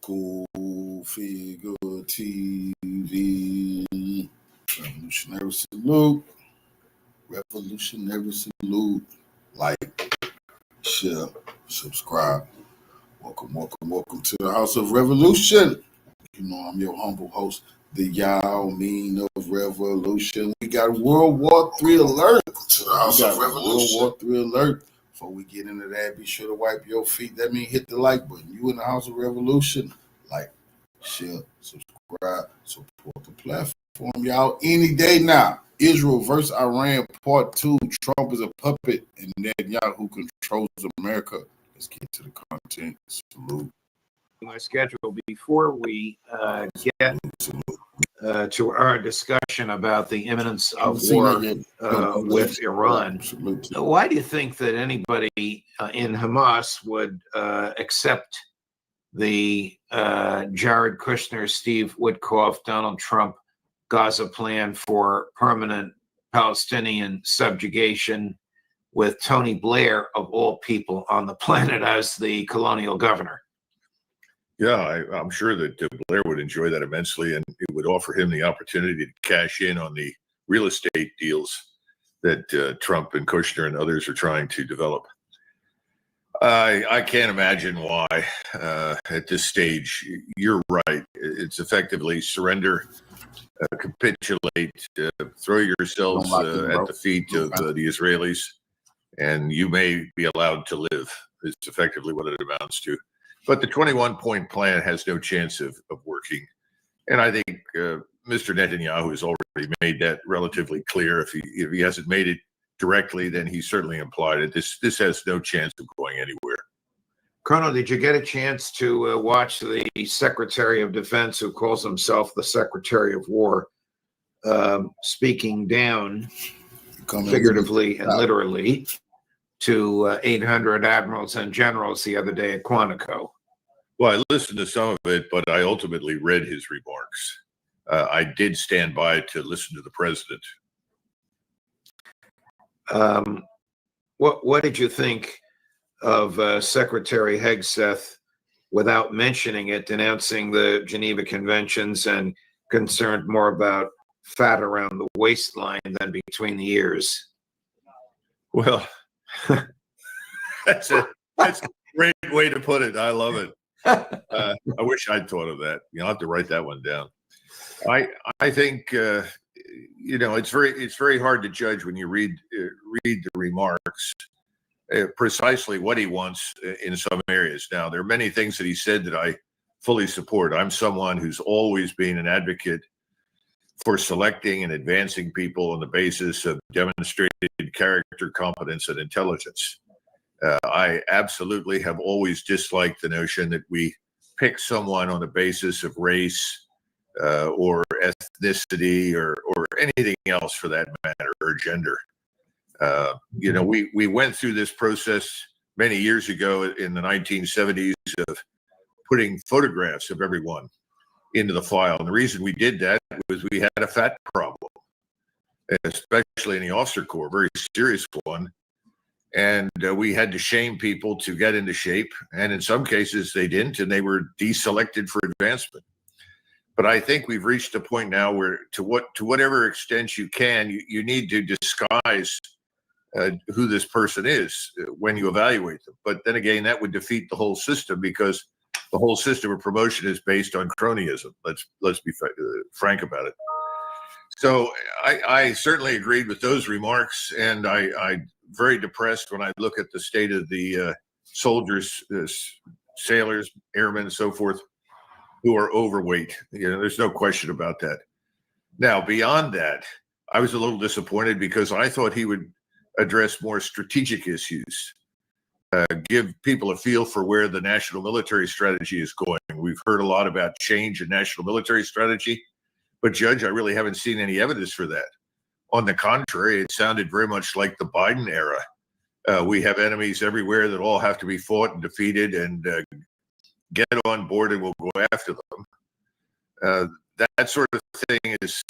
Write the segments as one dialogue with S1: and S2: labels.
S1: School Figure TV. Revolutionary salute. Revolutionary salute. Like, share, subscribe. Welcome to the House of Revolution. You know, I'm your humble host, the Yao Mean of Revolution. We got World War III alert. To the House of Revolution. World War III alert. Before we get into that, be sure to wipe your feet. That means hit the like button. You in the House of Revolution. Like, share, subscribe, support the platform, y'all. Any day now. Israel versus Iran, part 2. Trump is a puppet, and Netanyahu controls America. Let's get to the content. Salute.
S2: My schedule before we get to our discussion about the imminence of war with Iran. Why do you think that anybody in Hamas would accept the Jared Kushner, Steve Witkoff, Donald Trump Gaza plan for permanent Palestinian subjugation with Tony Blair, of all people on the planet, as the colonial governor?
S3: Yeah, I'm sure that Blair would enjoy that immensely, and it would offer him the opportunity to cash in on the real estate deals that Trump and Kushner and others are trying to develop. I can't imagine why at this stage. You're right. It's effectively surrender, capitulate, throw yourselves at the feet of the Israelis, and you may be allowed to live. Is effectively what it amounts to. But the 21-point plan has no chance of working. And I think Mr. Netanyahu has already made that relatively clear. If he hasn't made it directly, then he certainly implied it. This has no chance of going anywhere.
S2: Colonel, did you get a chance to watch the Secretary of Defense, who calls himself the Secretary of War, speaking down, figuratively and literally, to 800 admirals and generals the other day at Quantico?
S3: Well, I listened to some of it, but I ultimately read his remarks. I did stand by to listen to the president.
S2: What did you think of Secretary Hegseth, without mentioning it, denouncing the Geneva Conventions and concerned more about fat around the waistline than between the ears?
S3: Well, that's a great way to put it. I love it. I wish I'd thought of that. I'll have to write that one down. I think it's very hard to judge when you read the remarks precisely what he wants in some areas. Now, there are many things that he said that I fully support. I'm someone who's always been an advocate for selecting and advancing people on the basis of demonstrated character, competence, and intelligence. I absolutely have always disliked the notion that we pick someone on the basis of race or ethnicity or anything else for that matter, or gender. We went through this process many years ago in the 1970s of putting photographs of everyone into the file. And the reason we did that was we had a fat problem, especially in the officer corps, very serious one. And we had to shame people to get into shape. And in some cases they didn't, and they were deselected for advancement. But I think we've reached a point now where to whatever extent you can, you need to disguise who this person is when you evaluate them. But then again, that would defeat the whole system, because the whole system of promotion is based on cronyism. Let's be frank about it. So I certainly agreed with those remarks, and I'm very depressed when I look at the state of the soldiers, sailors, airmen, and so forth, who are overweight. There's no question about that. Now, beyond that, I was a little disappointed because I thought he would address more strategic issues, give people a feel for where the national military strategy is going. We've heard a lot about change in national military strategy, but Judge, I really haven't seen any evidence for that. On the contrary, it sounded very much like the Biden era. We have enemies everywhere that all have to be fought and defeated, and get on board and we'll go after them. That sort of thing is,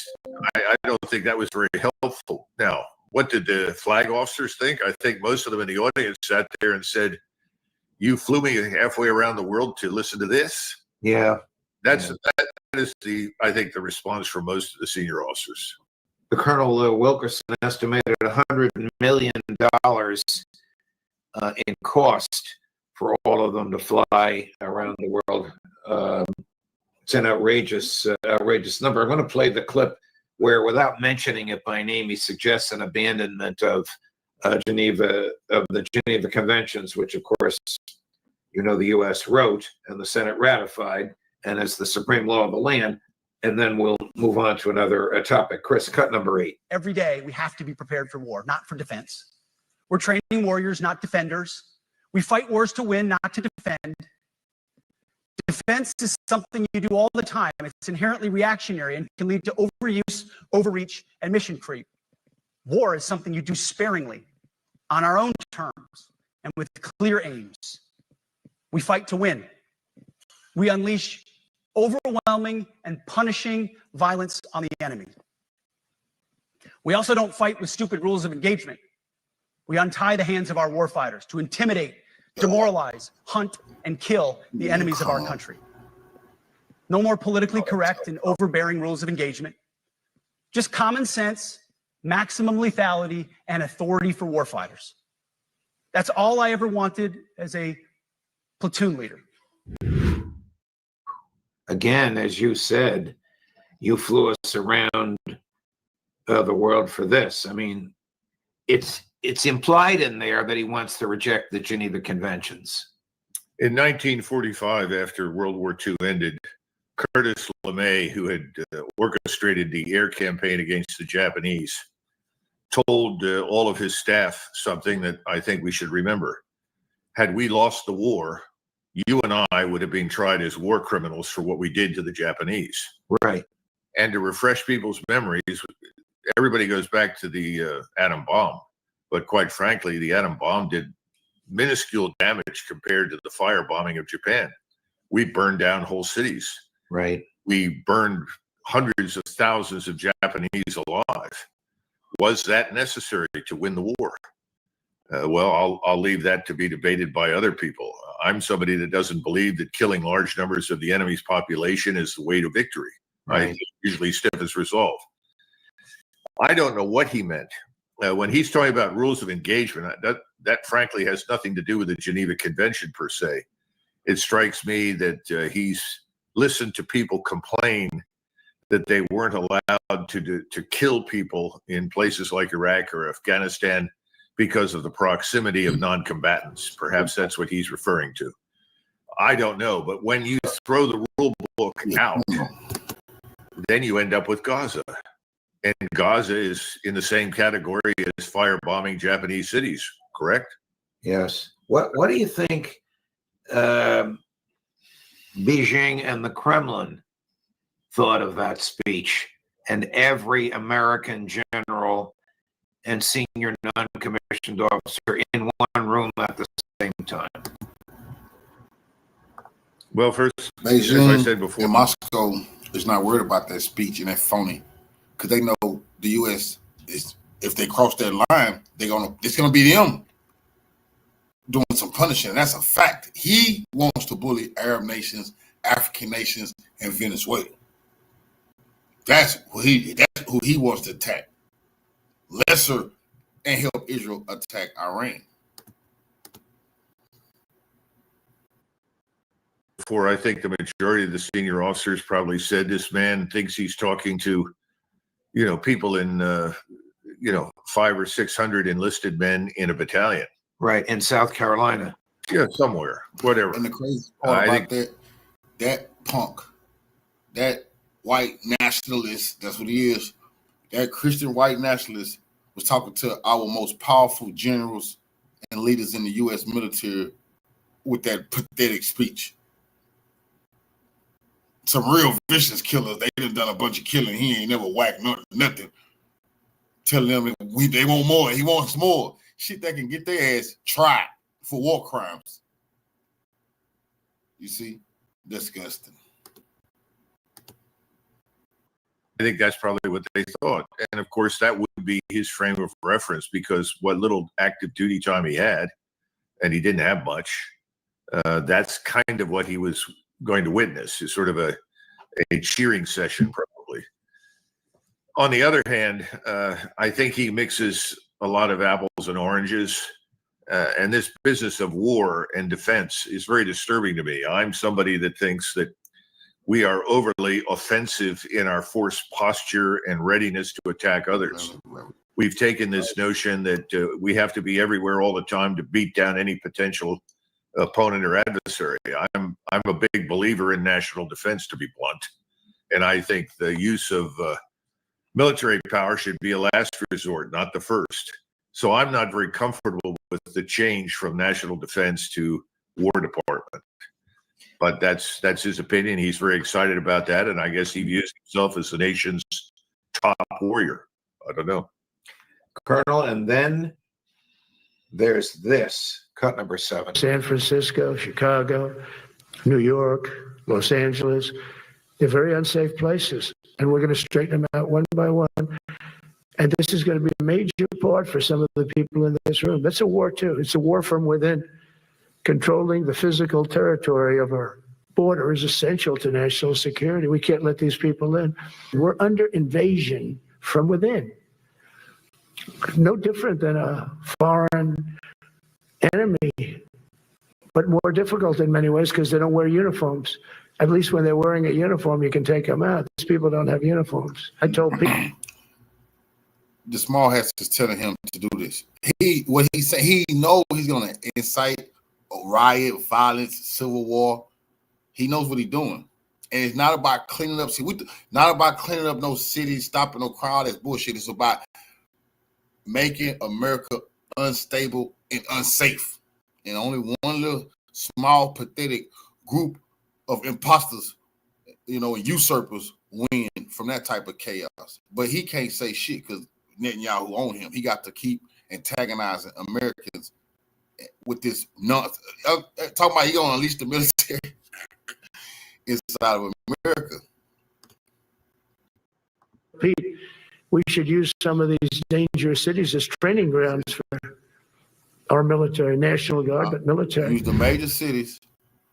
S3: I don't think that was very helpful. Now, what did the flag officers think? I think most of them in the audience sat there and said, "You flew me halfway around the world to listen to this?"
S2: Yeah.
S3: That is I think the response from most of the senior officers.
S2: The Colonel Wilkerson estimated $100 million in cost for all of them to fly around the world. It's an outrageous number. I'm going to play the clip where, without mentioning it by name, he suggests an abandonment of the Geneva Conventions, which, of course, the U.S. wrote and the Senate ratified, and is the supreme law of the land. And then we'll move on to another topic. Chris, cut number 8.
S4: Every day we have to be prepared for war, not for defense. We're training warriors, not defenders. We fight wars to win, not to defend. Defense is something you do all the time. It's inherently reactionary and can lead to overuse, overreach, and mission creep. War is something you do sparingly, on our own terms, and with clear aims. We fight to win. We unleash overwhelming and punishing violence on the enemy. We also don't fight with stupid rules of engagement. We untie the hands of our warfighters to intimidate, demoralize, hunt, and kill the enemies of our country. No more politically correct and overbearing rules of engagement. Just common sense, maximum lethality, and authority for warfighters. That's all I ever wanted as a platoon leader.
S2: Again, as you said, you flew us around the world for this. I mean, it's implied in there that he wants to reject the Geneva Conventions.
S3: In 1945, after World War II ended, Curtis LeMay, who had orchestrated the air campaign against the Japanese, told all of his staff something that I think we should remember. Had we lost the war, you and I would have been tried as war criminals for what we did to the Japanese.
S2: Right.
S3: And to refresh people's memories, everybody goes back to the atom bomb. But quite frankly, the atom bomb did minuscule damage compared to the firebombing of Japan. We burned down whole cities.
S2: Right.
S3: We burned hundreds of thousands of Japanese alive. Was that necessary to win the war? Well, I'll leave that to be debated by other people. I'm somebody that doesn't believe that killing large numbers of the enemy's population is the way to victory.
S2: Right.
S3: I usually stiffens resolve. I don't know what he meant. When he's talking about rules of engagement, that frankly has nothing to do with the Geneva Convention per se. It strikes me that he's listened to people complain that they weren't allowed to kill people in places like Iraq or Afghanistan because of the proximity of non-combatants. Perhaps that's what he's referring to. I don't know, but when you throw the rule book out, then you end up with Gaza. And Gaza is in the same category as firebombing Japanese cities, correct?
S2: Yes. What do you think Beijing and the Kremlin thought of that speech, and every American general and senior non-commissioned officer in one room at the same time?
S3: Well, first,
S1: Beijing,
S3: as I said before,
S1: and Moscow is not worried about that speech and that phony, because they know the U.S. is, if they cross that line, it's gonna be them doing some punishing. That's a fact. He wants to bully Arab nations, African nations, and Venezuela. That's who he wants to attack. Lesser, and help Israel attack Iran.
S3: Before, I think the majority of the senior officers probably said this man thinks he's talking to, people in, 500 or 600 enlisted men in a battalion.
S2: Right, in South Carolina.
S3: Yeah, somewhere, whatever.
S1: And the crazy part about that punk, that white nationalist, that's what he is, that Christian white nationalist was talking to our most powerful generals and leaders in the U.S. military with that pathetic speech. Some real vicious killers. They done a bunch of killing. He ain't never whacked nothing. Telling them they want more. He wants more. Shit that can get their ass tried for war crimes. You see? Disgusting.
S3: I think that's probably what they thought. And of course, that would be his frame of reference, because what little active duty time he had, and he didn't have much, that's kind of what he was going to witness. Is sort of a cheering session, probably. On the other hand, I think he mixes a lot of apples and oranges. And this business of war and defense is very disturbing to me. I'm somebody that thinks that we are overly offensive in our force posture and readiness to attack others. We've taken this notion that we have to be everywhere all the time to beat down any potential opponent or adversary. I'm a big believer in national defense, to be blunt. And I think the use of military power should be a last resort, not the first. So I'm not very comfortable with the change from national defense to War Department. But that's his opinion. He's very excited about that. And I guess he views himself as the nation's top warrior. I don't know.
S2: Colonel, and then there's this, cut number 7.
S5: San Francisco, Chicago, New York, Los Angeles. They're very unsafe places. And we're going to straighten them out one by one. And this is going to be a major part for some of the people in this room. That's a war, too. It's a war from within. Controlling the physical territory of our border is essential to national security. We can't let these people in. We're under invasion from within. No different than a foreign enemy, but more difficult in many ways because they don't wear uniforms. At least when they're wearing a uniform, you can take them out. These people don't have uniforms. I told people.
S1: The small hats is telling him to do this. He knows he's going to incite a riot, violence, civil war. He knows what he's doing. And it's not about cleaning up. Not about cleaning up no cities, stopping no crowd. That's bullshit. It's about making America unstable and unsafe. And only one little small, pathetic group of imposters, and usurpers win from that type of chaos. But he can't say shit because Netanyahu owned him. He got to keep antagonizing Americans with this nonsense. Talking about he going to unleash the military inside of America.
S5: Pete, we should use some of these dangerous cities as training grounds for our military, National Guard, but military.
S1: Use the major cities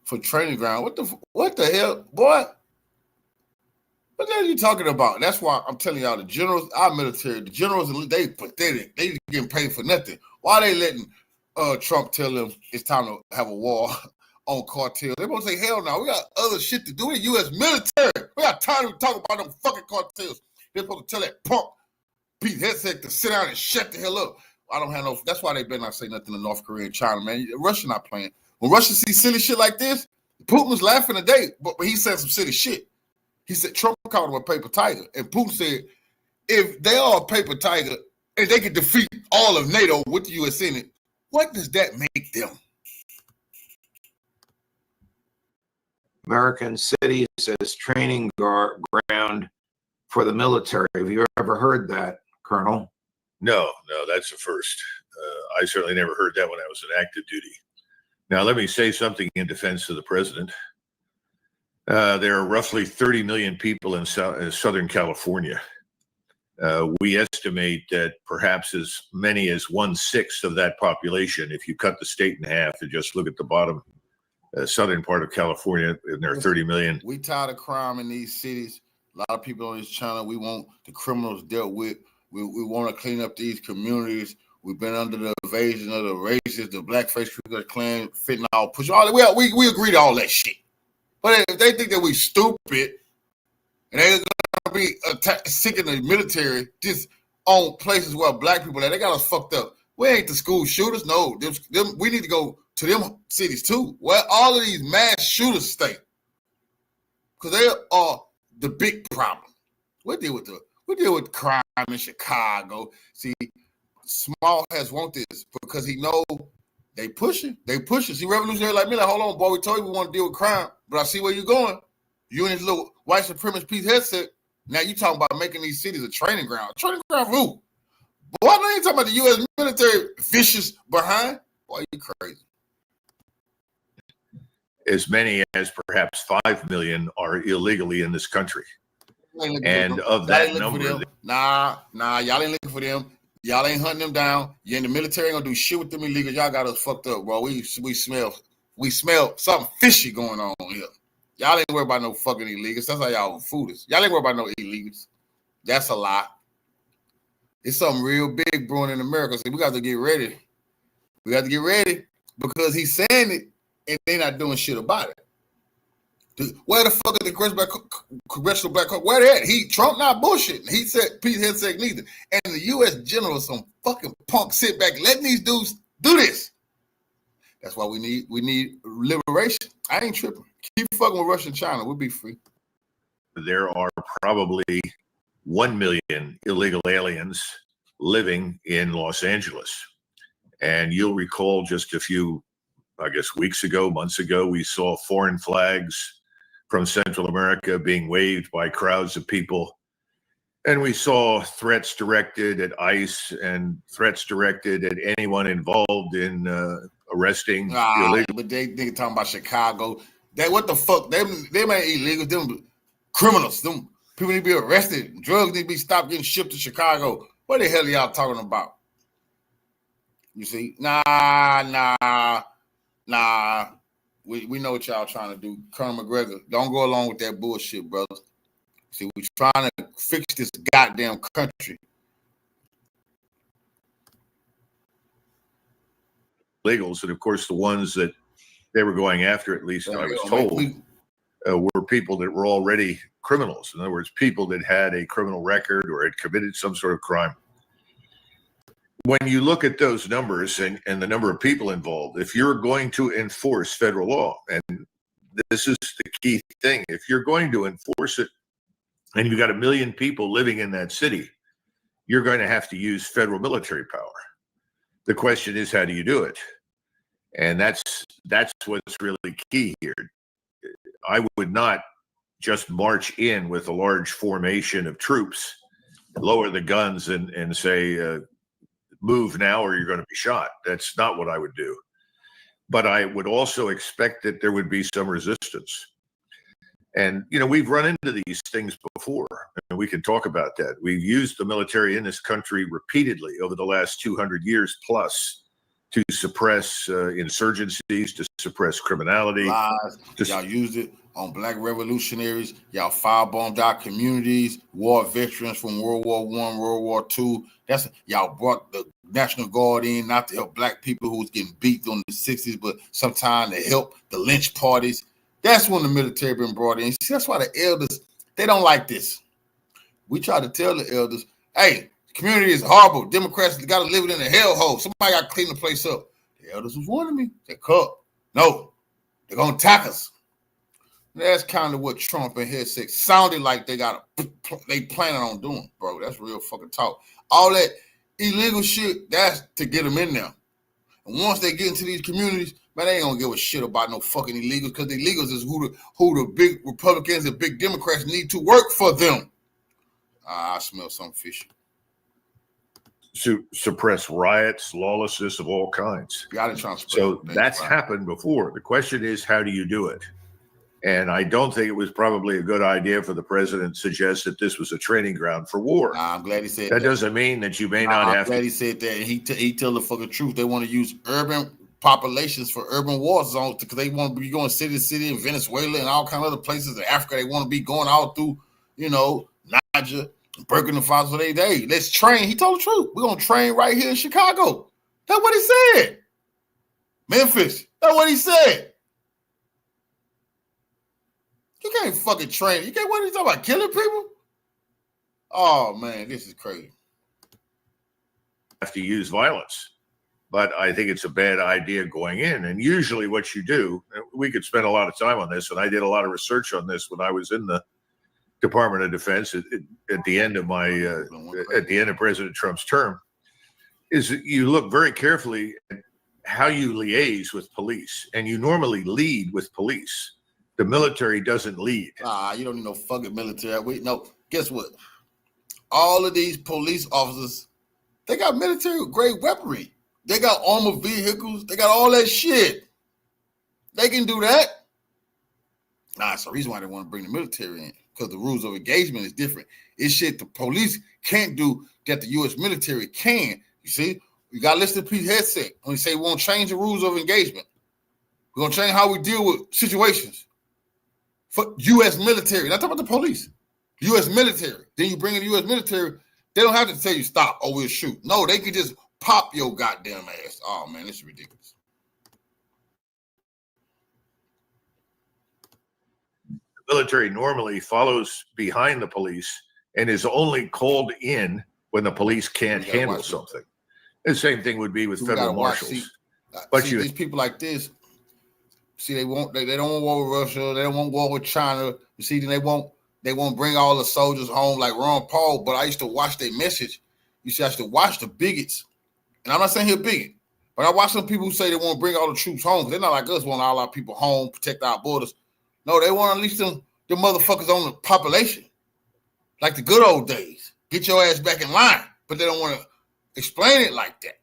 S1: for training ground. What the hell, boy? What the hell are you talking about? That's why I'm telling y'all, the generals, our military, the generals, they pathetic. They getting paid for nothing. Why are they letting Trump tell them it's time to have a war on cartels? They're going to say, hell no, we got other shit to do. We're U.S. military. We got time to talk about them fucking cartels. They're supposed to tell that punk Pete Hegseth to sit down and shut the hell up. I don't have no, that's why they better not say nothing to North Korea and China, man. Russia not playing. When Russia sees silly shit like this, Putin was laughing today, but he said some silly shit. He said Trump called him a paper tiger. And Putin said, if they are a paper tiger and they can defeat all of NATO with the U.S. in it, what does that make them?
S2: American cities as training ground for the military. Have you ever heard that, Colonel?
S3: No, that's the first. I certainly never heard that when I was in active duty. Now, let me say something in defense of the president. There are roughly 30 million people in Southern California. We estimate that perhaps as many as 1/6 of that population, if you cut the state in half and just look at the bottom southern part of California, and there are 30 million.
S1: We tired of crime in these cities. A lot of people on this channel, we want the criminals dealt with. We want to clean up these communities. We've been under the invasion of the racists, the blackface Klan, fentanyl push. We agree to all that shit. But if they think that we stupid and they're going to be seeking the military just on places where black people are, they got us fucked up. We ain't the school shooters. No, we need to go to them cities too, where all of these mass shooters stay. Because they are the big problem. We deal with crime in Chicago. See, small has want this because he know they pushing. See, revolutionary like me, like, hold on, boy, we told you we want to deal with crime, but I see where you're going. You and this little white supremacist Pete Hegseth. Now you talking about making these cities a training ground. Training ground for who? Boy, I know you talking about the U.S. military vicious behind. Boy, you crazy.
S3: As many as perhaps 5 million are illegally in this country. And of that number,
S1: y'all ain't looking for them. Y'all ain't hunting them down. You in the military ain't gonna do shit with them illegals. Y'all got us fucked up, bro. We smell something fishy going on here. Y'all ain't worried about no fucking illegals. That's how y'all food is. Y'all ain't worried about no illegals. That's a lie. It's something real big brewing in America. So we got to get ready. We got to get ready because he's saying it and they're not doing shit about it. Where the fuck is the congressional black caucus? Where they at? Trump not bullshitting. He said Pete Hegseth neither. And the U.S. general is some fucking punk sit back letting these dudes do this. That's why we need liberation. I ain't tripping. Keep fucking with Russia and China. We'll be free.
S3: There are probably 1 million illegal aliens living in Los Angeles. And you'll recall just a few, I guess, weeks ago, months ago, we saw foreign flags from Central America being waved by crowds of people. And we saw threats directed at ICE and threats directed at anyone involved in arresting illegal.
S1: But they talking about Chicago. What the fuck? They ain't illegals. Them criminals. Them people need to be arrested. Drugs need to be stopped getting shipped to Chicago. What the hell are y'all talking about? You see? Nah. We know what y'all trying to do. Colonel McGregor, don't go along with that bullshit, brother. See, we're trying to fix this goddamn country.
S3: Illegals, and of course, the ones that they were going after, at least I was told, were people that were already criminals. In other words, people that had a criminal record or had committed some sort of crime. When you look at those numbers and the number of people involved, if you're going to enforce federal law, and this is the key thing, if you're going to enforce it and you've got 1 million people living in that city, you're going to have to use federal military power. The question is, how do you do it? And that's what's really key here. I would not just march in with a large formation of troops, lower the guns and say, move now or you're going to be shot. That's not what I would do. But I would also expect that there would be some resistance. And, we've run into these things before, and we can talk about that. We've used the military in this country repeatedly over the last 200 years plus to suppress insurgencies, to suppress criminality.
S1: Lies. Y'all used it on black revolutionaries. Y'all firebombed our communities, war veterans from World War I, World War II. Y'all brought the National Guard in, not to help black people who was getting beat on the 60s, but sometimes to help the lynch parties. That's when the military been brought in. See, that's why the elders, they don't like this. We try to tell the elders, hey, the community is horrible. Democrats got to live it in a hellhole. Somebody got to clean the place up. The elders was warning me. They no, they're going to attack us. That's kind of what Trump and Hegseth sounded like they planning on doing, bro. That's real fucking talk. All that illegal shit, that's to get them in there. And once they get into these communities, man, they ain't gonna give a shit about no fucking illegals, because the illegals is who the big Republicans and big Democrats need to work for them. I smell something fishy.
S3: To suppress riots, lawlessness of all kinds. So that's happened before. The question is, how do you do it? And I don't think it was probably a good idea for the president to suggest that this was a training ground for war.
S1: I'm glad he said that.
S3: That doesn't mean that you may not have to.
S1: I'm glad he said that. And he tell the fucking truth. They want to use urban populations for urban war zones because they want to be going city to city in Venezuela and all kind of other places in Africa. They want to be going all through, Niger, Burkina Faso. Let's train. He told the truth. We're going to train right here in Chicago. That's what he said. Memphis. That's what he said. You can't fucking train. You can't. What are you talking about? Killing people? Oh man, this is crazy.
S3: Have to use violence, but I think it's a bad idea going in. And usually, what you do, we could spend a lot of time on this, and I did a lot of research on this when I was in the Department of Defense at the end of President Trump's term. Is that you look very carefully at how you liaise with police, and you normally lead with police. The military doesn't lead.
S1: You don't need no fucking military. No, guess what? All of these police officers, they got military-grade weaponry. They got armored vehicles. They got all that shit. They can do that. It's the reason why they want to bring the military in, because the rules of engagement is different. It's shit the police can't do that the U.S. military can. You see? You got to listen to Pete Hegseth when he say we won't change the rules of engagement. We're going to change how we deal with situations. for U.S. military. Not talking about the police. U.S. military. Then you bring in the U.S. military. They don't have to tell you stop or we'll shoot. No, they can just pop your goddamn ass. Oh, man, this is ridiculous.
S3: The military normally follows behind the police and is only called in when the police can't handle something. The same thing would be with federal marshals.
S1: But these people like this, see, they don't want war with Russia. They don't want war with China. You see, they won't bring all the soldiers home like Ron Paul. But I used to watch their message. You see, I used to watch the bigots. And I'm not saying he's a bigot, but I watch some people who say they want to bring all the troops home. They're not like us, want all our people home, protect our borders. No, they want at least them motherfuckers on the population. Like the good old days. Get your ass back in line. But they don't want to explain it like that.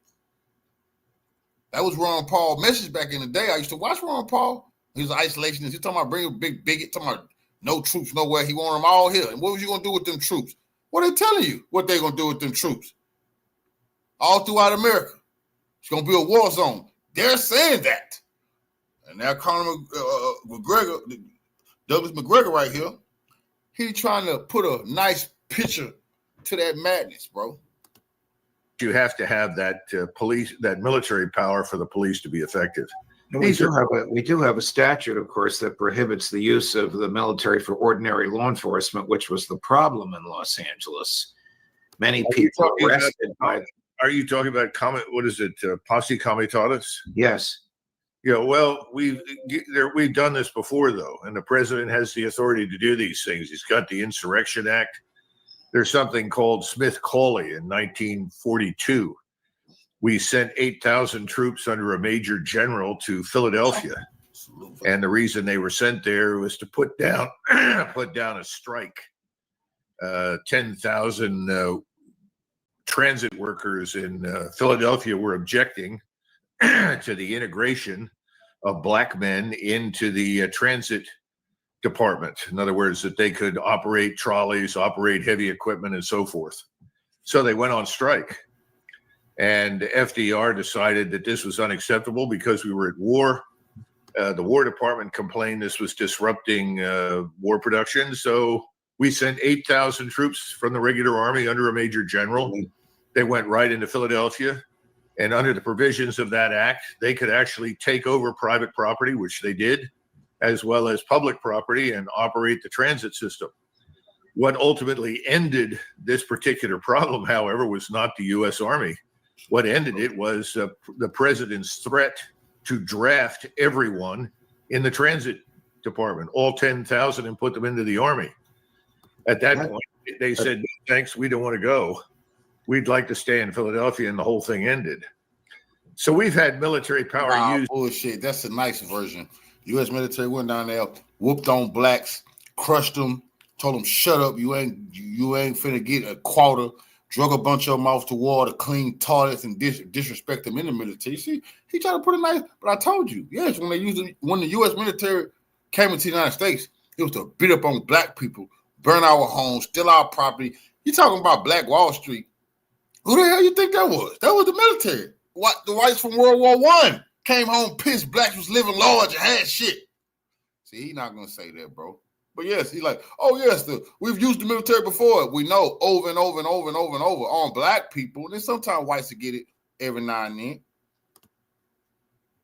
S1: That was Ron Paul's message back in the day. I used to watch Ron Paul. He was an isolationist. He's talking about bringing a big bigot, talking about no troops nowhere. He wanted them all here. And what was you going to do with them troops? What are they telling you what they're going to do with them troops? All throughout America. It's going to be a war zone. They're saying that. And now Conor McGregor, Douglas McGregor right here, he's trying to put a nice picture to that madness, bro.
S3: You have to have that that military power for the police to be effective.
S2: We do have a statute, of course, that prohibits the use of the military for ordinary law enforcement, which was the problem in Los Angeles. Many people arrested by.
S3: Are you talking about what is it? Posse Comitatus?
S2: Yes.
S3: Yeah. Well, we've done this before, though, and the president has the authority to do these things. He's got the Insurrection Act. There's something called Smith-Cawley in 1942. We sent 8,000 troops under a major general to Philadelphia. And the reason they were sent there was to put down a strike. 10,000 transit workers in Philadelphia were objecting to the integration of black men into the transit department. In other words, that they could operate trolleys, operate heavy equipment, and so forth. So they went on strike. And FDR decided that this was unacceptable because we were at war. The War Department complained this was disrupting war production. So we sent 8,000 troops from the regular army under a major general. They went right into Philadelphia. And under the provisions of that act, they could actually take over private property, which they did, as well as public property, and operate the transit system. What ultimately ended this particular problem, however, was not the U.S. Army. What ended it was the president's threat to draft everyone in the transit department, all 10,000, and put them into the Army. At that point, they said, thanks, we don't want to go. We'd like to stay in Philadelphia, and the whole thing ended. So we've had military power used.
S1: Bullshit. That's a nice version. U.S. military went down there, whooped on blacks, crushed them, told them, shut up, you ain't finna get a quarter, drug a bunch of them off to war to clean toilets and disrespect them in the military. See, he tried to put it nice, but I told you, yes, when the U.S. military came into the United States, it was to beat up on black people, burn our homes, steal our property. You talking about Black Wall Street. Who the hell you think that was? That was the military. What, the whites from World War I came home pissed blacks was living large and had shit. See, he's not going to say that, bro. But yes, he's like, oh, yes, we've used the military before. We know over and over and over and over and over on black people. And then sometimes whites will get it every now and then.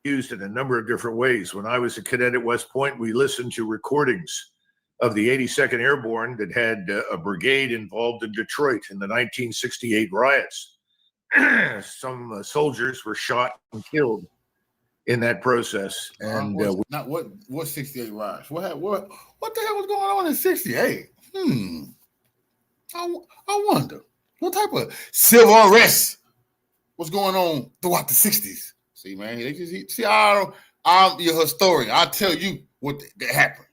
S3: Used in a number of different ways. When I was a cadet at West Point, we listened to recordings of the 82nd Airborne that had a brigade involved in Detroit in the 1968 riots. Some soldiers were shot and killed in that process. And
S1: what 68 riots? What the hell was going on in 68? I wonder what type of civil unrest was going on throughout the 60s. See, man, I'm your historian. I'll tell you what that happened.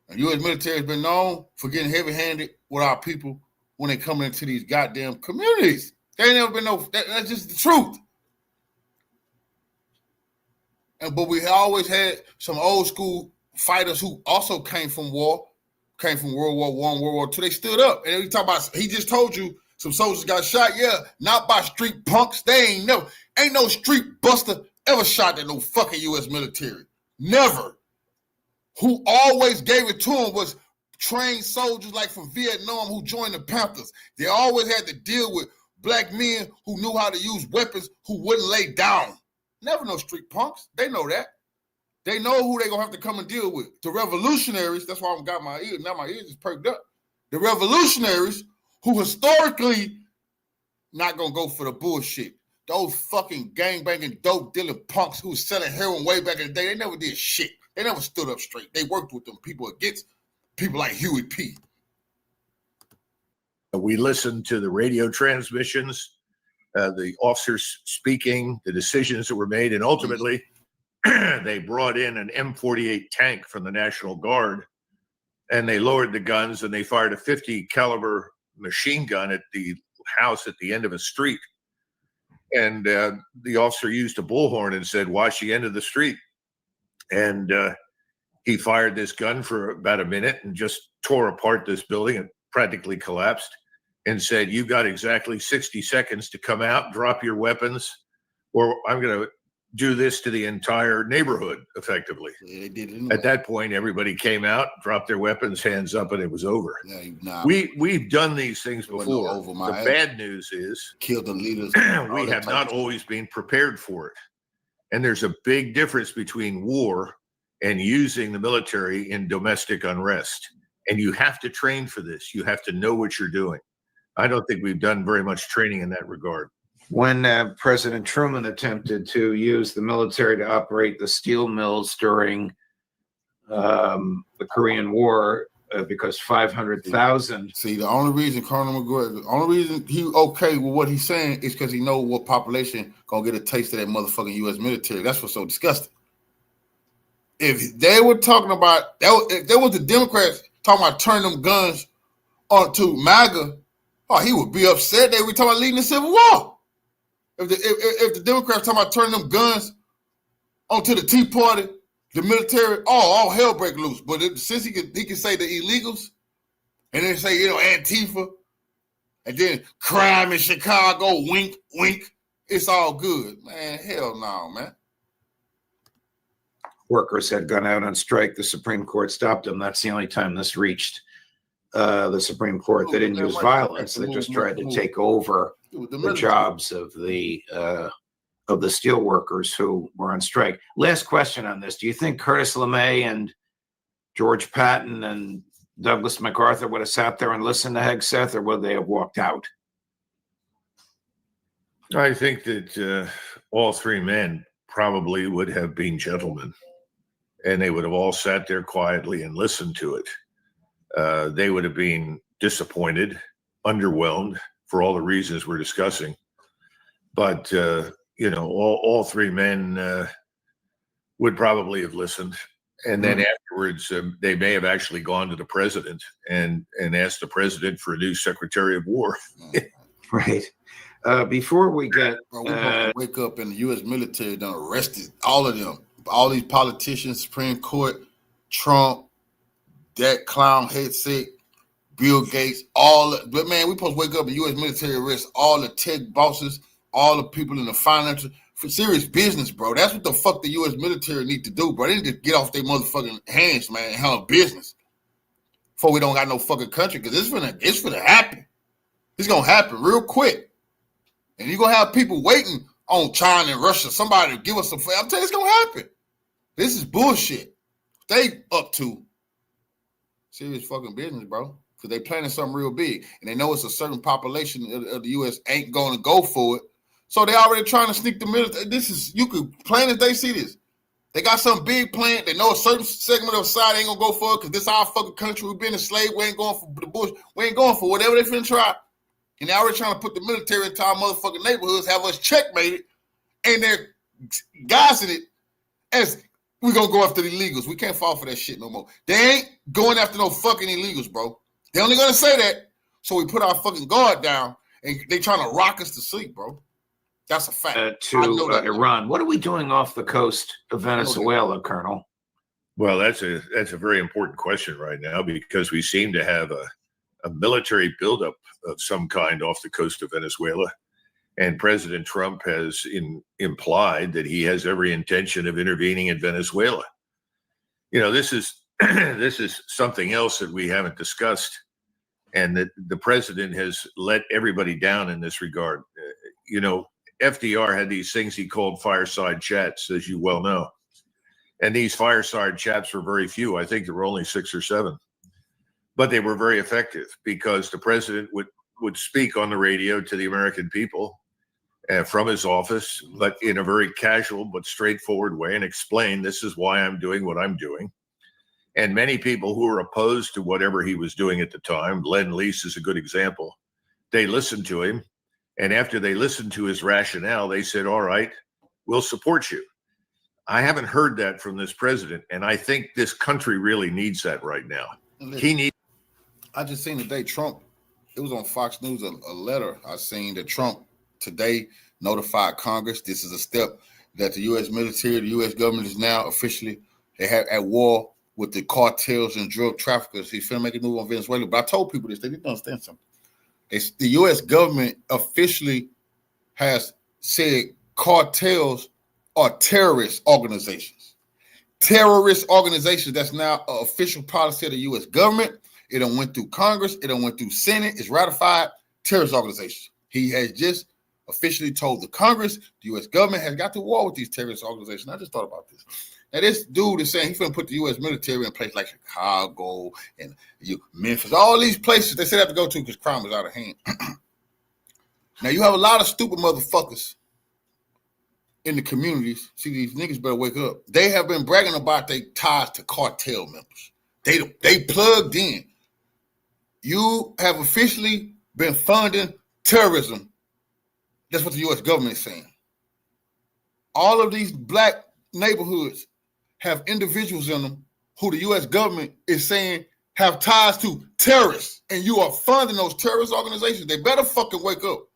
S1: The U.S. military has been known for getting heavy-handed with our people when they come into these goddamn communities. There ain't never been that's just the truth. But we always had some old school fighters who also came from World War I, World War II. They stood up. And we talk about, he just told you some soldiers got shot. Yeah, not by street punks. Ain't no street buster ever shot at no fucking U.S. military. Never. who always gave it to him was trained soldiers like from Vietnam who joined the Panthers. They always had to deal with black men who knew how to use weapons, who wouldn't lay down. Never no street punks. They know that. They know who they're going to have to come and deal with. The revolutionaries, that's why I got my ears. Now my ears is perked up. The revolutionaries who historically not going to go for the bullshit. Those fucking gangbanging, dope dealing punks who was selling heroin way back in the day, they never did shit. They never stood up straight. They worked with them people against people like Huey P.
S3: We listened to the radio transmissions, the officers speaking, the decisions that were made, and ultimately they brought in an M48 tank from the National Guard, and they lowered the guns and they fired a 50 caliber machine gun at the house at the end of a street. And the officer used a bullhorn and said, "Watch the end of the street." And he fired this gun for about a minute and just tore apart this building and practically collapsed, and said, "You've got exactly 60 seconds to come out, drop your weapons, or I'm going to do this to the entire neighborhood," effectively.
S1: Yeah, they did it anyway.
S3: At that point, everybody came out, dropped their weapons, hands up, and it was over.
S1: Yeah, nah,
S3: We've done these things
S1: wasn't
S3: before.
S1: over my
S3: The
S1: ass.
S3: bad news is
S1: killed the leaders.
S3: we have not always been prepared for it. And there's a big difference between war and using the military in domestic unrest. And you have to train for this. You have to know what you're doing. I don't think we've done very much training in that regard.
S2: When President Truman attempted to use the military to operate the steel mills during the Korean War, because 500,000.
S1: See, the only reason Colonel McGregor, the only reason he okay with what he's saying is because he know what population gonna get a taste of that motherfucking U.S. military. That's what's so disgusting. If they were talking about that, if there was the Democrats talking about turning them guns onto MAGA, oh, he would be upset. They were talking about leading the Civil War. If the Democrats talking about turning them guns onto the Tea Party, the military, all hell break loose. But since he can say the illegals, and then say, Antifa, and then crime in Chicago, wink, wink, it's all good. Man, hell no, man.
S2: Workers had gone out on strike. The Supreme Court stopped them. That's the only time this reached the Supreme Court. They didn't use violence. They just tried to take over the jobs of the steel workers who were on strike. Last question on this. Do you think Curtis LeMay and George Patton and Douglas MacArthur would have sat there and listened to Hegseth, or would they have walked out?
S3: I think that all three men probably would have been gentlemen, and they would have all sat there quietly and listened to it. They would have been disappointed, underwhelmed for all the reasons we're discussing. But, all three men would probably have listened. And then afterwards, they may have actually gone to the president and asked the president for a new Secretary of War.
S2: Right. Before we get...
S1: Bro, we to wake up and the U.S. military done arrested all of them. All these politicians, Supreme Court, Trump, that clown headset, Bill Gates, but man, we supposed to wake up and U.S. military arrest all the tech bosses, all the people in the financial, for serious business, bro. That's what the fuck the U.S. military need to do, bro. They need to get off their motherfucking hands, man, and handle business before we don't got no fucking country, because it's gonna happen. It's gonna happen real quick. And you're gonna have people waiting on China and Russia, somebody to give us some. I'm telling you, it's gonna happen. This is bullshit. They up to serious fucking business, bro. Because they planning something real big, and they know it's a certain population of the U.S. ain't going to go for it. So they already trying to sneak the military. You could plan as they see this. They got some big plan. They know a certain segment of society ain't gonna go for it because this our fucking country. We've been enslaved. We ain't going for the bush. We ain't going for whatever they finna try. And they already trying to put the military into our motherfucking neighborhoods, have us checkmated, and they're gassing it as we're gonna go after the illegals. We can't fall for that shit no more. They ain't going after no fucking illegals, bro. They only gonna say that so we put our fucking guard down, and they trying to rock us to sleep, bro. That's a fact.
S2: To Iran, what are we doing off the coast of Venezuela, Colonel?
S3: Well, that's a very important question right now, because we seem to have a military buildup of some kind off the coast of Venezuela, and President Trump has implied that he has every intention of intervening in Venezuela. This is this is something else that we haven't discussed, and that the president has let everybody down in this regard. FDR had these things he called fireside chats, as you well know. And these fireside chats were very few. I think there were only 6 or 7. But they were very effective because the president would speak on the radio to the American people from his office, but in a very casual but straightforward way, and explain, this is why I'm doing what I'm doing. And many people who were opposed to whatever he was doing at the time, Lend-Lease is a good example, they listened to him. And after they listened to his rationale, they said, all right, we'll support you. I haven't heard that from this president. And I think this country really needs that right now.
S1: I just seen today Trump, it was on Fox News, a letter I seen that Trump today notified Congress. This is a step that the U.S. military, the U.S. government is now officially at war with the cartels and drug traffickers. He's finna make a move on Venezuela. But I told people this, they didn't understand something. The U.S. government officially has said cartels are terrorist organizations. Terrorist organizations, that's now an official policy of the U.S. government. It done went through Congress. It done went through Senate. It's ratified. Terrorist organizations. He has just officially told the Congress, the U.S. government has got to war with these terrorist organizations. I just thought about this. Now, this dude is saying he's going to put the U.S. military in places like Chicago and Memphis, all these places they said have to go to because crime is out of hand. Now, you have a lot of stupid motherfuckers in the communities. See, these niggas better wake up. They have been bragging about their ties to cartel members. They plugged in. You have officially been funding terrorism. That's what the U.S. government is saying. All of these black neighborhoods have individuals in them who the U.S. government is saying have ties to terrorists, and you are funding those terrorist organizations. They better fucking wake up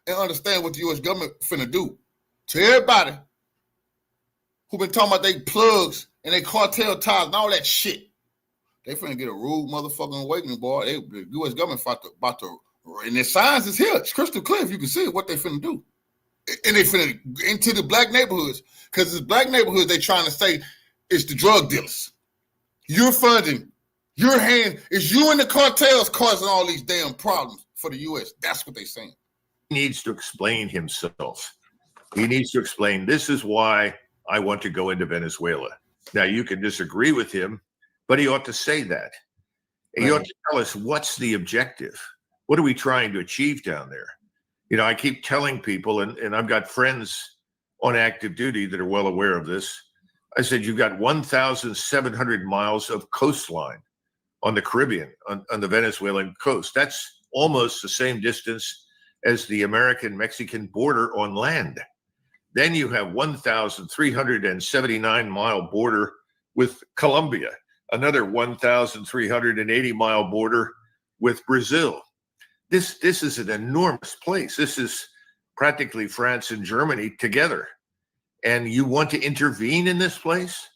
S1: and understand what the U.S. government finna do to everybody who been talking about they plugs and they cartel ties and all that shit. They finna get a rude motherfucking awakening, boy. The U.S. government about to, and the signs is here. It's crystal clear if you can see it, what they finna do. And they finna into the black neighborhoods, because it's black neighborhoods they trying to say it's the drug dealers. You're funding, your hand, it's you and the cartels causing all these damn problems for the U.S. That's what they're saying.
S3: He needs to explain himself. He needs to explain, this is why I want to go into Venezuela. Now, you can disagree with him, but he ought to say that. He ought to tell us what's the objective. What are we trying to achieve down there? I keep telling people, and I've got friends on active duty that are well aware of this. I said, you've got 1,700 miles of coastline on the Caribbean, on the Venezuelan coast. That's almost the same distance as the American-Mexican border on land. Then you have 1,379-mile border with Colombia, another 1,380-mile border with Brazil. This is an enormous place. This is practically France and Germany together. And you want to intervene in this place?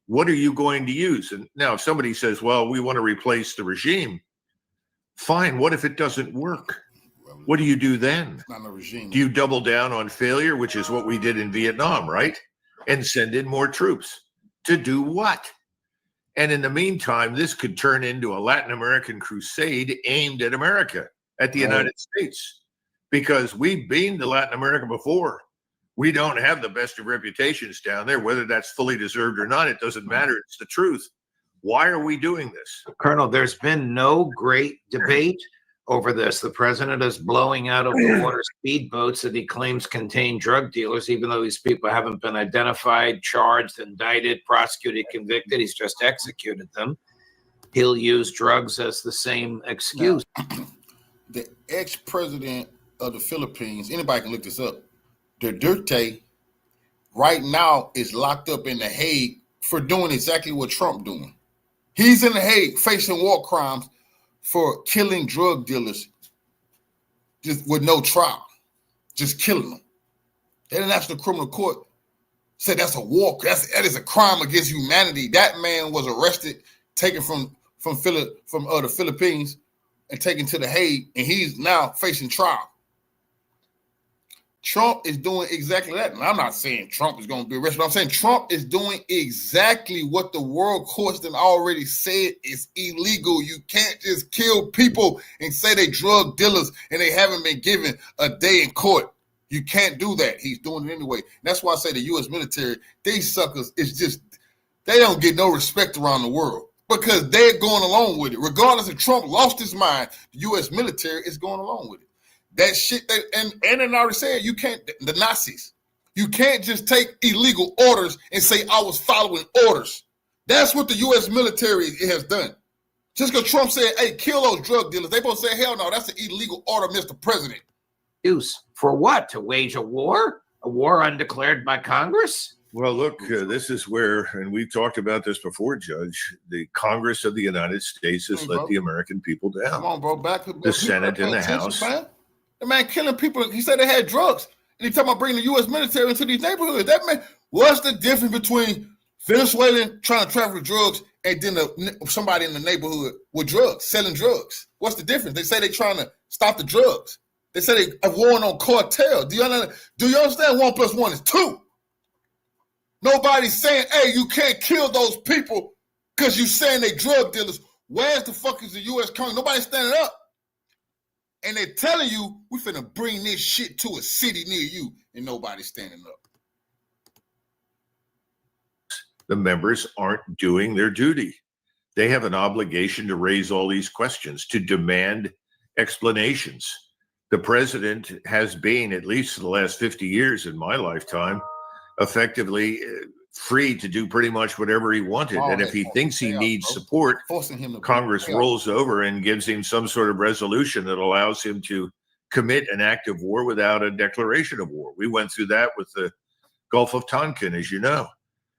S3: What are you going to use? And now if somebody says, well, we want to replace the regime, fine. What if it doesn't work? What do you do then?
S1: It's not a regime.
S3: Do you double down on failure, which is what we did in Vietnam, right? And send in more troops to do what? And in the meantime, this could turn into a Latin American crusade aimed at America, at the United States, because we've been to Latin America before. We don't have the best of reputations down there, whether that's fully deserved or not. It doesn't matter. It's the truth. Why are we doing this?
S2: Colonel, there's been no great debate over this. The president is blowing out of the water speedboats that he claims contain drug dealers, even though these people haven't been identified, charged, indicted, prosecuted, convicted. He's just executed them. He'll use drugs as the same excuse.
S1: Now, the ex-president of the Philippines, anybody can look this up, Duterte, right now is locked up in The Hague for doing exactly what Trump doing. He's in The Hague facing war crimes for killing drug dealers just with no trial, just killing them. The International Criminal Court said that's a war, that is a crime against humanity. That man was arrested, taken from the Philippines and taken to The Hague, and he's now facing trial. Trump is doing exactly that. And I'm not saying Trump is going to be arrested, but I'm saying Trump is doing exactly what the world courts then already said is illegal. You can't just kill people and say they drug dealers and they haven't been given a day in court. You can't do that. He's doing it anyway. That's why I say the U.S. military, these suckers, is just, they don't get no respect around the world because they're going along with it. Regardless if Trump lost his mind, the U.S. military is going along with it. That shit, and I already said, you can't, the Nazis, you can't just take illegal orders and say, I was following orders. That's what the U.S. military has done. Just because Trump said, hey, kill those drug dealers, they both say, hell no, that's an illegal order, Mr. President.
S2: Use for what? To wage a war? A war undeclared by Congress?
S3: Well, look, this is where, and we've talked about this before, Judge, the Congress of the United States has let the American people down.
S1: Come on, bro. Back to
S3: the Senate and the House.
S1: Man. The man killing people. He said they had drugs. And he talking about bringing the U.S. military into these neighborhoods. That man, what's the difference between Venezuelan trying to traffic drugs and then somebody in the neighborhood with drugs, selling drugs? What's the difference? They say they're trying to stop the drugs. They say they are warring on cartel. Do you understand 1 + 1 is 2? Nobody's saying, hey, you can't kill those people because you saying they drug dealers. Where's the fuck is the U.S. Congress? Nobody's standing up. And they're telling you, we finna bring this shit to a city near you, and nobody's standing up.
S3: The members aren't doing their duty. They have an obligation to raise all these questions, to demand explanations. The president has been, at least for the last 50 years in my lifetime, effectively free to do pretty much whatever he wanted. And if he thinks he needs support, Congress rolls over and gives him some sort of resolution that allows him to commit an act of war without a declaration of war. We went through that with the Gulf of Tonkin, as you know.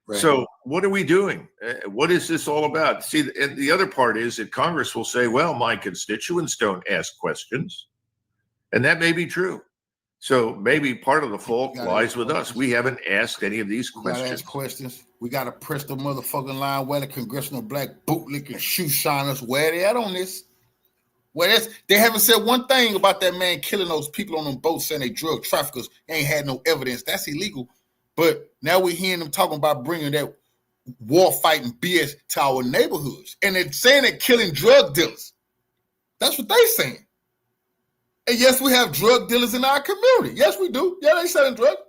S3: Right. So what are we doing? What is this all about? See, and the other part is that Congress will say, well, my constituents don't ask questions. And that may be true. So maybe part of the fault lies with us. We haven't asked any of these questions.
S1: We gotta ask questions. We gotta press the motherfucking line where the congressional black bootlicking shoe shiners, where they at on this. They haven't said one thing about that man killing those people on them boats saying they drug traffickers. Ain't had no evidence. That's illegal. But now we're hearing them talking about bringing that war fighting BS to our neighborhoods. And they're saying they're killing drug dealers. That's what they're saying. And yes, we have drug dealers in our community. Yes, we do. Yeah, they selling drugs.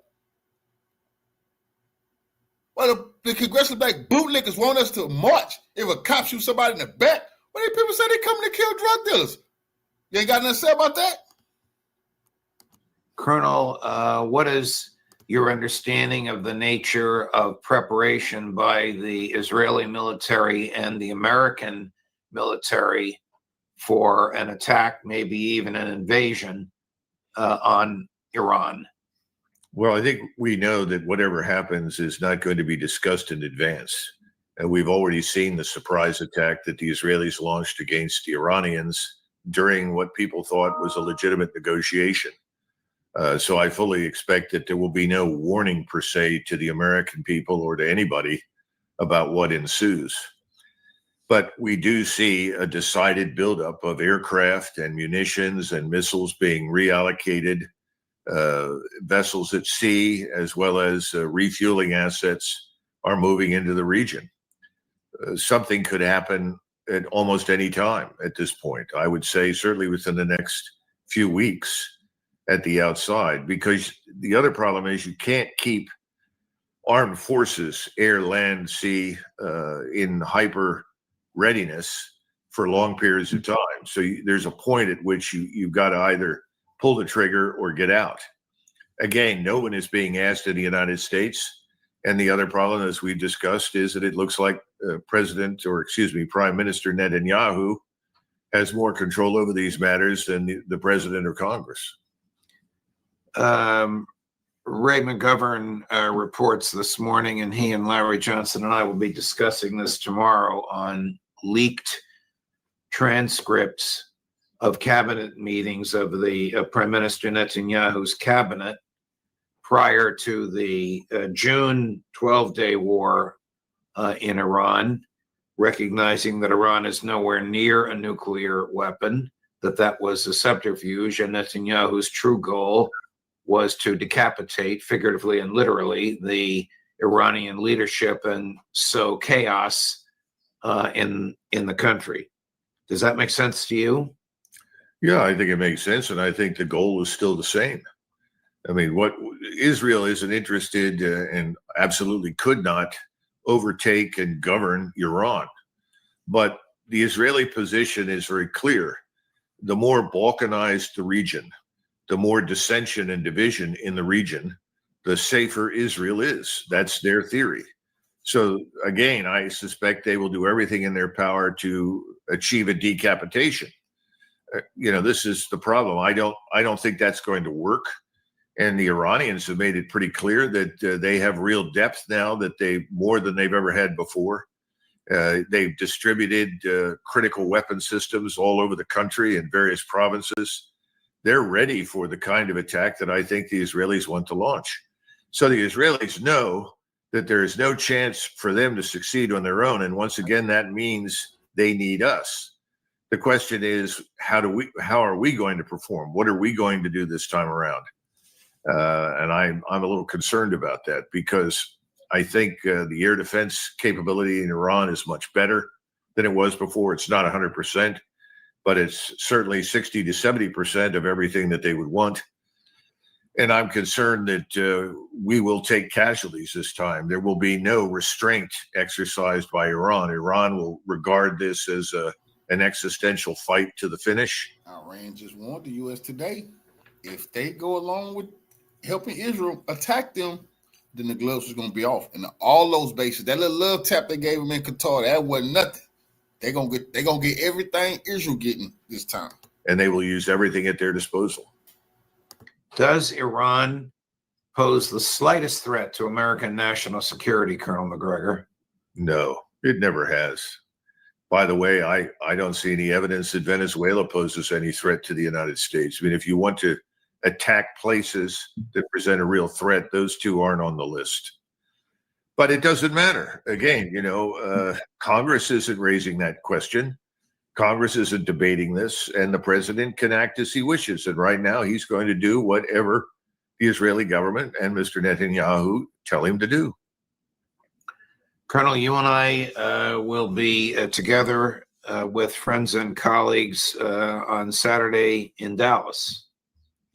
S1: Well, the congressional black bootlickers want us to march if a cop shoots somebody in the back. Well, these people say they coming to kill drug dealers. You ain't got nothing to say about that?
S2: Colonel, what is your understanding of the nature of preparation by the Israeli military and the American military for an attack, maybe even an invasion on Iran?
S3: Well, I think we know that whatever happens is not going to be discussed in advance. And we've already seen the surprise attack that the Israelis launched against the Iranians during what people thought was a legitimate negotiation. So I fully expect that there will be no warning per se to the American people or to anybody about what ensues. But we do see a decided buildup of aircraft and munitions and missiles being reallocated, vessels at sea, as well as refueling assets are moving into the region. Something could happen at almost any time at this point. I would say certainly within the next few weeks at the outside, because the other problem is you can't keep armed forces, air, land, sea, in hyper readiness for long periods of time. So there's a point at which you've got to either pull the trigger or get out. Again, no one is being asked in the United States. And the other problem, as we discussed, is that it looks like Prime Minister Netanyahu has more control over these matters than the president or Congress.
S2: Ray McGovern reports this morning, and he and Larry Johnson and I will be discussing this tomorrow, on leaked transcripts of cabinet meetings of the Prime Minister Netanyahu's cabinet prior to the June 12-day war in Iran, recognizing that Iran is nowhere near a nuclear weapon, that was a subterfuge, and Netanyahu's true goal was to decapitate, figuratively and literally, the Iranian leadership and sow chaos in the country. Does that make sense to you?
S3: Yeah, I think it makes sense, and I think the goal is still the same. I mean, what Israel isn't interested and absolutely could not overtake and govern Iran. But the Israeli position is very clear. The more balkanized the region, the more dissension and division in the region, the safer Israel is. That's their theory. So again, I suspect they will do everything in their power to achieve a decapitation. This is the problem. I don't think that's going to work. And the Iranians have made it pretty clear that they have real depth now, that more than they've ever had before. They've distributed critical weapon systems all over the country in various provinces. They're ready for the kind of attack that I think the Israelis want to launch. So the Israelis know that there is no chance for them to succeed on their own. And once again, that means they need us. The question is, how are we going to perform? What are we going to do this time around? And I'm a little concerned about that, because I think the air defense capability in Iran is much better than it was before. It's not 100%, but it's certainly 60 to 70% of everything that they would want. And I'm concerned that we will take casualties this time. There will be no restraint exercised by Iran. Iran will regard this as an existential fight to the finish.
S1: Iran just warned the U.S. today, if they go along with helping Israel attack them, then the gloves is going to be off. And all those bases, that little love tap they gave them in Qatar, that wasn't nothing. They're gonna get everything Israel getting this time.
S3: And they will use everything at their disposal.
S2: Does Iran pose the slightest threat to American national security, Colonel McGregor?
S3: No, it never has. By the way, I don't see any evidence that Venezuela poses any threat to the United States. I mean, if you want to attack places that present a real threat, those two aren't on the list. But it doesn't matter. Again, Congress isn't raising that question. Congress isn't debating this, and the president can act as he wishes. And right now, he's going to do whatever the Israeli government and Mr. Netanyahu tell him to do.
S2: Colonel, you and I will be together with friends and colleagues on Saturday in Dallas.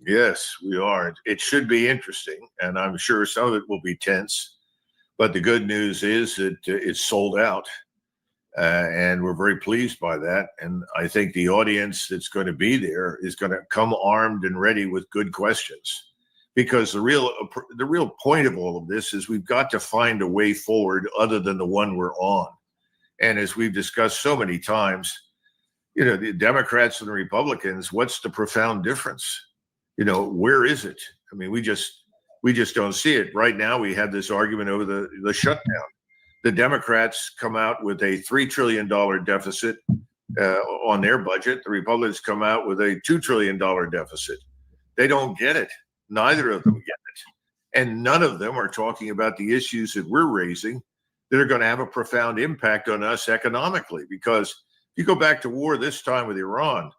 S3: Yes, we are. It should be interesting, and I'm sure some of it will be tense. But the good news is that it's sold out, and we're very pleased by that. And I think the audience that's going to be there is going to come armed and ready with good questions, because the real point of all of this is we've got to find a way forward other than the one we're on. And as we've discussed so many times, the Democrats and the Republicans, what's the profound difference? Where is it? I mean, we just don't see it. Right now, we have this argument over the shutdown. The Democrats come out with a $3 trillion deficit on their budget. The Republicans come out with a $2 trillion deficit. They don't get it. Neither of them get it. And none of them are talking about the issues that we're raising that are going to have a profound impact on us economically. Because if you go back to war this time with Iran,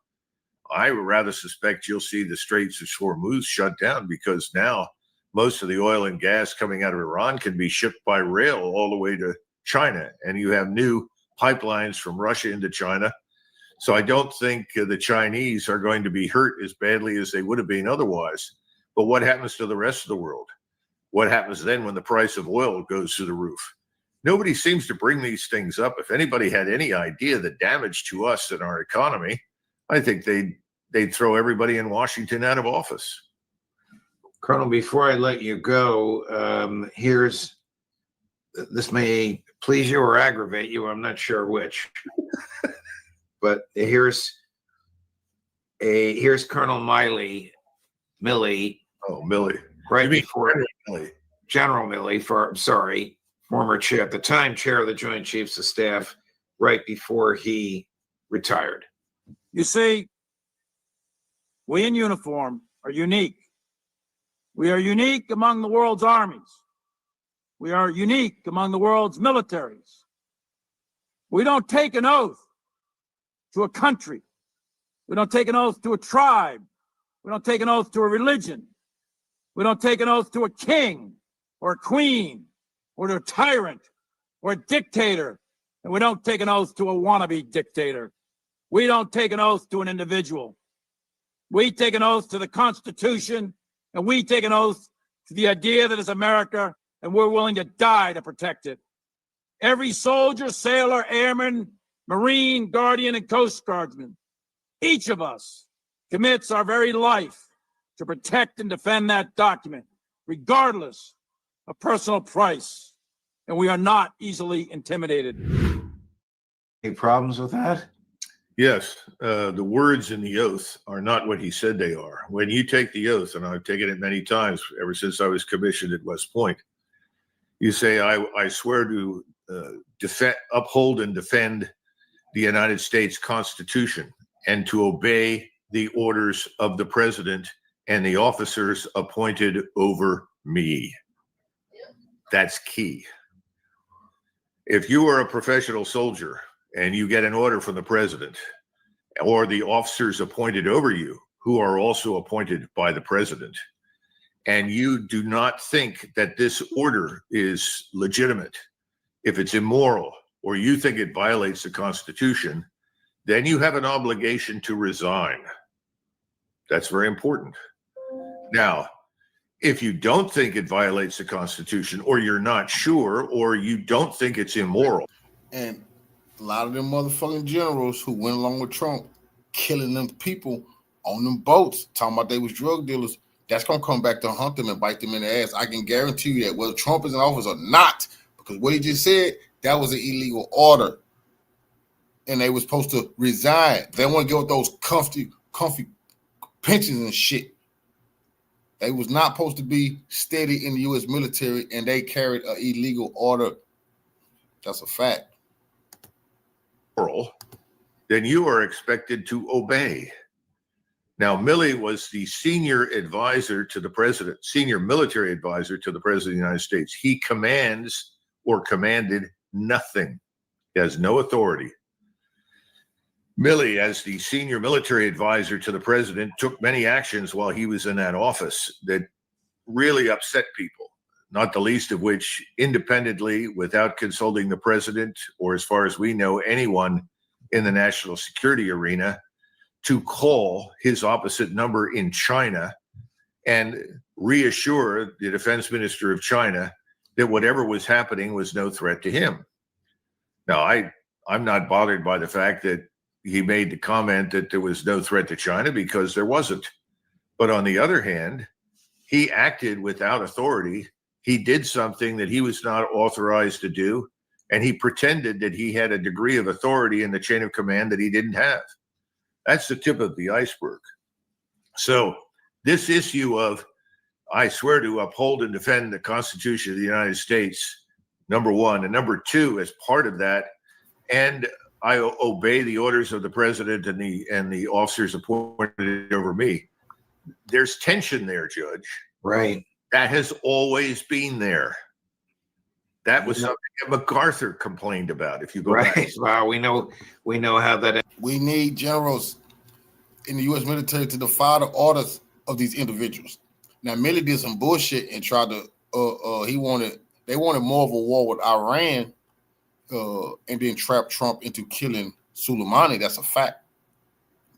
S3: I would rather suspect you'll see the Straits of Hormuz shut down, because now most of the oil and gas coming out of Iran can be shipped by rail all the way to China. And you have new pipelines from Russia into China. So I don't think the Chinese are going to be hurt as badly as they would have been otherwise. But what happens to the rest of the world? What happens then when the price of oil goes through the roof? Nobody seems to bring these things up. If anybody had any idea the damage to us and our economy, I think they'd throw everybody in Washington out of office.
S2: Colonel, before I let you go, this may please you or aggravate you. I'm not sure which. But here's Colonel Milley.
S3: Oh, Milley.
S2: Right before General Milley, former chair, at the time chair of the Joint Chiefs of Staff, right before he retired.
S6: You see, we in uniform are unique. We are unique among the world's armies. We are unique among the world's militaries. We don't take an oath to a country. We don't take an oath to a tribe. We don't take an oath to a religion. We don't take an oath to a king or a queen or to a tyrant or a dictator. And we don't take an oath to a wannabe dictator. We don't take an oath to an individual. We take an oath to the Constitution, and we take an oath to the idea that is America, and we're willing to die to protect it. Every soldier, sailor, airman, Marine, Guardian, and Coast Guardsman, each of us commits our very life to protect and defend that document, regardless of personal price. And we are not easily intimidated.
S2: Any problems with that?
S3: Yes, the words in the oath are not what he said they are. When you take the oath, and I've taken it many times ever since I was commissioned at West Point, you say, I swear to uphold and defend the United States Constitution and to obey the orders of the president and the officers appointed over me. That's key. If you are a professional soldier and you get an order from the president or the officers appointed over you, who are also appointed by the president, and you do not think that this order is legitimate, if it's immoral, or you think it violates the Constitution, then you have an obligation to resign. That's very important. Now, if you don't think it violates the Constitution, or you're not sure, or you don't think it's immoral.
S1: And a lot of them motherfucking generals who went along with Trump, killing them people on them boats, talking about they was drug dealers, that's going to come back to hunt them and bite them in the ass. I can guarantee you that, whether Trump is in office or not, because what he just said, that was an illegal order. And they were supposed to resign. They want to get with those comfy pensions and shit. They was not supposed to be steady in the U.S. military, and they carried an illegal order. That's a fact.
S3: Then you are expected to obey. Now, Milley was the senior advisor to the president, senior military advisor to the president of the United States. He commands or commanded nothing. He has no authority. Milley, as the senior military advisor to the president, took many actions while he was in that office that really upset people, not the least of which, independently, without consulting the president, or as far as we know, anyone in the national security arena, to call his opposite number in China and reassure the defense minister of China that whatever was happening was no threat to him. Now, I'm not bothered by the fact that he made the comment that there was no threat to China, because there wasn't. But on the other hand, he acted without authority. He did something that he was not authorized to do, and he pretended that he had a degree of authority in the chain of command that he didn't have. That's the tip of the iceberg. So this issue of, I swear to uphold and defend the Constitution of the United States, number one, and number two, as part of that, and I obey the orders of the president and the officers appointed over me. There's tension there, Judge.
S2: Right.
S3: That has always been there. That was something that MacArthur complained about. If you go back,
S2: Well, we know how that.
S1: We need generals in the U.S. military to defy the orders of these individuals. Now, Milley did some bullshit and tried to. They wanted more of a war with Iran, and then trap Trump into killing Soleimani. That's a fact.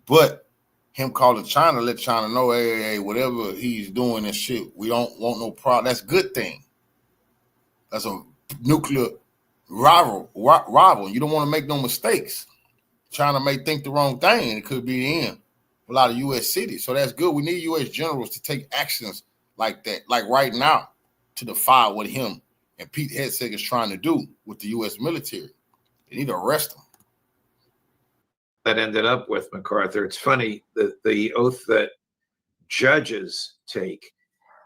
S1: But him calling China, let China know, hey, whatever he's doing and shit, we don't want no problem. That's a good thing. That's a nuclear rival. You don't want to make no mistakes. China may think the wrong thing, and it could be the end of a lot of U.S. cities. So that's good. We need U.S. generals to take actions like that, like right now, to defy what him and Pete Hegseth is trying to do with the U.S. military. They need to arrest him.
S2: That ended up with MacArthur. It's funny that the oath that judges take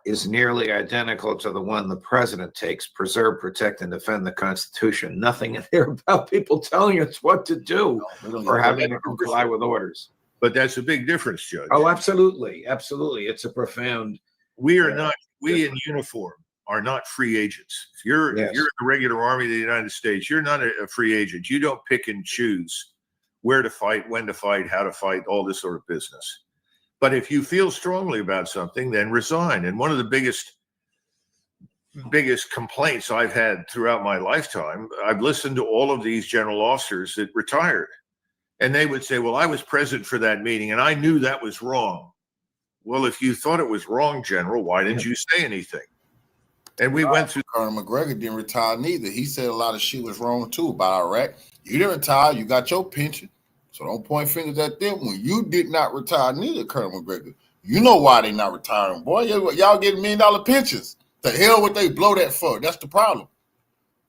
S2: is nearly identical to the one the president takes: preserve, protect, and defend the Constitution. Nothing in there about people telling us what to do or having to comply with orders.
S3: But that's a big difference, Judge.
S2: Oh, absolutely. Absolutely. It's a profound.
S3: We in uniform are not free agents. If you're in the regular army of the United States, you're not a free agent. You don't pick and choose where to fight, when to fight, how to fight, all this sort of business. But if you feel strongly about something, then resign. And one of the biggest complaints I've had throughout my lifetime, I've listened to all of these general officers that retired, and they would say, well, I was present for that meeting and I knew that was wrong. Well, if you thought it was wrong, General, why didn't you say anything? And we went through.
S1: Colonel McGregor didn't retire neither. He said a lot of shit was wrong too about Iraq. You didn't retire. You got your pension. So don't point fingers at them when you did not retire neither, Colonel McGregor. You know why they not retiring, boy. Y'all getting $1 million pensions. The hell would they blow that for? That's the problem.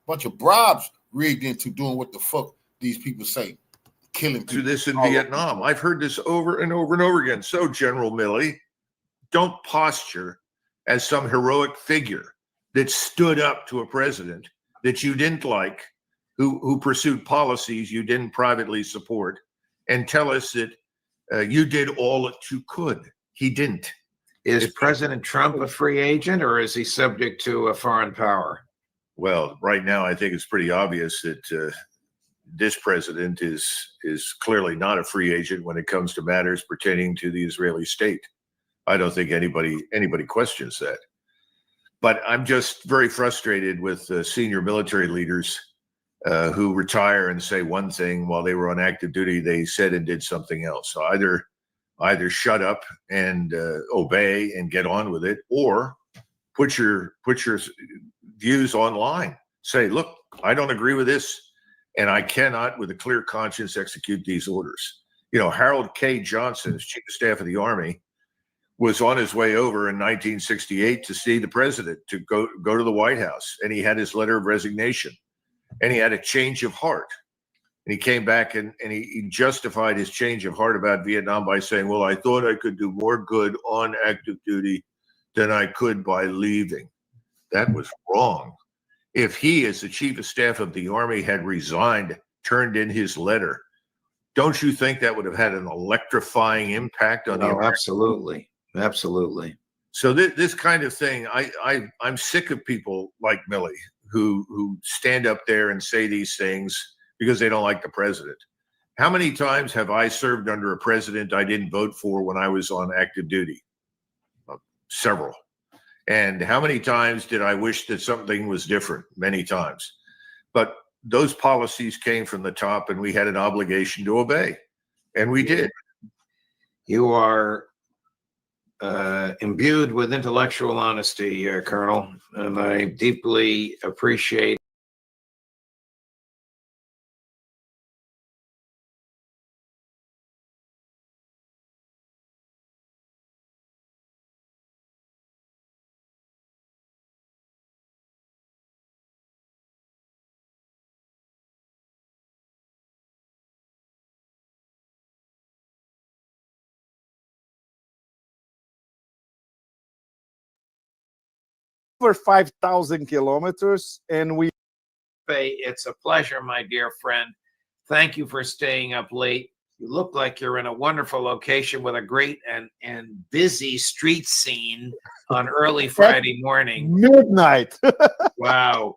S1: Bunch of bribes rigged into doing what the fuck these people say. Killing people.
S3: To this in Vietnam. I've heard this over and over and over again. So, General Milley, don't posture as some heroic figure that stood up to a president that you didn't like, who pursued policies you didn't privately support, and tell us that you did all that you could. He didn't.
S2: Is President Trump a free agent, or is he subject to a foreign power?
S3: Well, right now, I think it's pretty obvious that this president is clearly not a free agent when it comes to matters pertaining to the Israeli state. I don't think anybody questions that. But I'm just very frustrated with senior military leaders who retire and say one thing while they were on active duty. They said and did something else. So either shut up and obey and get on with it, or put your views online. Say, look, I don't agree with this, and I cannot, with a clear conscience, execute these orders. You know, Harold K. Johnson, as Chief of Staff of the Army, was on his way over in 1968 to see the president, to go to the White House, and he had his letter of resignation, and he had a change of heart. And he came back and he justified his change of heart about Vietnam by saying, well, I thought I could do more good on active duty than I could by leaving. That was wrong. If he, as the Chief of Staff of the Army, had resigned, turned in his letter, don't you think that would have had an electrifying impact on the American?
S2: Absolutely.
S3: So this kind of thing, I'm sick of people like Milley who stand up there and say these things because they don't like the president. How many times have I served under a president I didn't vote for when I was on active duty? Several. And how many times did I wish that something was different? Many times. But those policies came from the top, and we had an obligation to obey. And we did.
S2: You are imbued with intellectual honesty, Colonel, and I deeply appreciate
S7: over 5,000 kilometers, and we.
S2: It's a pleasure, my dear friend. Thank you for staying up late. You look like you're in a wonderful location with a great and busy street scene on early Friday morning.
S7: Midnight.
S2: Wow.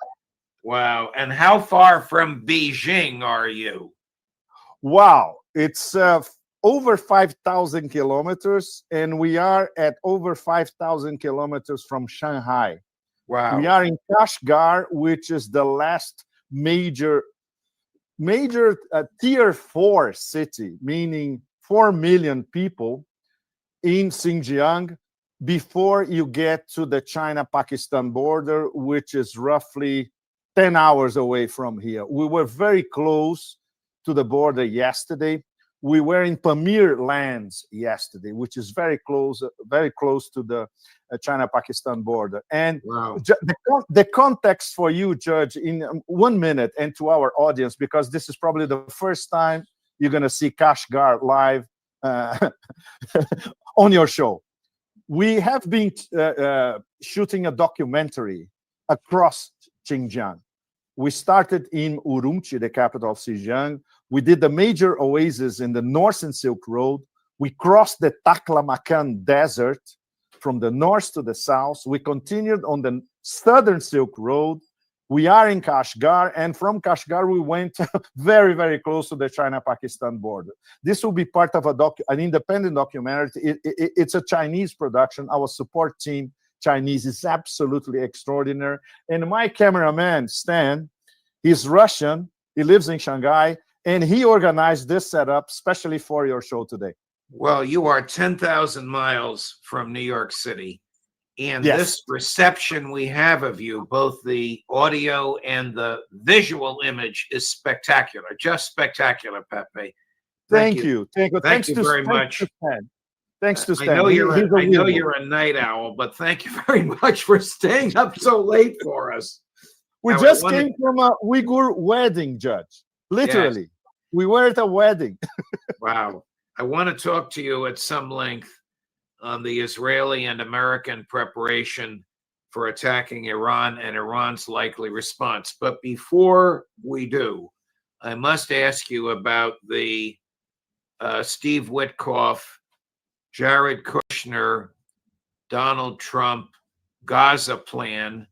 S2: And how far from Beijing are you?
S7: Wow. It's over 5,000 kilometers, and we are at over 5,000 kilometers from Shanghai.
S2: Wow.
S7: We are in Kashgar, which is the last major tier 4 city, meaning 4 million people in Xinjiang, before you get to the China-Pakistan border, which is roughly 10 hours away from here. We were very close to the border yesterday. We were in Pamir lands yesterday, which is very close to the China-Pakistan border. And
S2: wow.
S7: The context for you, Judge, in 1 minute, and to our audience, because this is probably the first time you're going to see Kashgar live on your show. We have been shooting a documentary across Xinjiang. We started in Urumqi, the capital of Xinjiang. We did the major oasis in the Northern Silk Road. We crossed the Taklamakan Desert from the north to the south. We continued on the Southern Silk Road, We are in Kashgar, and from Kashgar, we went very, very close to the China-Pakistan border. This will be part of an independent documentary. It's a Chinese production. Our support team, Chinese, is absolutely extraordinary. And my cameraman, Stan, he's Russian. He lives in Shanghai, and he organized this setup especially for your show today.
S2: Well, you are 10,000 miles from New York City. And
S7: Yes.
S2: this reception we have of you, both the audio and the visual image, is spectacular, just spectacular, Pepe.
S7: Thank you.
S2: Thank you very much.
S7: Thanks to Stan.
S2: I know you're a night owl, but thank you very much for staying up so late for us.
S7: We
S2: Now,
S7: just came from a Uyghur wedding, Judge. Literally. Yes. We were at a wedding.
S2: Wow. I want to talk to you at some length on the Israeli and American preparation for attacking Iran and Iran's likely response. But before we do, I must ask you about the Steve Witkoff, Jared Kushner, Donald Trump Gaza plan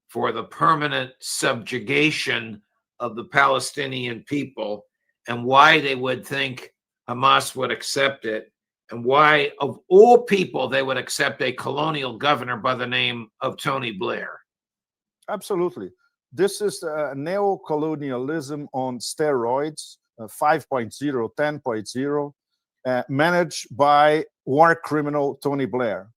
S2: for the permanent subjugation of the Palestinian people, and why they would think Hamas would accept it, and why, of all people, they would accept a colonial governor by the name of Tony Blair.
S7: Absolutely. This is neo-colonialism on steroids, 5.0, 10.0, managed by war criminal Tony Blair,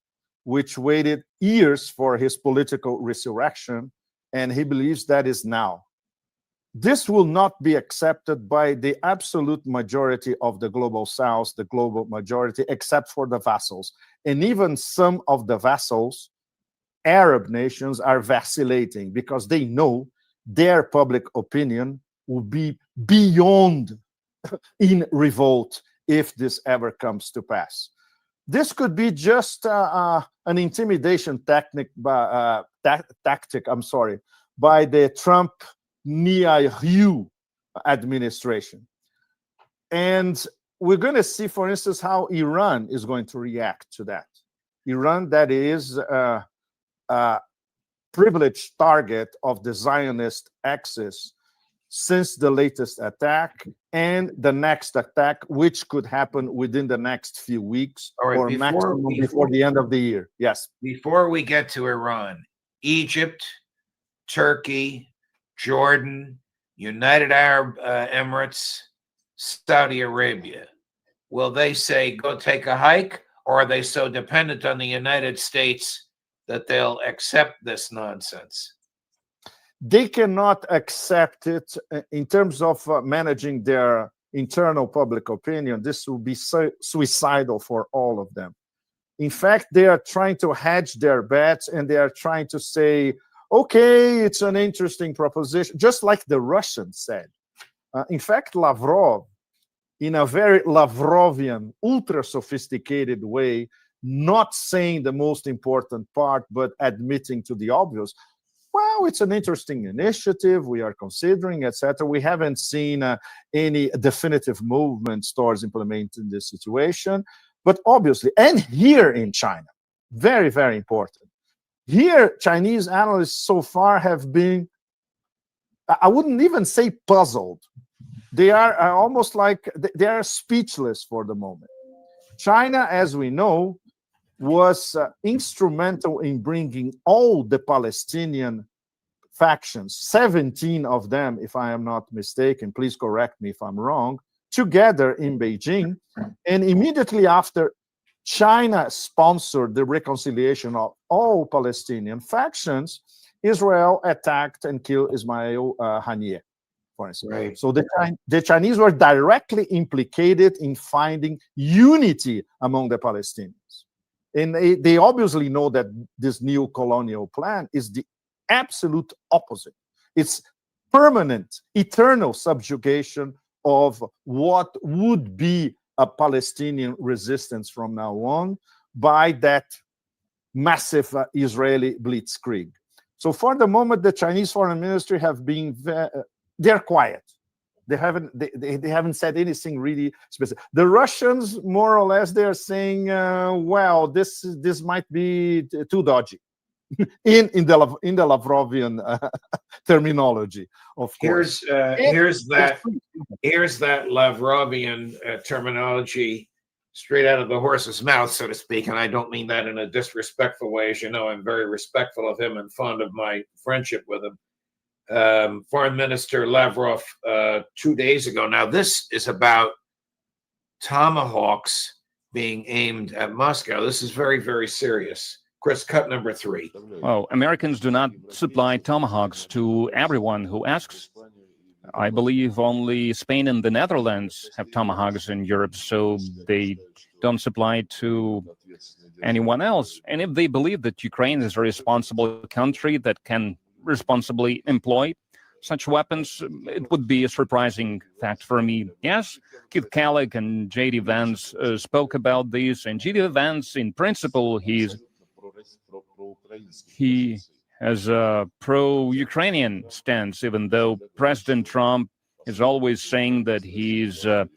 S7: which waited years for his political resurrection, and he believes that is now. This will not be accepted by the absolute majority of the global south, the global majority, except for the vassals. And even some of the vassals, Arab nations, are vacillating because they know their public opinion will be beyond in revolt if this ever comes to pass. This could be just an intimidation tactic by the Trump Netanyahu administration. And we're going to see, for instance, how Iran is going to react to that. Iran, that is a privileged target of the Zionist axis since the latest attack and the next attack, which could happen within the next few weeks or maximum before the end of the year. Yes.
S2: Before we get to Iran, Egypt, Turkey, Jordan, United Arab Emirates, Saudi Arabia, will they say, go take a hike, or are they so dependent on the United States that they'll accept this nonsense?
S7: They cannot accept it in terms of managing their internal public opinion. This will be suicidal for all of them. In fact, they are trying to hedge their bets, and they are trying to say, okay, it's an interesting proposition, just like the Russians said. In fact, Lavrov, in a very Lavrovian, ultra-sophisticated way, not saying the most important part, but admitting to the obvious, well, it's an interesting initiative, we are considering, etc. We haven't seen any definitive movements towards implementing this situation, but obviously, and here in China, very, very important. Here, Chinese analysts so far have been, I wouldn't even say puzzled. They are almost like, they are speechless for the moment. China, as we know, was instrumental in bringing all the Palestinian factions, 17 of them, if I am not mistaken, please correct me if I'm wrong, together in Beijing. And immediately after China sponsored the reconciliation of all Palestinian factions, Israel attacked and killed Ismail Haniyeh, for instance.
S2: Right.
S7: So the Chinese were directly implicated in finding unity among the Palestinians. And they obviously know that this new colonial plan is the absolute opposite. It's permanent, eternal subjugation of what would be a Palestinian resistance from now on by that massive Israeli blitzkrieg. So for the moment, the Chinese foreign ministry have been, they're quiet. They haven't said anything really specific. The Russians, more or less, they're saying, well, this might be too dodgy. in the Lavrovian terminology, of course.
S2: Here's that Lavrovian terminology straight out of the horse's mouth, so to speak. And I don't mean that in a disrespectful way. As you know, I'm very respectful of him and fond of my friendship with him. Foreign Minister Lavrov 2 days ago. Now, this is about tomahawks being aimed at Moscow. This is very, very serious. Chris, cut number 3.
S8: Well, Americans do not supply tomahawks to everyone who asks. I believe only Spain and the Netherlands have tomahawks in Europe, so they don't supply to anyone else. And if they believe that Ukraine is a responsible country that can responsibly employ such weapons, it would be a surprising fact for me. Yes, Keith Kellogg and J.D. Vance spoke about this, and J.D. Vance, in principle, he has a pro-Ukrainian stance, even though President Trump is always saying that he's a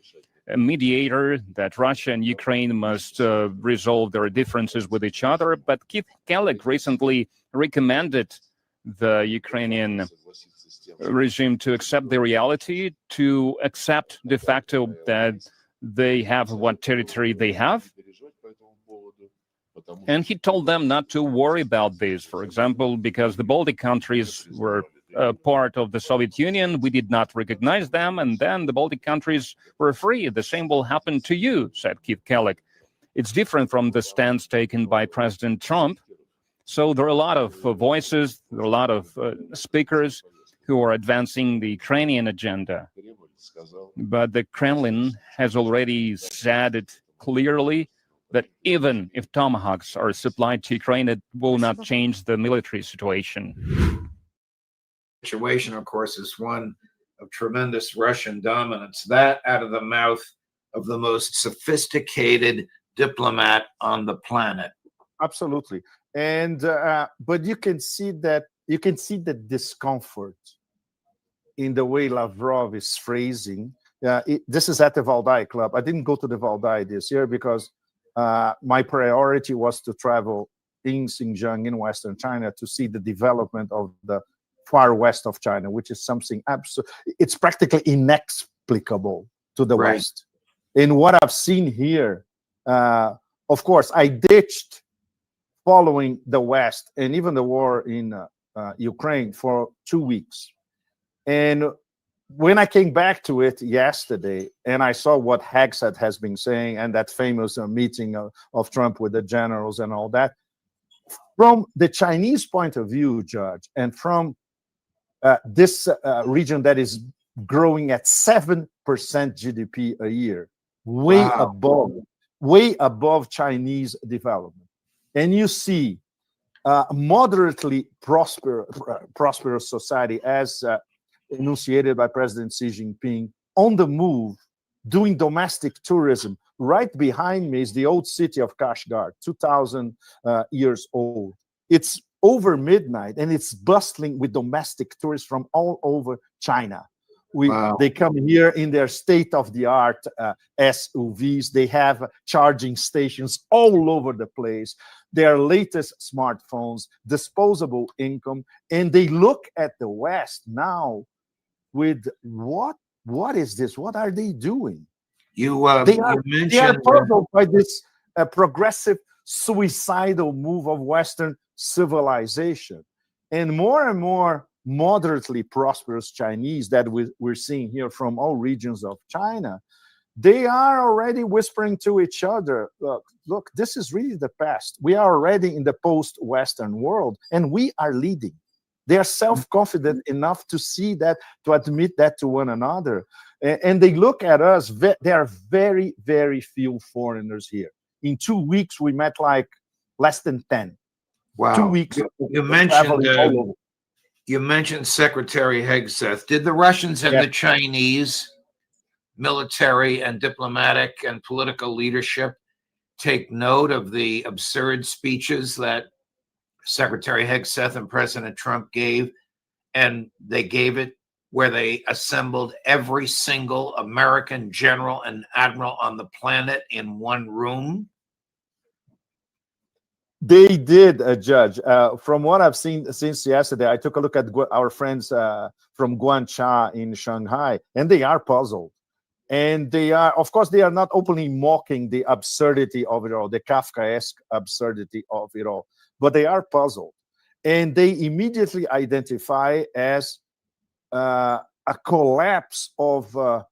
S8: mediator, that Russia and Ukraine must resolve their differences with each other. But Keith Kellogg recently recommended the Ukrainian regime to accept the reality, to accept de facto that they have what territory they have. And he told them not to worry about this. For example, because the Baltic countries were part of the Soviet Union, we did not recognize them, and then the Baltic countries were free. The same will happen to you, said Keith Kellogg. It's different from the stance taken by President Trump. So there are a lot of voices, there are a lot of speakers who are advancing the Ukrainian agenda. But the Kremlin has already said it clearly that even if tomahawks are supplied to Ukraine, it will not change the military situation.
S2: Situation, of course, is one of tremendous Russian dominance. That out of the mouth of the most sophisticated diplomat on the planet.
S7: Absolutely. And but you can see the discomfort in the way Lavrov is phrasing. This is at the Valdai Club. I didn't go to the Valdai this year because my priority was to travel in Xinjiang in Western China to see the development of the far west of China, which is something it's practically inexplicable to the West. And what I've seen here, of course, I ditched following the West and even the war in Ukraine for 2 weeks. And when I came back to it yesterday and I saw what Hegseth has been saying and that famous meeting of Trump with the generals and all that, from the Chinese point of view, Judge, and from this region that is growing at 7% GDP a year, way above Chinese development. And you see moderately prosperous society as enunciated by President Xi Jinping on the move, doing domestic tourism. Right behind me is the old city of Kashgar, 2,000 years old. It's over midnight and it's bustling with domestic tourists from all over China. They come here in their state-of-the-art SUVs. They have charging stations all over the place, their latest smartphones, disposable income, and they look at the West now with what is this? What are they doing? They are puzzled by this progressive suicidal move of Western civilization. And more moderately prosperous Chinese that we're seeing here from all regions of China, they are already whispering to each other, look, this is really the past. We are already in the post-Western world, and we are leading. They are self-confident enough to see that, to admit that to one another. And they look at us, there are very, very few foreigners here. In 2 weeks, we met like less than 10.
S2: Wow.
S7: 2 weeks.
S2: You mentioned Secretary Hegseth. Did the Russians and the Chinese military and diplomatic and political leadership take note of the absurd speeches that Secretary Hegseth and President Trump gave? And they gave it where they assembled every single American general and admiral on the planet in one room?
S7: They did, Judge. From what I've seen since yesterday, I took a look at our friends from Guangzhou in Shanghai, and they are puzzled. And they are, of course, they are not openly mocking the absurdity of it all, the Kafkaesque absurdity of it all, but they are puzzled. And they immediately identify as a collapse of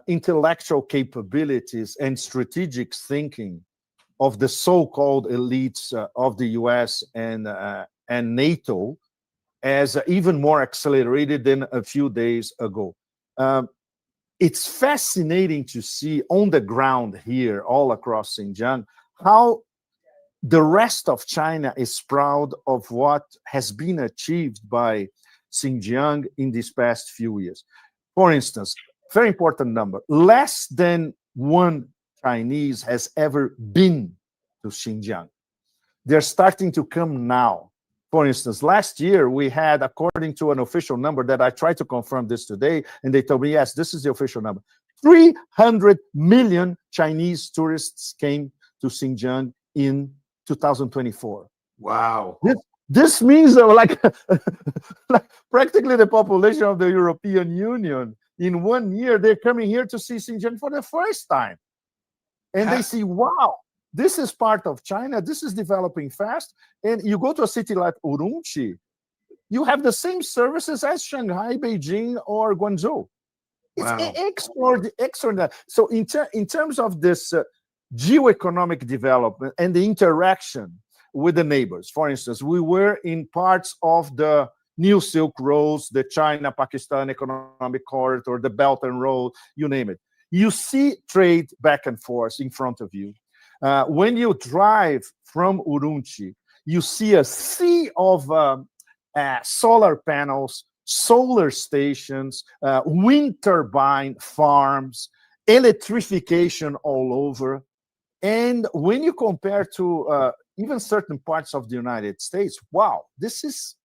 S7: intellectual capabilities and strategic thinking of the so-called elites of the US and NATO as even more accelerated than a few days ago. It's fascinating to see on the ground here, all across Xinjiang, how the rest of China is proud of what has been achieved by Xinjiang in these past few years. For instance, very important number, less than one Chinese has ever been to Xinjiang. They're starting to come now. For instance, last year we had, according to an official number that I tried to confirm this today, and they told me, yes, this is the official number. 300 million Chinese tourists came to Xinjiang in 2024.
S2: Wow.
S7: This means like practically the population of the European Union. In 1 year, they're coming here to see Xinjiang for the first time. And they see, wow, this is part of China. This is developing fast. And you go to a city like Urumqi, you have the same services as Shanghai, Beijing, or Guangzhou. It's extraordinary. So in terms of this geoeconomic development and the interaction with the neighbors, for instance, we were in parts of the New Silk Roads, the China-Pakistan Economic Corridor, the Belt and Road, you name it. You see trade back and forth in front of you. When you drive from Urumqi, you see a sea of solar panels, solar stations, wind turbine farms, electrification all over. And when you compare to even certain parts of the United States, wow, this is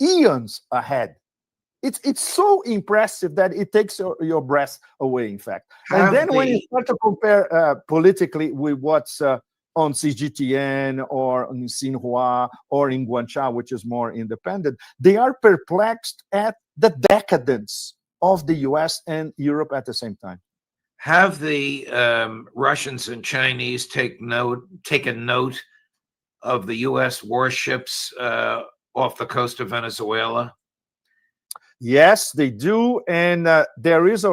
S7: eons ahead. It's so impressive that it takes your breath away, in fact. And then when you start to compare politically with what's on CGTN or in Xinhua or in Guangzhou, which is more independent, they are perplexed at the decadence of the US and Europe at the same time.
S2: Have the Russians and Chinese taken note of the US warships off the coast of Venezuela?
S7: Yes, they do, and there are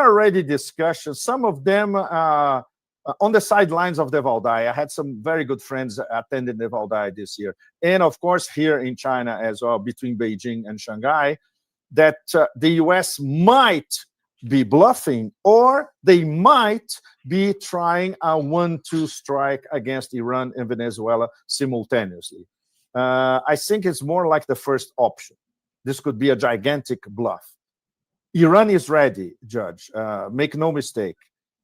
S7: already discussions. Some of them on the sidelines of the Valdai. I had some very good friends attending the Valdai this year, and of course here in China as well, between Beijing and Shanghai, that the U.S. might be bluffing, or they might be trying a 1-2 strike against Iran and Venezuela simultaneously. I think it's more like the first option. This could be a gigantic bluff. Iran is ready, Judge. Make no mistake.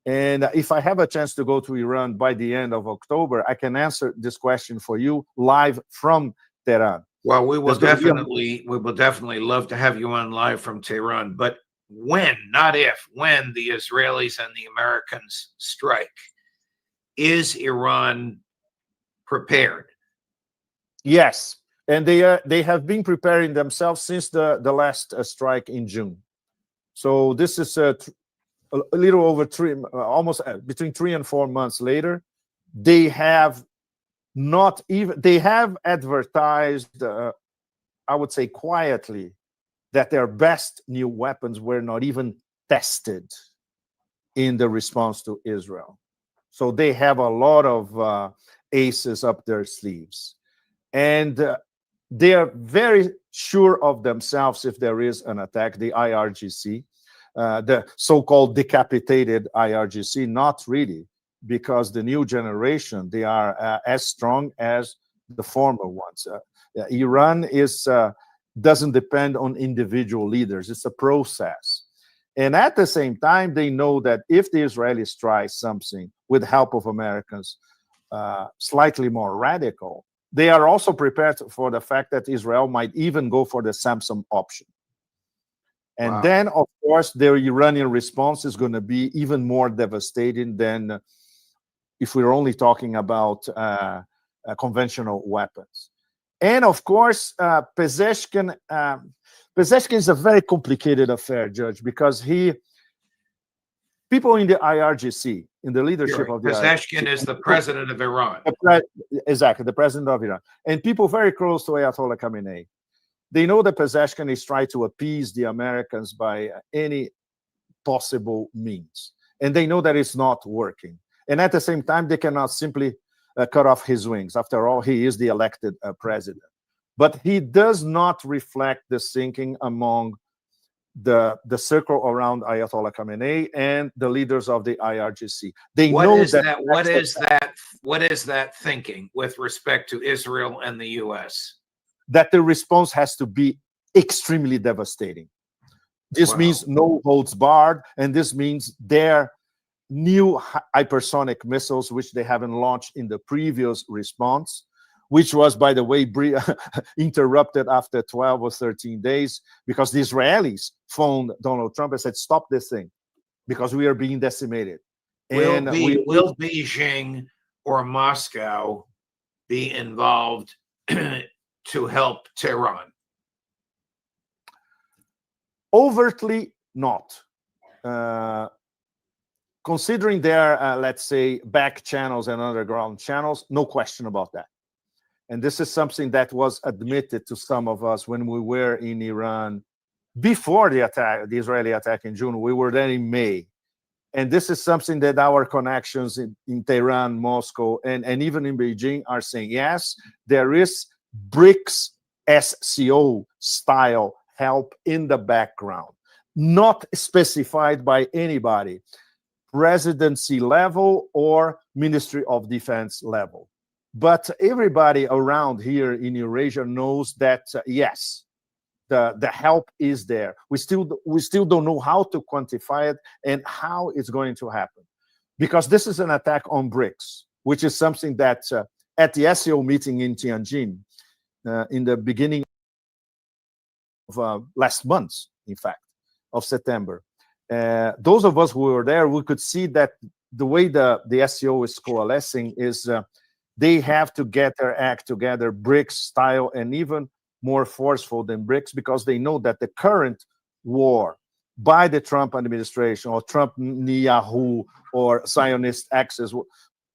S7: And if I have a chance to go to Iran by the end of October, I can answer this question for you live from Tehran.
S2: Well, we will definitely love to have you on live from Tehran. But when, not if, when the Israelis and the Americans strike, is Iran prepared?
S7: Yes. And they have been preparing themselves since the last strike in June. So this is a little over almost between 3 and 4 months later. They have advertised, I would say quietly, that their best new weapons were not even tested in the response to Israel. So they have a lot of aces up their sleeves. And they are very sure of themselves if there is an attack, the IRGC, the so-called decapitated IRGC, not really, because the new generation, they are as strong as the former ones. Iran doesn't depend on individual leaders. It's a process. And at the same time, they know that if the Israelis try something with help of Americans, slightly more radical, they are also prepared for the fact that Israel might even go for the Samsung option. And then, of course, their Iranian response is going to be even more devastating than if we're only talking about conventional weapons. And of course, Pezeshkian is a very complicated affair, Judge, because people in the IRGC, in the leadership of the
S2: Pezeshkian is the president of Iran.
S7: Exactly, the president of Iran. And people very close to Ayatollah Khamenei. They know that Pezeshkian is trying to appease the Americans by any possible means. And they know that it's not working. And at the same time, they cannot simply cut off his wings. After all, he is the elected president. But he does not reflect the thinking among the circle around Ayatollah Khamenei and the leaders of the IRGC. They know that.
S2: What is that thinking with respect to Israel and the U.S.?
S7: That the response has to be extremely devastating. This means no holds barred, and this means their new hypersonic missiles, which they haven't launched in the previous response, which was, by the way, interrupted after 12 or 13 days because the Israelis phoned Donald Trump and said, stop this thing because we are being decimated.
S2: Will Beijing or Moscow be involved to help Tehran?
S7: Overtly not. Considering their, let's say, back channels and underground channels, no question about that. And this is something that was admitted to some of us when we were in Iran before the attack, the Israeli attack in June. We were there in May. And this is something that our connections in Tehran, Moscow, and even in Beijing are saying, yes, there is BRICS SCO style help in the background, not specified by anybody, presidency level or Ministry of Defense level. But everybody around here in Eurasia knows that, yes, the help is there. We still don't know how to quantify it and how it's going to happen. Because this is an attack on BRICS, which is something that at the SCO meeting in Tianjin, in the beginning of last month, in fact, of September, those of us who were there, we could see that the way the SCO is coalescing is they have to get their act together, BRICS style, and even more forceful than BRICS, because they know that the current war by the Trump administration or Trump-Netanyahu or Zionist axis,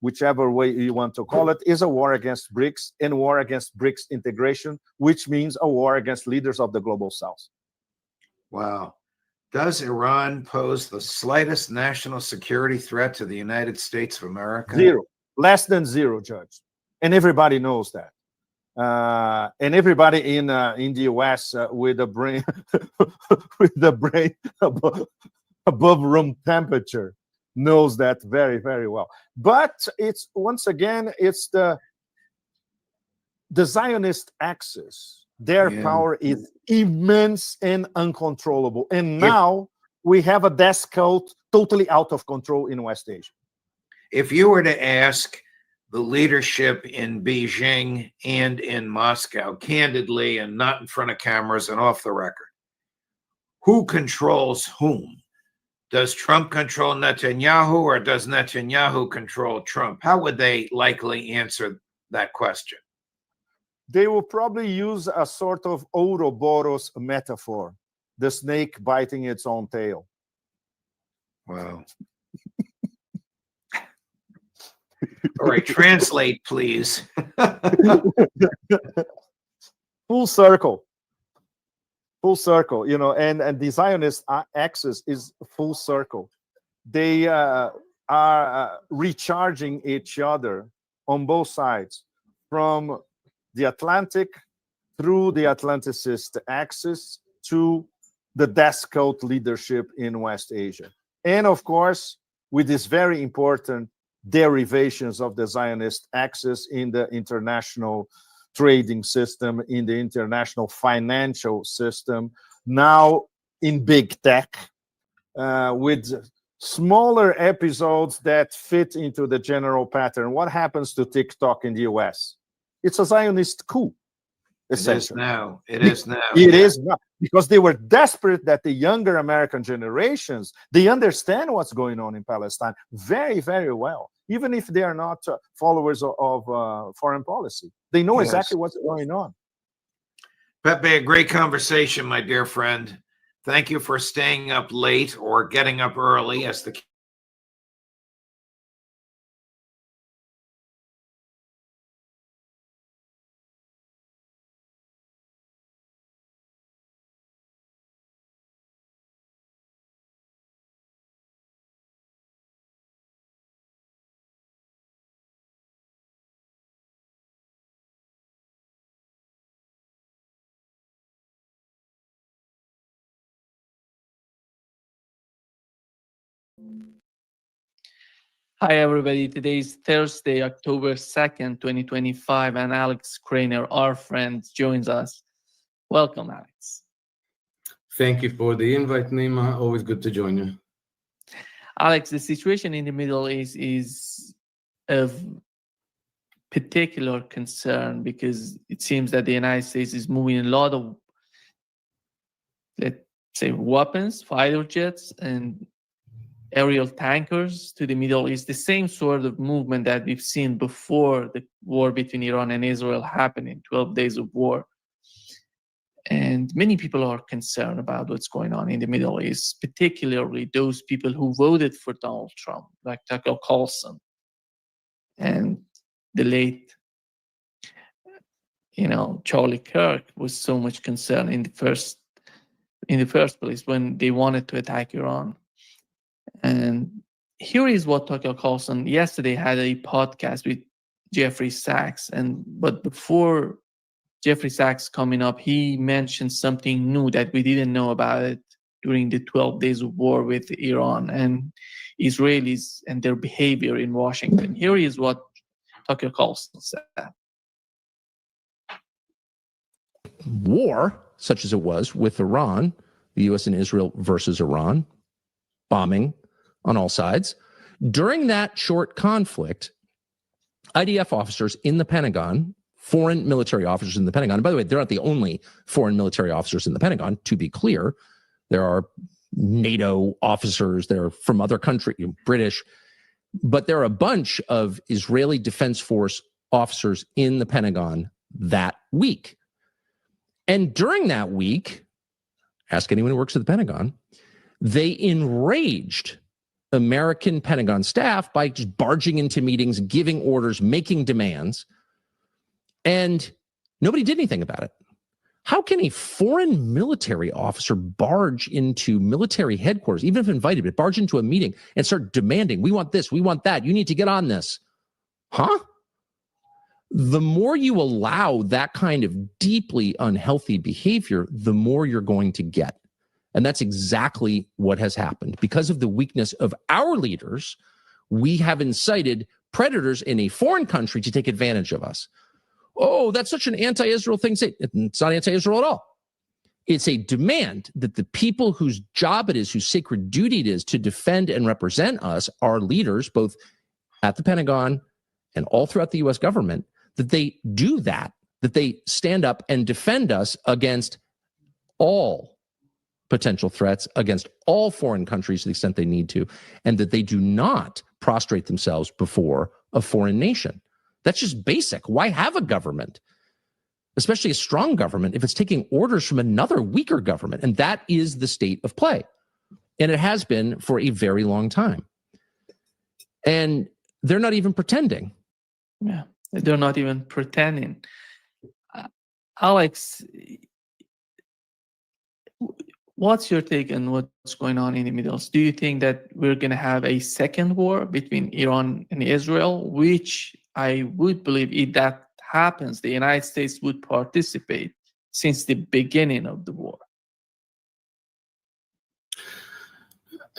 S7: whichever way you want to call it, is a war against BRICS and war against BRICS integration, which means a war against leaders of the global south.
S2: Wow. Does Iran pose the slightest national security threat to the United States of America?
S7: Zero. Less than zero, Judge. And everybody knows that. And everybody in the U.S. With a brain above room temperature knows that very, very well. But it's once again, it's the Zionist axis. Their power is immense and uncontrollable. And now we have a death cult totally out of control in West Asia.
S2: If you were to ask the leadership in Beijing and in Moscow, candidly and not in front of cameras and off the record, who controls whom? Does Trump control Netanyahu or does Netanyahu control Trump? How would they likely answer that question?
S7: They will probably use a sort of Ouroboros metaphor, the snake biting its own tail.
S2: Wow. All right, translate, please.
S7: Full circle. Full circle, you know, and the Zionist axis is full circle. They are recharging each other on both sides, from the Atlantic through the Atlanticist axis to the death cult leadership in West Asia. And of course, with this very important derivations of the Zionist axis in the international trading system, in the international financial system, now in big tech, with smaller episodes that fit into the general pattern. What happens to TikTok in the US? It's a Zionist coup. essentially.
S2: It is now.
S7: It is not, because they were desperate that the younger American generations, they understand what's going on in Palestine very, very well, even if they are not followers of foreign policy. They know exactly what's going on.
S2: Pepe, a great conversation, my dear friend. Thank you for staying up late or getting up early, as the
S9: Hi, everybody. Today is Thursday, October 2nd, 2025, and Alex Krainer, our friend, joins us. Welcome, Alex.
S10: Thank you for the invite, Nima. Always good to join you.
S9: Alex, the situation in the Middle East is of particular concern because it seems that the United States is moving a lot of, let's say, weapons, fighter jets, and aerial tankers to the Middle East, the same sort of movement that we've seen before the war between Iran and Israel happening, 12 days of war. And many people are concerned about what's going on in the Middle East, particularly those people who voted for Donald Trump, like Tucker Carlson and the late, Charlie Kirk was so much concern in the first place when they wanted to attack Iran. And here is what Tucker Carlson yesterday had a podcast with Jeffrey Sachs. But before Jeffrey Sachs coming up, he mentioned something new that we didn't know about it during the 12 days of war with Iran and Israelis and their behavior in Washington. Here is what Tucker Carlson said.
S11: War, such as it was with Iran, the U.S. and Israel versus Iran, bombing on all sides. During that short conflict, IDF officers in the Pentagon, foreign military officers in the Pentagon, and by the way, they're not the only foreign military officers in the Pentagon, to be clear. There are NATO officers, they're from other countries, British, but there are a bunch of Israeli Defense Force officers in the Pentagon that week. And during that week, ask anyone who works at the Pentagon, they enraged American Pentagon staff by just barging into meetings, giving orders, making demands, and nobody did anything about it. How can a foreign military officer barge into military headquarters, even if invited, but barge into a meeting and start demanding, we want this, we want that, you need to get on this? Huh? The more you allow that kind of deeply unhealthy behavior, the more you're going to get. And that's exactly what has happened. Because of the weakness of our leaders, we have incited predators in a foreign country to take advantage of us. Oh, that's such an anti-Israel thing to say. It's not anti-Israel at all. It's a demand that the people whose job it is, whose sacred duty it is to defend and represent us, our leaders, both at the Pentagon and all throughout the U.S. government, that they do that they stand up and defend us against all potential threats, against all foreign countries to the extent they need to, and that they do not prostrate themselves before a foreign nation. That's just basic. Why have a government, especially a strong government, if it's taking orders from another weaker government? And that is the state of play. And it has been for a very long time. And they're not even pretending.
S9: Yeah, they're not even pretending. Alex, what's your take on what's going on in the Middle East? Do you think that we're going to have a second war between Iran and Israel, which I would believe if that happens, the United States would participate since the beginning of the war?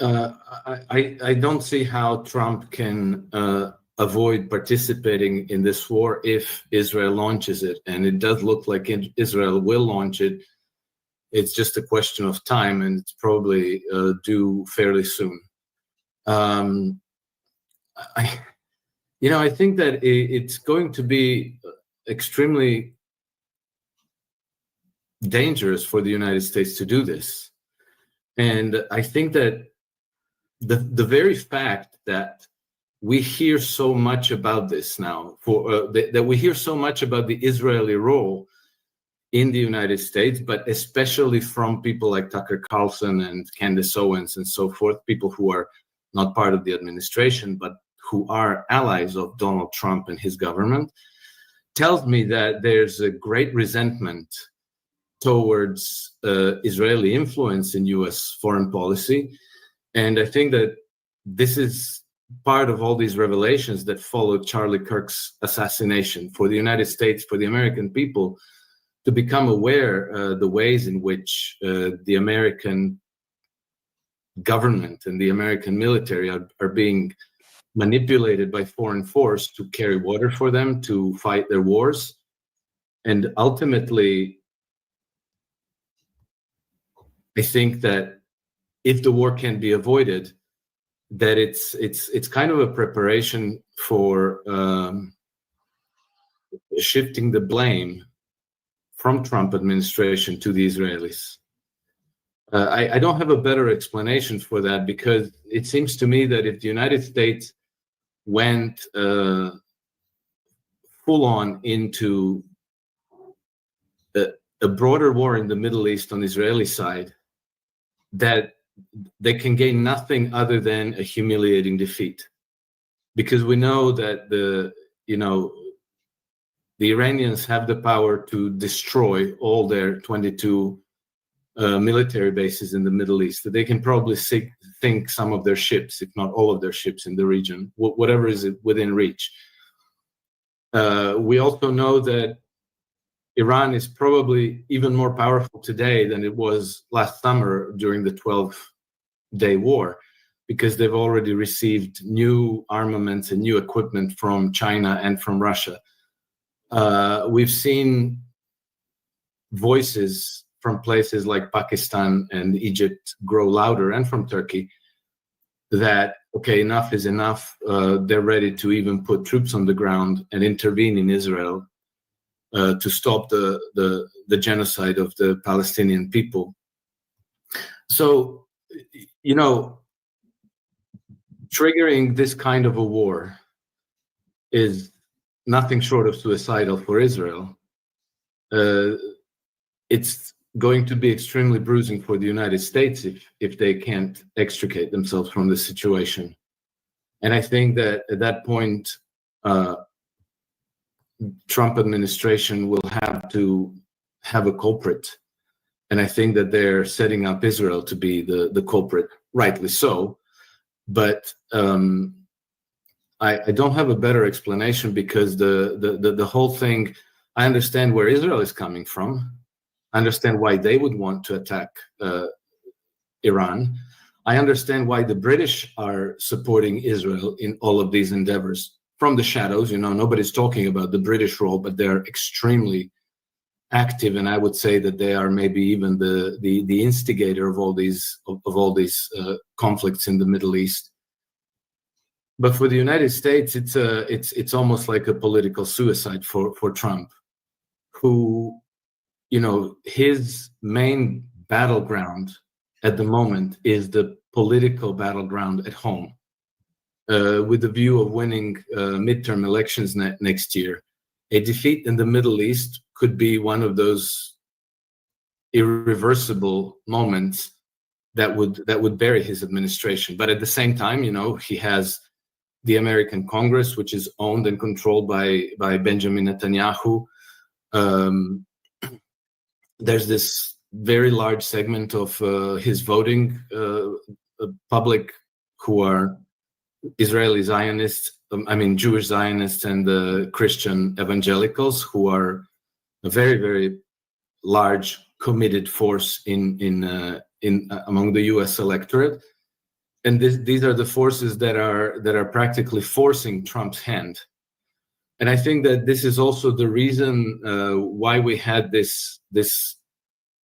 S10: I don't see how Trump can avoid participating in this war if Israel launches it. And it does look like Israel will launch it. It's just a question of time, and it's probably due fairly soon. I think that it's going to be extremely dangerous for the United States to do this. And I think that the very fact that we hear so much about this now, that we hear so much about the Israeli role in the United States, but especially from people like Tucker Carlson and Candace Owens and so forth, people who are not part of the administration, but who are allies of Donald Trump and his government, tells me that there's a great resentment towards Israeli influence in US foreign policy. And I think that this is part of all these revelations that followed Charlie Kirk's assassination for the United States, for the American people, to become aware the ways in which the American government and the American military are being manipulated by foreign force to carry water for them, to fight their wars. And ultimately, I think that if the war can be avoided, that it's kind of a preparation for shifting the blame from Trump administration to the Israelis. I don't have a better explanation for that, because it seems to me that if the United States went full on into a broader war in the Middle East on the Israeli side, that they can gain nothing other than a humiliating defeat. Because we know that the Iranians have the power to destroy all their 22 military bases in the Middle East. That they can probably sink some of their ships, if not all of their ships in the region, whatever is within reach. We also know that Iran is probably even more powerful today than it was last summer during the 12-day war, because they've already received new armaments and new equipment from China and from Russia. We've seen voices from places like Pakistan and Egypt grow louder, and from Turkey, that, okay, enough is enough. They're ready to even put troops on the ground and intervene in Israel to stop the genocide of the Palestinian people. So, triggering this kind of a war is nothing short of suicidal for Israel. It's going to be extremely bruising for the United States if they can't extricate themselves from the situation. And I think that at that point, Trump administration will have to have a culprit. And I think that they're setting up Israel to be the culprit, rightly so. But I don't have a better explanation, because the whole thing, I understand where Israel is coming from. I understand why they would want to attack Iran. I understand why the British are supporting Israel in all of these endeavors. From the shadows, nobody's talking about the British role, but they're extremely active, and I would say that they are maybe even the instigator of all these conflicts in the Middle East. But for the United States, it's almost like a political suicide for Trump, who, his main battleground at the moment is the political battleground at home, with the view of winning midterm elections next year. A defeat in the Middle East could be one of those irreversible moments that would bury his administration. But at the same time, he has the American Congress, which is owned and controlled by Benjamin Netanyahu. There's this very large segment of his voting public who are Israeli Zionists, Jewish Zionists and Christian evangelicals, who are a very, very large committed force in among the U.S. electorate. And these are the forces that are practically forcing Trump's hand. And I think that this is also the reason why we had this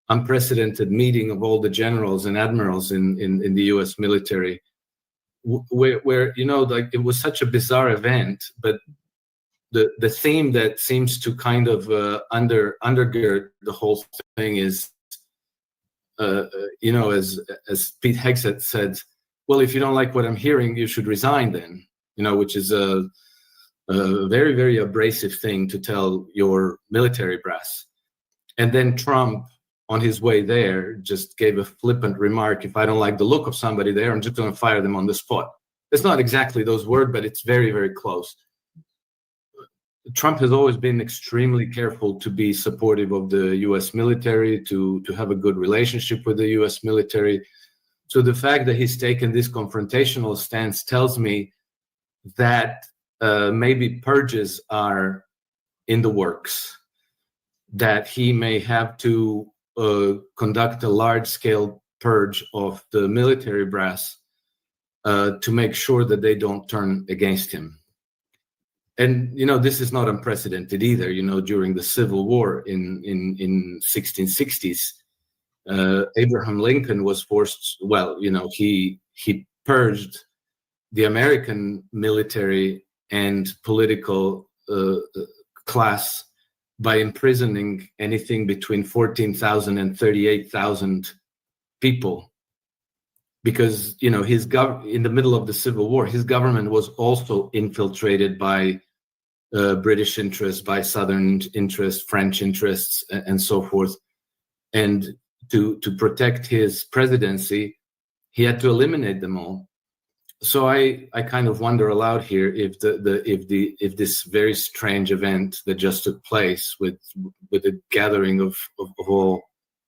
S10: unprecedented meeting of all the generals and admirals in the U.S. military, where it was such a bizarre event, but the theme that seems to kind of undergird the whole thing is, as Pete Hegseth said, well, if you don't like what I'm hearing, you should resign then, which is a very, very abrasive thing to tell your military brass. And then Trump, on his way there, just gave a flippant remark: if I don't like the look of somebody there, I'm just going to fire them on the spot. It's not exactly those words, but it's very, very close. Trump has always been extremely careful to be supportive of the U.S. military, to have a good relationship with the U.S. military. So the fact that he's taken this confrontational stance tells me that maybe purges are in the works, that he may have to conduct a large-scale purge of the military brass to make sure that they don't turn against him. And this is not unprecedented either. During the Civil War in 1660s, Abraham Lincoln was forced. Well, he purged the American military and political class by imprisoning anything between 14,000 and 38,000 people, because in the middle of the Civil War, his government was also infiltrated by British interests, by Southern interests, French interests, and so forth. And to protect his presidency, he had to eliminate them all. So I kind of wonder aloud here if this very strange event that just took place with the gathering of all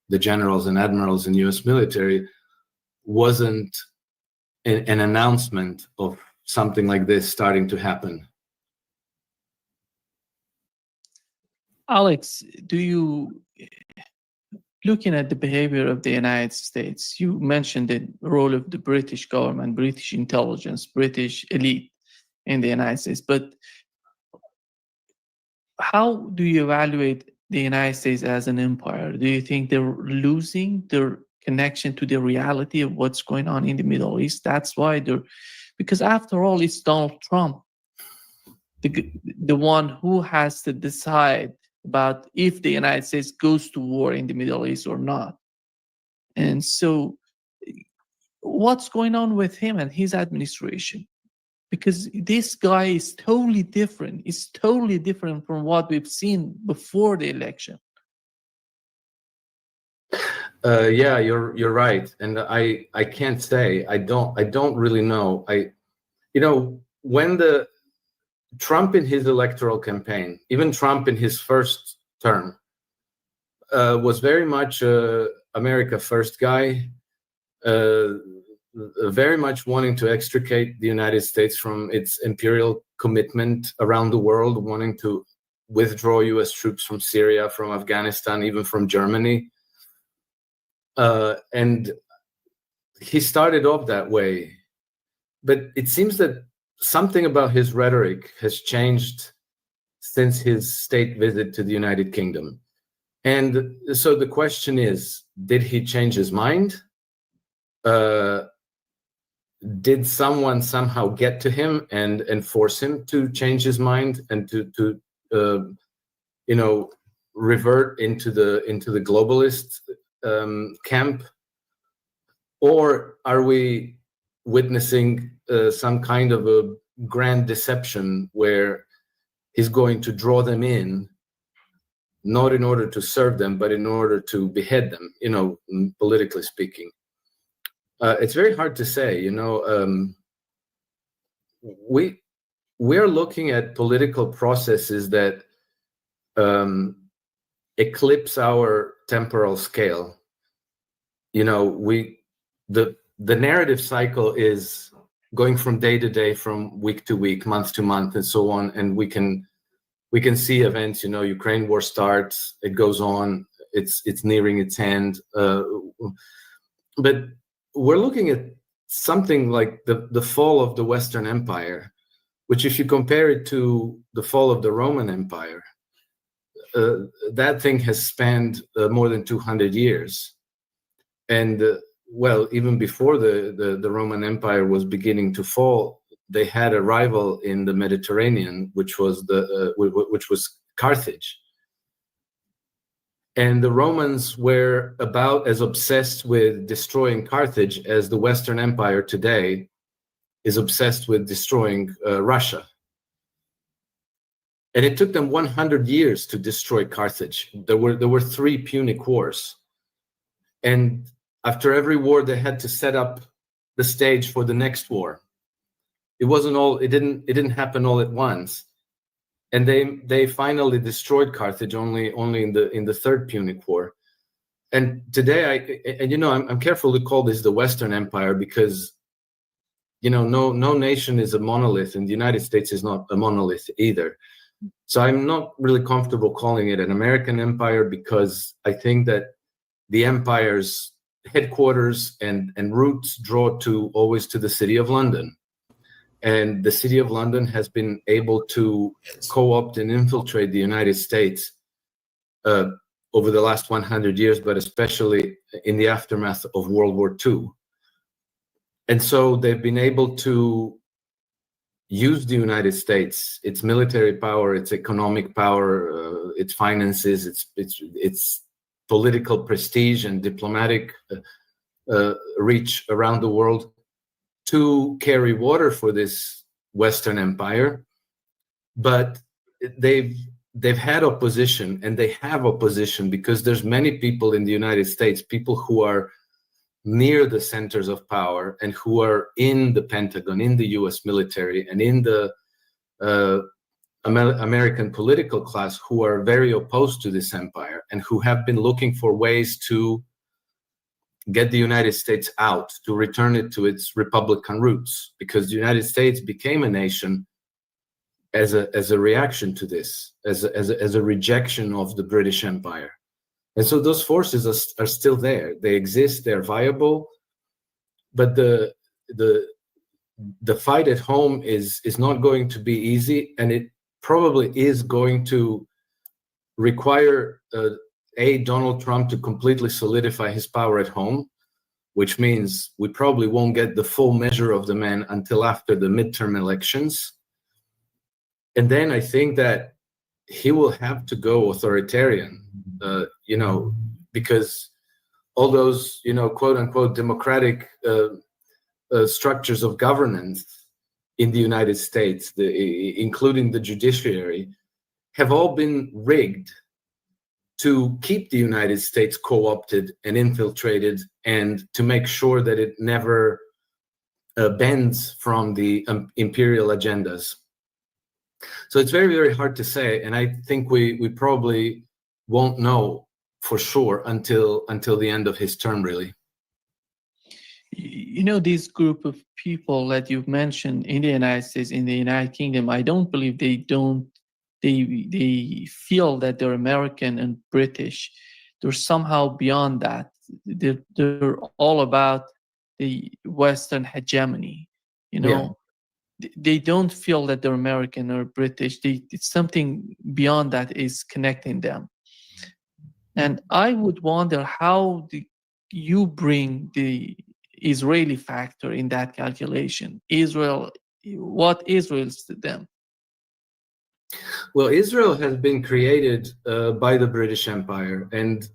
S10: the generals and admirals in U.S. military wasn't an announcement of something like this starting to happen.
S9: Alex, looking at the behavior of the United States, you mentioned the role of the British government, British intelligence, British elite in the United States, but how do you evaluate the United States as an empire? Do you think they're losing their connection to the reality of what's going on in the Middle East? That's why because after all, it's Donald Trump, the one who has to decide about if the United States goes to war in the Middle East or not. And so what's going on with him and his administration? Because this guy is totally different. It's totally different from what we've seen before the election.
S10: Yeah, you're right, and I can't say. I don't really know. When the Trump in his electoral campaign, even Trump in his first term, was very much America first guy, very much wanting to extricate the United States from its imperial commitment around the world, wanting to withdraw U.S. troops from Syria, from Afghanistan, even from Germany. And he started off that way. But it seems that something about his rhetoric has changed since his state visit to the United Kingdom. And so the question is, did he change his mind? Did someone somehow get to him and force him to change his mind and to revert into the globalist camp? Or are we witnessing some kind of a grand deception where he's going to draw them in, not in order to serve them, but in order to behead them, politically speaking? It's very hard to say. We're looking at political processes that eclipse our temporal scale. The narrative cycle is going from day to day, from week to week, month to month, and so on. And we can see events. Ukraine war starts, it goes on, it's nearing its end. But we're looking at something like the fall of the Western Empire, which, if you compare it to the fall of the Roman Empire, that thing has spanned more than 200 years. And well, even before the Roman Empire was beginning to fall, they had a rival in the Mediterranean, which was Carthage. And the Romans were about as obsessed with destroying Carthage as the Western Empire today is obsessed with destroying Russia. And it took them 100 years to destroy Carthage. There were 3 Punic Wars. And after every war, they had to set up the stage for the next war. It didn't happen all at once. And they finally destroyed Carthage only in the 3rd Punic War. And today, I'm careful to call this the Western Empire because, no nation is a monolith, and the United States is not a monolith either. So I'm not really comfortable calling it an American empire because I think that the empire's headquarters and roots draw always to the city of London. And the city of London has been able to co-opt and infiltrate the United States over the last 100 years, but especially in the aftermath of World War II. And so they've been able to use the United States, its military power, its economic power, its finances, its political prestige and diplomatic reach around the world to carry water for this Western Empire. But they've had opposition, and they have opposition because there's many people in the United States, people who are near the centers of power and who are in the Pentagon, in the US military, and in the American political class who are very opposed to this empire and who have been looking for ways to get the United States out, to return it to its Republican roots, because the United States became a nation as a reaction to this, as a rejection of the British Empire. And so those forces are still there. They exist, they're viable, but the fight at home is not going to be easy, and it probably is going to require Donald Trump to completely solidify his power at home, which means we probably won't get the full measure of the man until after the midterm elections. And then I think that he will have to go authoritarian, because all those, quote unquote, democratic structures of governance in the United States, including the judiciary, have all been rigged to keep the United States co-opted and infiltrated, and to make sure that it never bends from the imperial agendas. So it's very, very hard to say, and I think we probably won't know for sure until the end of his term, really.
S9: This group of people that you've mentioned in the United States, in the United Kingdom, I don't believe they feel that they're American and British. They're somehow beyond that. They're all about the Western hegemony. They don't feel that they're American or British. It's something beyond that is connecting them. And I would wonder how you bring the Israeli factor in that calculation. What Israel's to them?
S10: Well, Israel has been created by the British Empire, and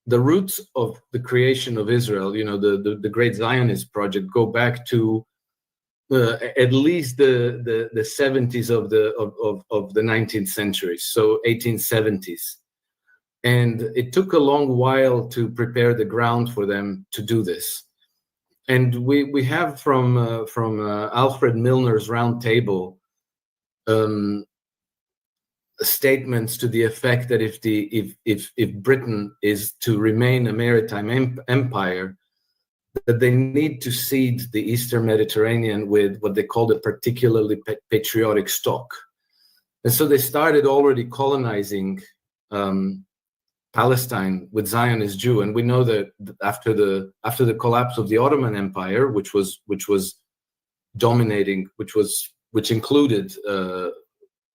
S10: the roots of the creation of Israel, the Great Zionist Project, go back to at least the 70s of the 19th century, so 1870s. And it took a long while to prepare the ground for them to do this. And we have from Alfred Milner's Round Table statements to the effect that if Britain is to remain a maritime empire, that they need to seed the Eastern Mediterranean with what they called a particularly patriotic stock. And so they started already colonizing Palestine with Zionist Jew. And we know that after the collapse of the Ottoman Empire, which was dominating, which included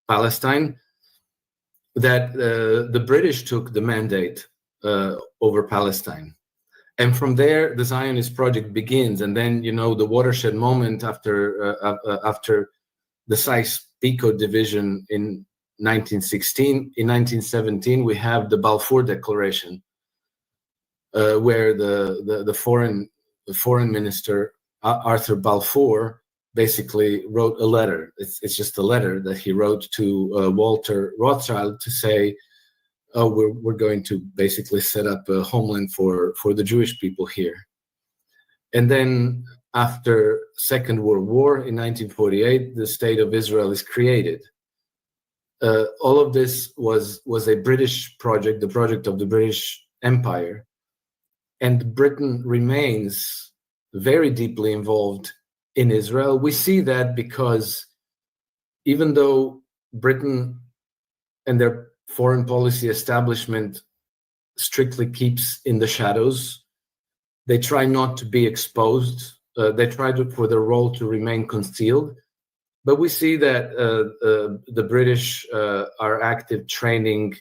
S10: Palestine, that the British took the mandate over Palestine. And from there, the Zionist project begins. And then, the watershed moment after the Sykes-Picot division in 1916. In 1917, we have the Balfour Declaration, where the foreign minister, Arthur Balfour, basically wrote a letter. It's just a letter that he wrote to Walter Rothschild to say, oh, we're going to basically set up a homeland for the Jewish people here. And then after Second World War in 1948, the State of Israel is created. All of this was a British project, the project of the British Empire. And Britain remains very deeply involved in Israel. We see that because even though Britain and their foreign policy establishment strictly keeps in the shadows, they try not to be exposed. They try for their role to remain concealed. But we see that the British are active training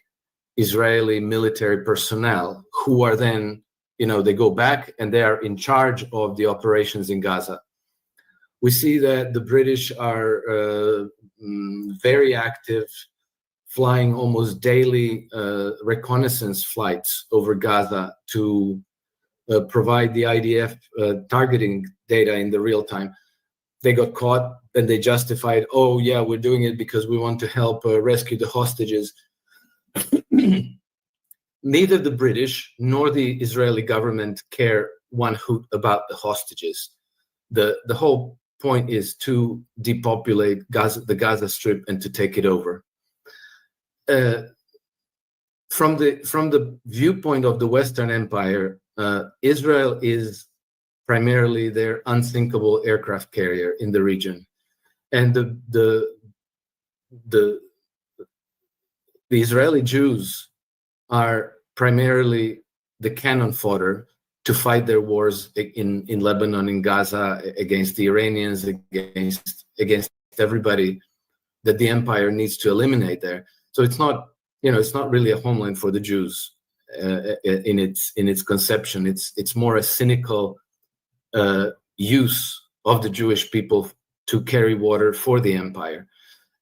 S10: Israeli military personnel who are then, they go back and they are in charge of the operations in Gaza. We see that the British are very active, flying almost daily reconnaissance flights over Gaza to provide the IDF targeting data in the real time. They got caught and they justified, oh yeah, we're doing it because we want to help rescue the hostages. Neither the British nor the Israeli government care one hoot about the hostages. The whole point is to depopulate Gaza, the Gaza Strip, and to take it over. From the viewpoint of the Western Empire, Israel is primarily their unsinkable aircraft carrier in the region, and the Israeli Jews are primarily the cannon fodder to fight their wars in Lebanon, in Gaza, against the Iranians, against everybody that the empire needs to eliminate there. So it's not really a homeland for the Jews in its conception. It's more a cynical use of the Jewish people to carry water for the empire.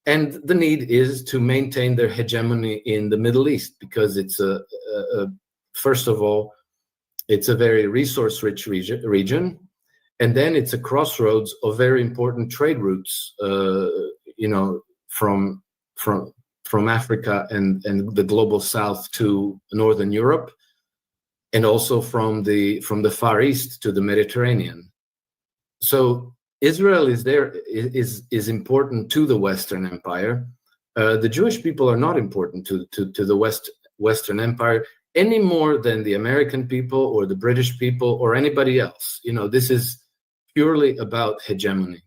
S10: And the need is to maintain their hegemony in the Middle East, because it's first of all, it's a very resource-rich region, and then it's a crossroads of very important trade routes, from Africa and the global south to Northern Europe, and also from the Far East to the Mediterranean. So Israel is important to the Western Empire. The Jewish people are not important to the Western Empire any more than the American people or the British people or anybody else. This is purely about hegemony.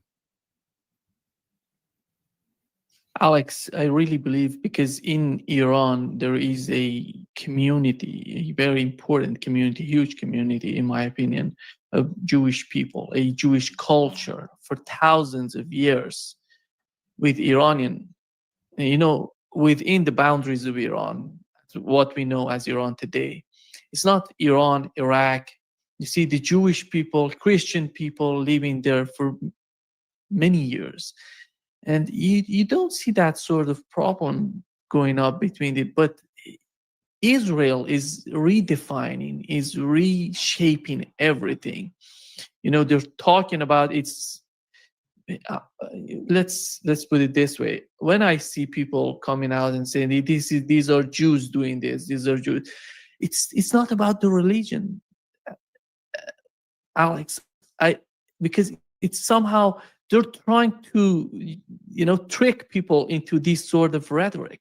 S9: Alex, I really believe, because in Iran there is a community, a very important community, huge community, in my opinion, of Jewish people, a Jewish culture for thousands of years with Iranian, within the boundaries of Iran, what we know as Iran today. It's not Iran, Iraq. You see the Jewish people, Christian people living there for many years. And you don't see that sort of problem going up between it. But Israel is redefining, is reshaping everything. They're talking about it's. Let's put it this way. When I see people coming out and saying these are Jews doing this, these are Jews, it's not about the religion, Alex. Because it's somehow they're trying to trick people into this sort of rhetoric.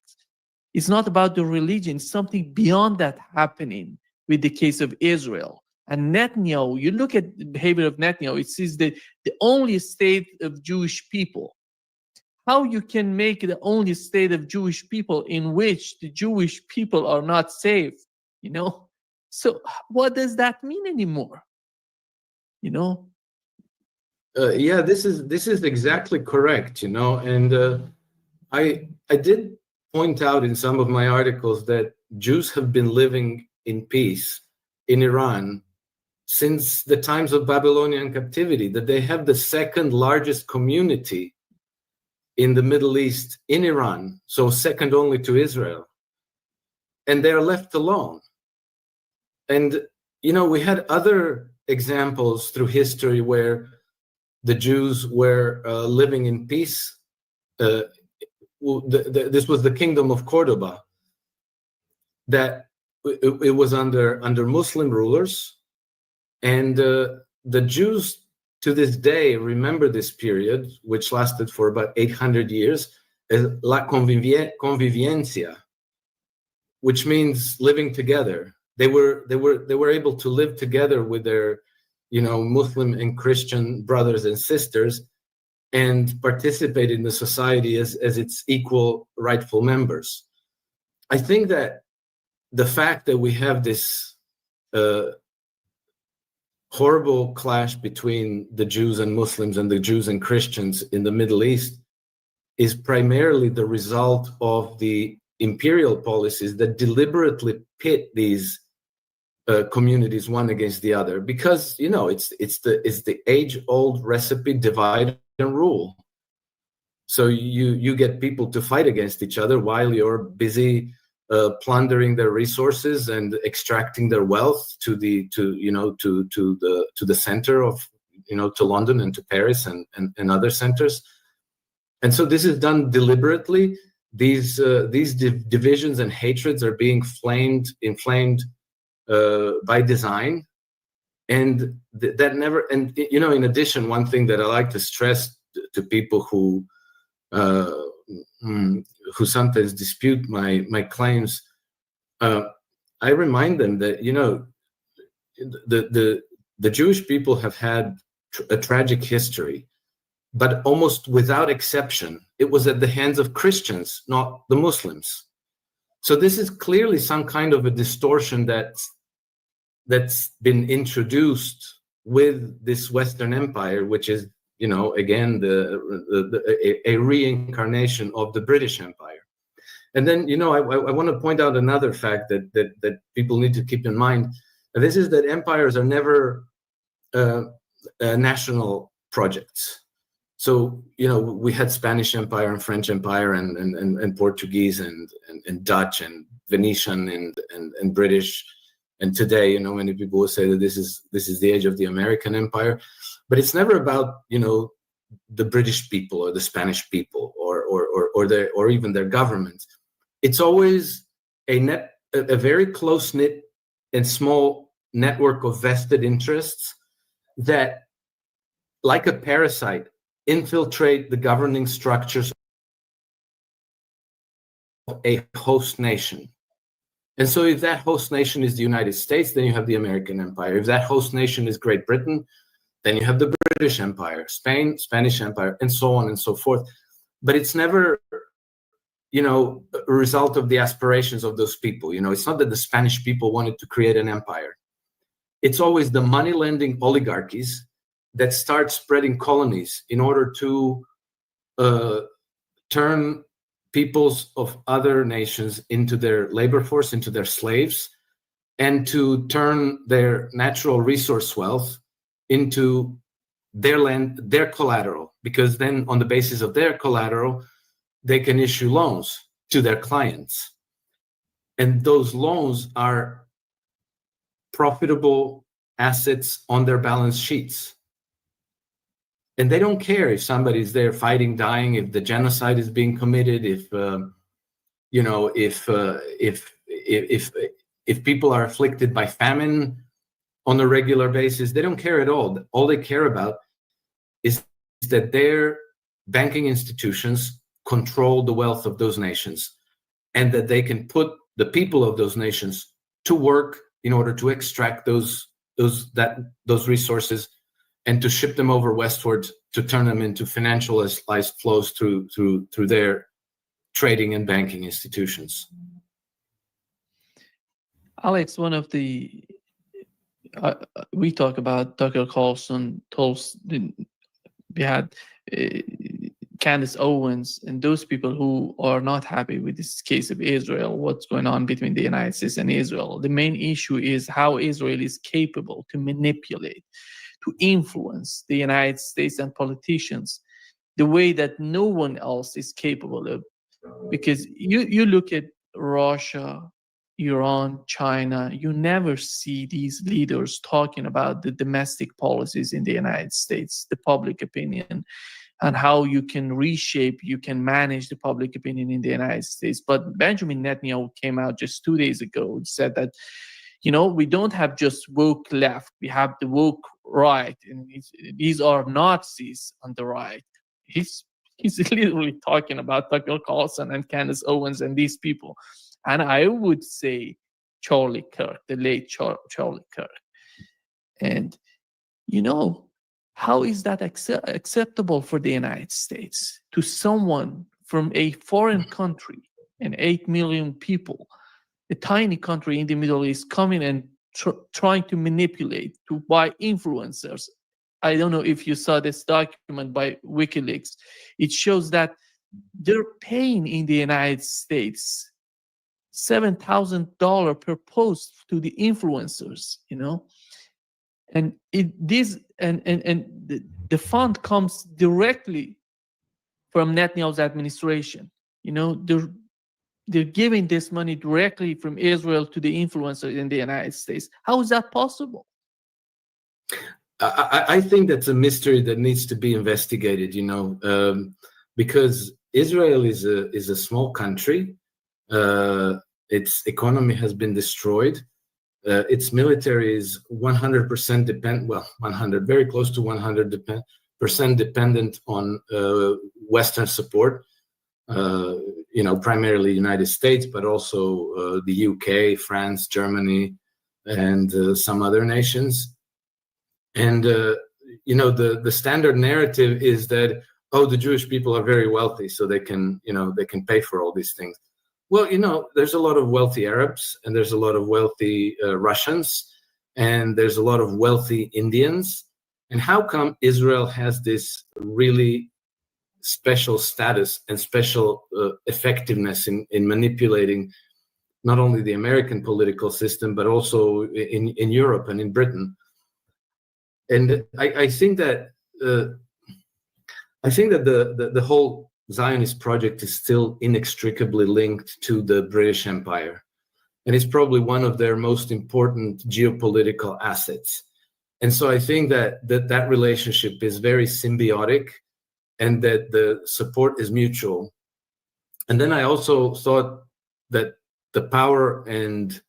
S9: It's not about the religion. It's something beyond that happening with the case of Israel. And Netanyahu, you look at the behavior of Netanyahu, it says that the only state of Jewish people. How you can make the only state of Jewish people in which the Jewish people are not safe, So what does that mean anymore?
S10: Yeah, this is exactly correct, and I did point out in some of my articles that Jews have been living in peace in Iran since the times of Babylonian captivity, that they have the second largest community in the Middle East, in Iran, so second only to Israel. And they're left alone. And, you know, we had other examples through history where the Jews were living in peace. This was the kingdom of Cordoba, that it was under Muslim rulers. And the Jews to this day remember this period, which lasted for about 800 years, as la convivencia, which means living together. They were able to live together with their, you know, Muslim and Christian brothers and sisters, and participate in the society as its equal rightful members. I think that the fact that we have this horrible clash between the Jews and Muslims and the Jews and Christians in the Middle East is primarily the result of the imperial policies that deliberately pit these communities one against the other, because, you know, it's the age-old recipe: divide and rule. So you get people to fight against each other while you're busy plundering their resources and extracting their wealth to the center of, you know, to London and to Paris and other centers. And so this is done deliberately. These divisions and hatreds are being inflamed by design, and that never. And, you know, in addition, one thing that I like to stress to people who sometimes dispute my claims, I remind them that, you know, the Jewish people have had a tragic history, but almost without exception, it was at the hands of Christians, not the Muslims. So this is clearly some kind of a distortion that's been introduced with this Western Empire, which is, you know, again, a reincarnation of the British Empire. And then, you know, I want to point out another fact that people need to keep in mind. This is that empires are never national projects. So, you know, we had Spanish Empire and French Empire and Portuguese and Dutch and Venetian and British. And today, you know, many people will say that this is the age of the American Empire. But it's never about, you know, the British people or the Spanish people or even their government. It's always a very close-knit and small network of vested interests that, like a parasite, infiltrate the governing structures of a host nation. And so if that host nation is the United States, then you have the American Empire. If that host nation is Great Britain, then you have the British Empire, Spain, Spanish Empire, and so on and so forth. But it's never, you know, a result of the aspirations of those people. You know, it's not that the Spanish people wanted to create an empire. It's always the money-lending oligarchies that start spreading colonies in order to turn peoples of other nations into their labor force, into their slaves, and to turn their natural resource wealth into their land, their collateral, because then on the basis of their collateral, they can issue loans to their clients. And those loans are profitable assets on their balance sheets. And they don't care if somebody's there fighting, dying, if the genocide is being committed, if people are afflicted by famine on a regular basis. They don't care at all. All they care about is that their banking institutions control the wealth of those nations, and that they can put the people of those nations to work in order to extract those resources and to ship them over westward to turn them into financialized flows through their trading and banking institutions.
S9: Alex, one of the we talk about Tucker Carlson. We had Candace Owens and those people who are not happy with this case of Israel, what's going on between the United States and Israel. The main issue is how Israel is capable to manipulate, to influence the United States and politicians the way that no one else is capable of. Because you look at Russia, Iran, China, you never see these leaders talking about the domestic policies in the United States, the public opinion, and how you can reshape, you can manage the public opinion in the United States. But Benjamin Netanyahu came out just 2 days ago and said that, we don't have just woke left, we have the woke right, and these are Nazis on the right. He's literally talking about Tucker Carlson and Candace Owens and these people. And I would say Charlie Kirk, the late Charlie Kirk. And, how is that acceptable for the United States to someone from a foreign country and 8 million people, a tiny country in the Middle East, coming and trying to manipulate, to buy influencers? I don't know if you saw this document by WikiLeaks. It shows that they're paying in the United States $7,000 per post to the influencers, and the fund comes directly from Netanyahu's administration. They're giving this money directly from Israel to the influencers in the United States. How is that possible?
S10: I think that's a mystery that needs to be investigated, because Israel is a small country. Its economy has been destroyed. Its military is 100% very close to 100% dependent on Western support. Primarily United States, but also the UK, France, Germany, and some other nations. And the standard narrative is that, the Jewish people are very wealthy, so they can pay for all these things. Well, there's a lot of wealthy Arabs, and there's a lot of wealthy Russians, and there's a lot of wealthy Indians. And how come Israel has this really special status and special effectiveness in manipulating not only the American political system, but also in Europe and in Britain? And I think that the whole Zionist project is still inextricably linked to the British Empire, and it's probably one of their most important geopolitical assets. And so I think that relationship is very symbiotic, and that the support is mutual. And then I also thought that the power and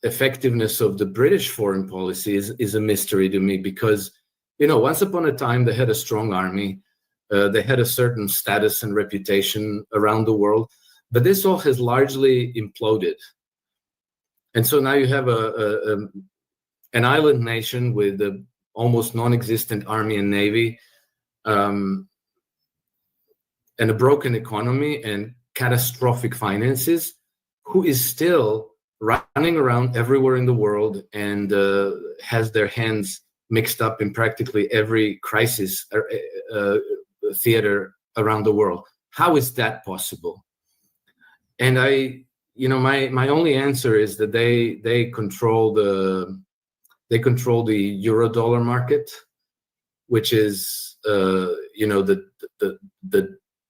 S10: effectiveness of the British foreign policy is a mystery to me, because once upon a time they had a strong army, they had a certain status and reputation around the world, but this all has largely imploded. And so now you have an island nation with an almost non-existent army and navy, and a broken economy and catastrophic finances, who is still running around everywhere in the world and has their hands mixed up in practically every crisis theater around the world. How is that possible? And my only answer is that they control the euro-dollar market, which is the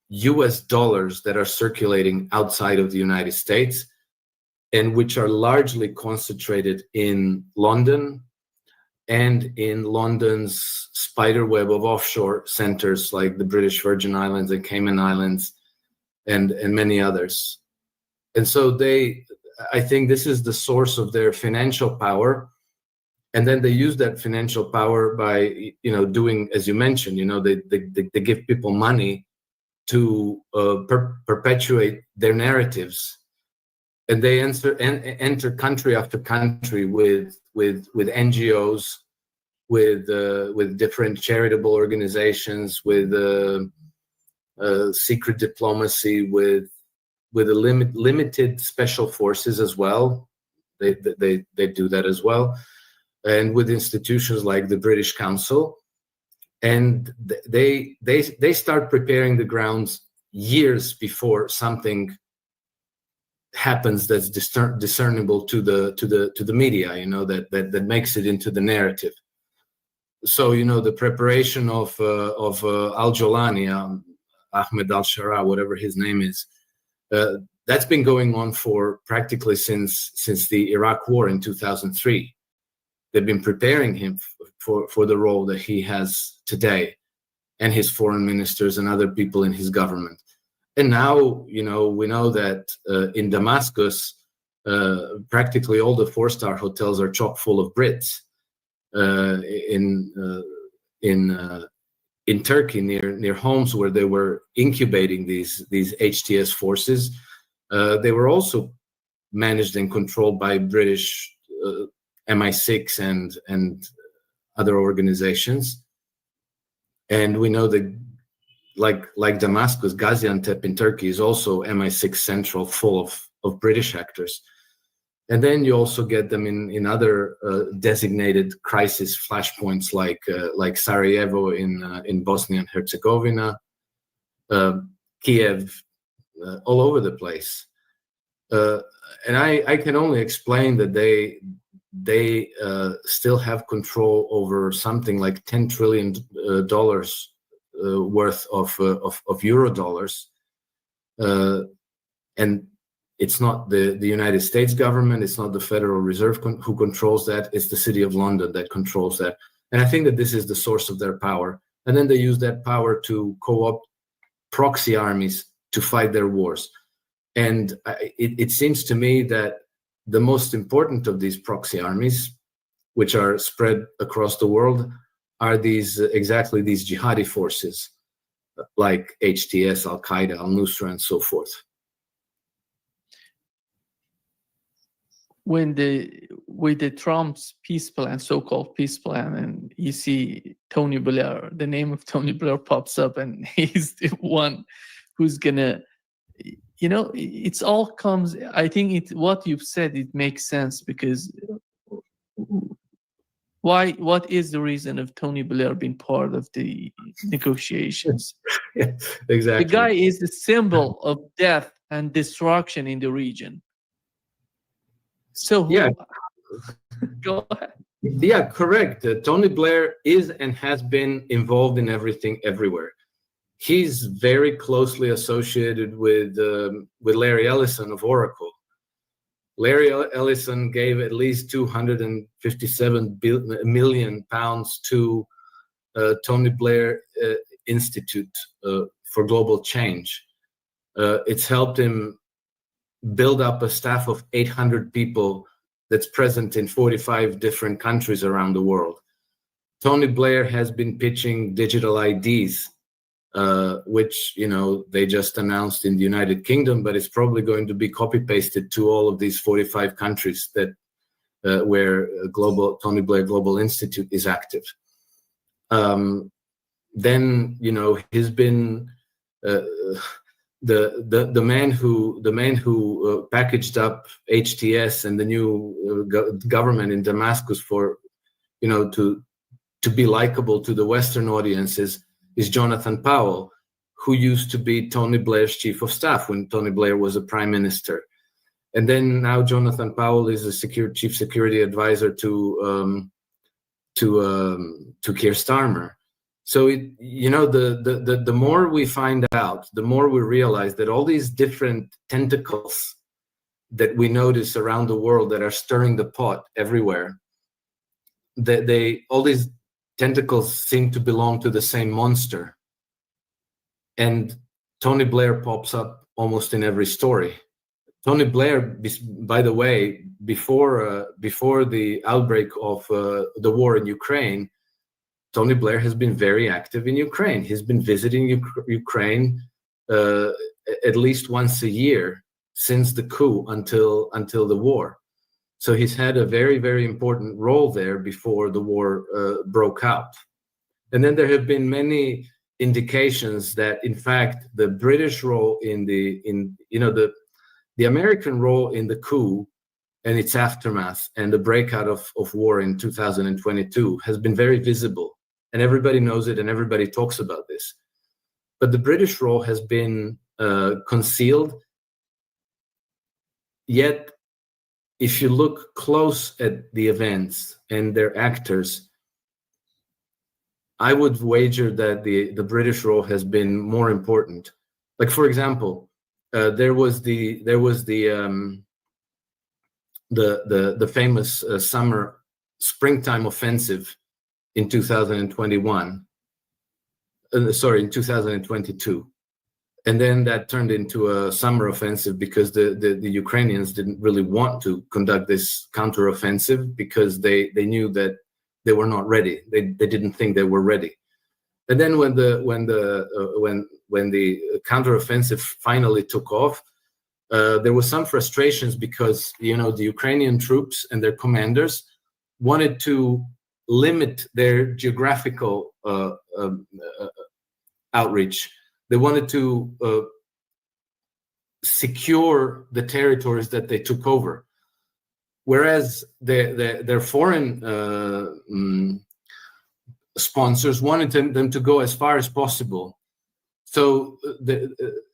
S10: US dollars that are circulating outside of the United States, and which are largely concentrated in London and in London's spiderweb of offshore centers like the British Virgin Islands and Cayman Islands and many others. And so I think this is the source of their financial power. And then they use that financial power by, doing, as you mentioned, they give people money to perpetuate their narratives. And they enter country after country with NGOs, with different charitable organizations, with secret diplomacy, with limited special forces as well. They do that as well, and with institutions like the British Council. and they start preparing the grounds years before something happens that's discernible to the media, that makes it into the narrative. So the preparation of Al-Jolani, Ahmed al-Shara, whatever his name is, that's been going on for practically since the Iraq War in 2003. They've been preparing him for the role that he has today, and his foreign ministers and other people in his government. And now, we know that in Damascus, practically all the 4-star hotels are chock full of Brits. In Turkey, near homes where they were incubating these HTS forces, they were also managed and controlled by British MI6 and other organizations. And we know that, like Damascus, Gaziantep in Turkey is also MI6 central, full of British actors. And then you also get them in other designated crisis flashpoints, like Sarajevo in Bosnia and Herzegovina, Kiev, all over the place. And I can only explain that they still have control over something like $10 trillion worth of euro dollars, and it's not the United States government, it's not the Federal Reserve who controls that, it's the City of London that controls that. And I think that this is the source of their power. And then they use that power to co-opt proxy armies to fight their wars. And it seems to me that the most important of these proxy armies, which are spread across the world, are exactly these jihadi forces, like HTS, Al-Qaeda, Al-Nusra, and so forth.
S9: With the Trump's peace plan, so-called peace plan, and you see Tony Blair, the name of Tony Blair pops up, and he's the one who's gonna, it's all comes. I think what you've said, it makes sense, because what is the reason of Tony Blair being part of the negotiations?
S10: Yeah, exactly.
S9: The guy is the symbol of death and destruction in the region. So
S10: yeah,
S9: go ahead.
S10: Yeah, correct. Tony Blair is and has been involved in everything, everywhere. He's very closely associated with Larry Ellison of Oracle. Larry Ellison gave at least 257 million pounds to Tony Blair Institute for Global Change. It's helped him build up a staff of 800 people that's present in 45 different countries around the world. Tony Blair has been pitching digital IDs, which, they just announced in the United Kingdom, but it's probably going to be copy-pasted to all of these 45 countries that where Tony Blair Global Institute is active. Then, he's been the man who packaged up HTS and the new government in Damascus for to be likable to the Western audiences is Jonathan Powell, who used to be Tony Blair's chief of staff when Tony Blair was a prime minister, and then now Jonathan Powell is a chief security advisor to Keir Starmer. So the more we find out, the more we realize that all these different tentacles that we notice around the world that are stirring the pot everywhere, that all these tentacles seem to belong to the same monster. And Tony Blair pops up almost in every story. Tony Blair, by the way, before the outbreak of the war in Ukraine, Tony Blair has been very active in Ukraine. He's been visiting Ukraine at least once a year since the coup until the war. So he's had a very, very important role there before the war broke out. And then there have been many indications that, in fact, the British role the American role in the coup and its aftermath and the breakout of war in 2022 has been very visible. and everybody knows it, and everybody talks about this. But the British role has been concealed. Yet, if you look close at the events and their actors, I would wager that the British role has been more important. Like, for example, there was the famous springtime offensive in 2021. In 2022. And then that turned into a summer offensive because the Ukrainians didn't really want to conduct this counteroffensive because they knew that they were not ready. They didn't think they were ready. And then when the counteroffensive finally took off, there was some frustrations because the Ukrainian troops and their commanders wanted to limit their geographical outreach. They wanted to secure the territories that they took over, whereas their foreign sponsors wanted them to go as far as possible. So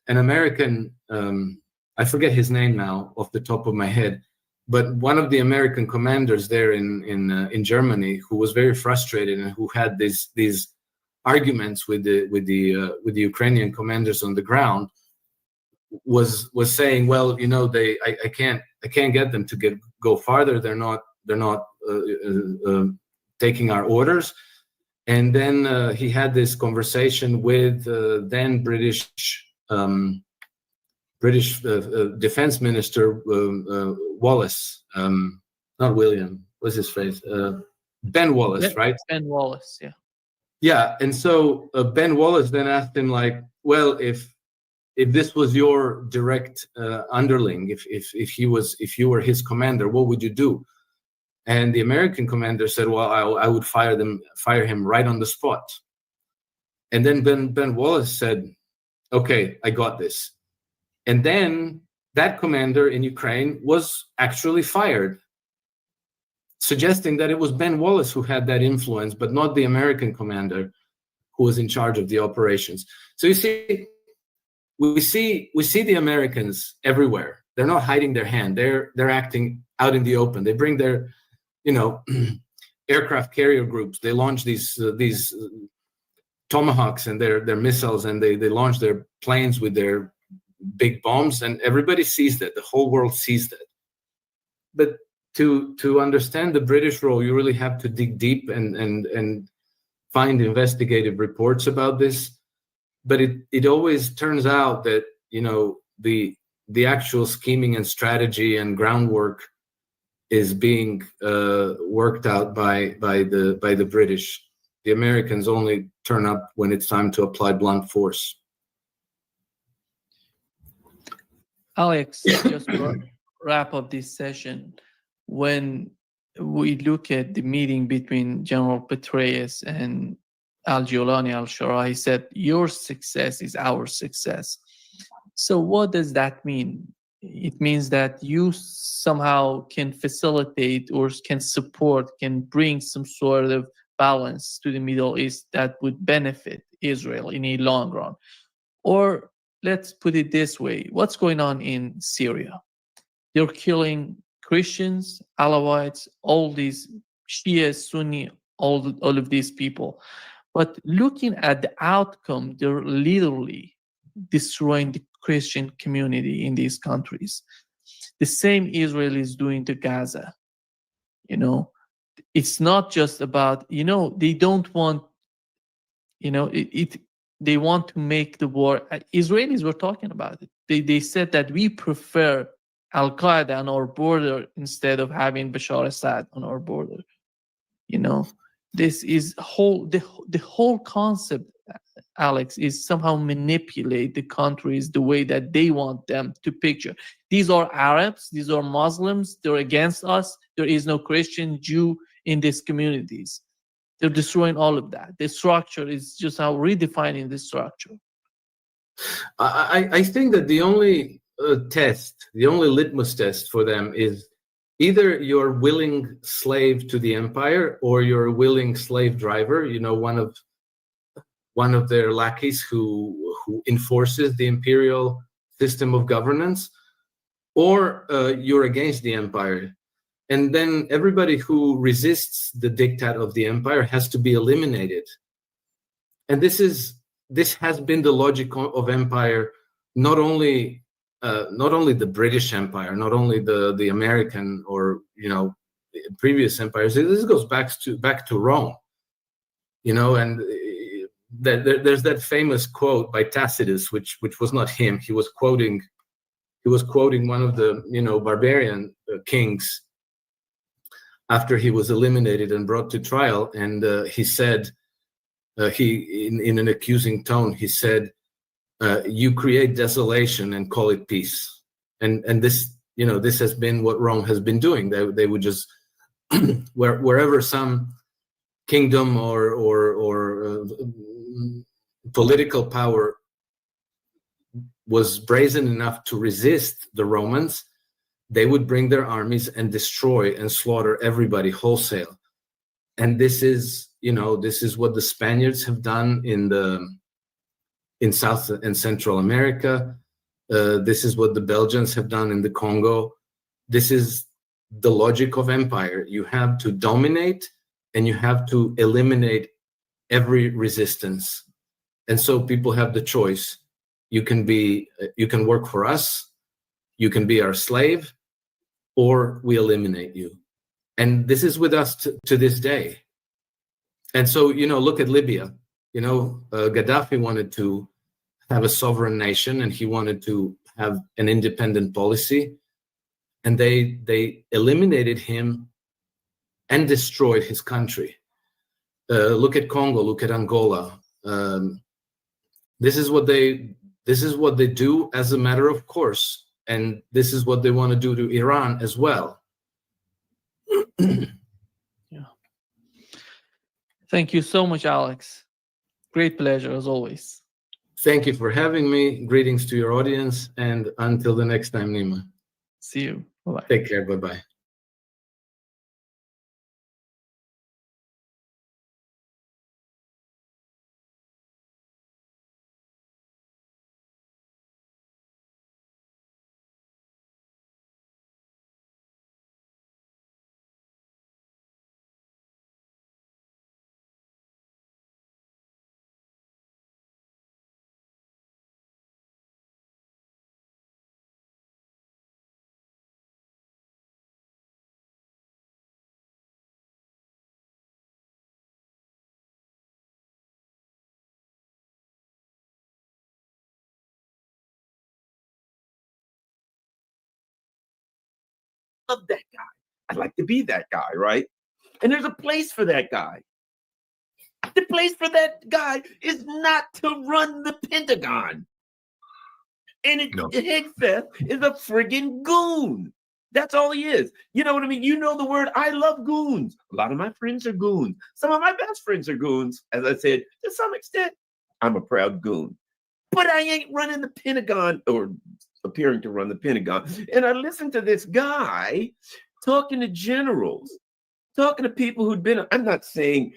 S10: an American, I forget his name now off the top of my head, but one of the American commanders there in Germany, who was very frustrated and who had these arguments with the Ukrainian commanders on the ground, was saying, well, I can't get them to go farther. They're not taking our orders. And then he had this conversation with then British Defense Minister Wallace, not William. What's his face? Ben Wallace, right?
S9: Ben Wallace, yeah.
S10: Yeah, and so Ben Wallace then asked him, like, well, if this was your direct underling, if you were his commander, what would you do? And the American commander said, well, I would fire him right on the spot. And then Ben Wallace said, okay, I got this. And then that commander in Ukraine was actually fired, suggesting that it was Ben Wallace who had that influence, but not the American commander who was in charge of the operations. So you see, we see the Americans everywhere. They're not hiding their hand. They're acting out in the open. They bring their, aircraft carrier groups. They launch these Tomahawks and their missiles, and they launch their planes with their big bombs, and everybody sees that. The whole world sees that. But to understand the British role, you really have to dig deep and find investigative reports about this. But it always turns out that the actual scheming and strategy and groundwork is being worked out by the British. The Americans only turn up when it's time to apply blunt force.
S9: Alex, just to wrap up this session, when we look at the meeting between General Petraeus and Al-Jolani al-Shara, he said, your success is our success. So what does that mean? It means that you somehow can facilitate or can support, can bring some sort of balance to the Middle East that would benefit Israel in a long run. Or let's put it this way, what's going on in Syria? They're killing Christians, Alawites, all these Shia, Sunni, all of these people. But looking at the outcome, they're literally destroying the Christian community in these countries. The same Israel is doing to Gaza. It's not just about, they don't want, they want to make the war. Israelis were talking about it. They said that we prefer Al-Qaeda on our border instead of having Bashar Assad on our border. This is the whole concept, Alex, is somehow manipulate the countries the way that they want them to picture. These are Arabs, these are Muslims, they're against us. There is no Christian, Jew in these communities. They're destroying all of that. The structure is just how redefining the structure.
S10: I think that the only test, the only litmus test for them is either you're willing slave to the empire or you're a willing slave driver, one of their lackeys who enforces the imperial system of governance, or you're against the empire. And then everybody who resists the diktat of the empire has to be eliminated. And this has been the logic of empire, not only the British Empire, not only the American or previous empires. This goes back to Rome, and there's that famous quote by Tacitus, which was not him. He was quoting one of the barbarian kings after he was eliminated and brought to trial, and he said, in an accusing tone, he said, "You create desolation and call it peace." And this has been what Rome has been doing. They would just wherever some kingdom or political power was brazen enough to resist the Romans, they would bring their armies and destroy and slaughter everybody wholesale. And this is what the Spaniards have done in South and Central America. This is what the Belgians have done in the Congo. This is the logic of empire. You have to dominate and you have to eliminate every resistance. And so people have the choice. You can work for us, you can be our slave, or we eliminate you. And this is with us to this day. And so, look at Libya. Gaddafi wanted to have a sovereign nation and he wanted to have an independent policy. And they eliminated him and destroyed his country. Look at Congo, look at Angola. This is what they do as a matter of course. And this is what they want to do to Iran as well.
S9: Yeah. Thank you so much, Alex. Great pleasure as always.
S10: Thank you for having me. Greetings to your audience. And until the next time, Nima.
S9: See you. Bye-bye.
S10: Take care. Bye-bye.
S12: Love that guy. I'd like to be that guy, right? And there's a place for that guy. The place for that guy is not to run the Pentagon. And Hegseth is a friggin' goon. That's all he is. You know what I mean? You know the word. I love goons. A lot of my friends are goons. Some of my best friends are goons. As I said, to some extent, I'm a proud goon. But I ain't running the Pentagon or appearing to run the Pentagon. And I listened to this guy talking to generals, talking to people who'd been, I'm not saying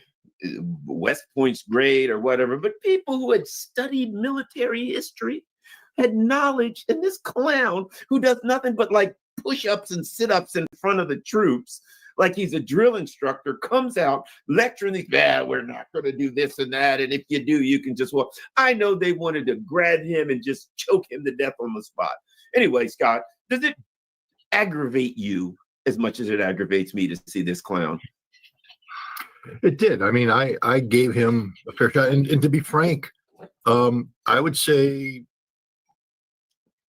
S12: West Point's grade or whatever, but people who had studied military history, had knowledge, and this clown who does nothing but like push-ups and sit-ups in front of the troops, like he's a drill instructor, comes out lecturing these, we're not going to do this and that, and if you do, you can just walk. I know they wanted to grab him and just choke him to death on the spot. Anyway, Scott, does it aggravate you as much as it aggravates me to see this clown?
S3: It did. I mean, I gave him a fair shot. And to be frank, I would say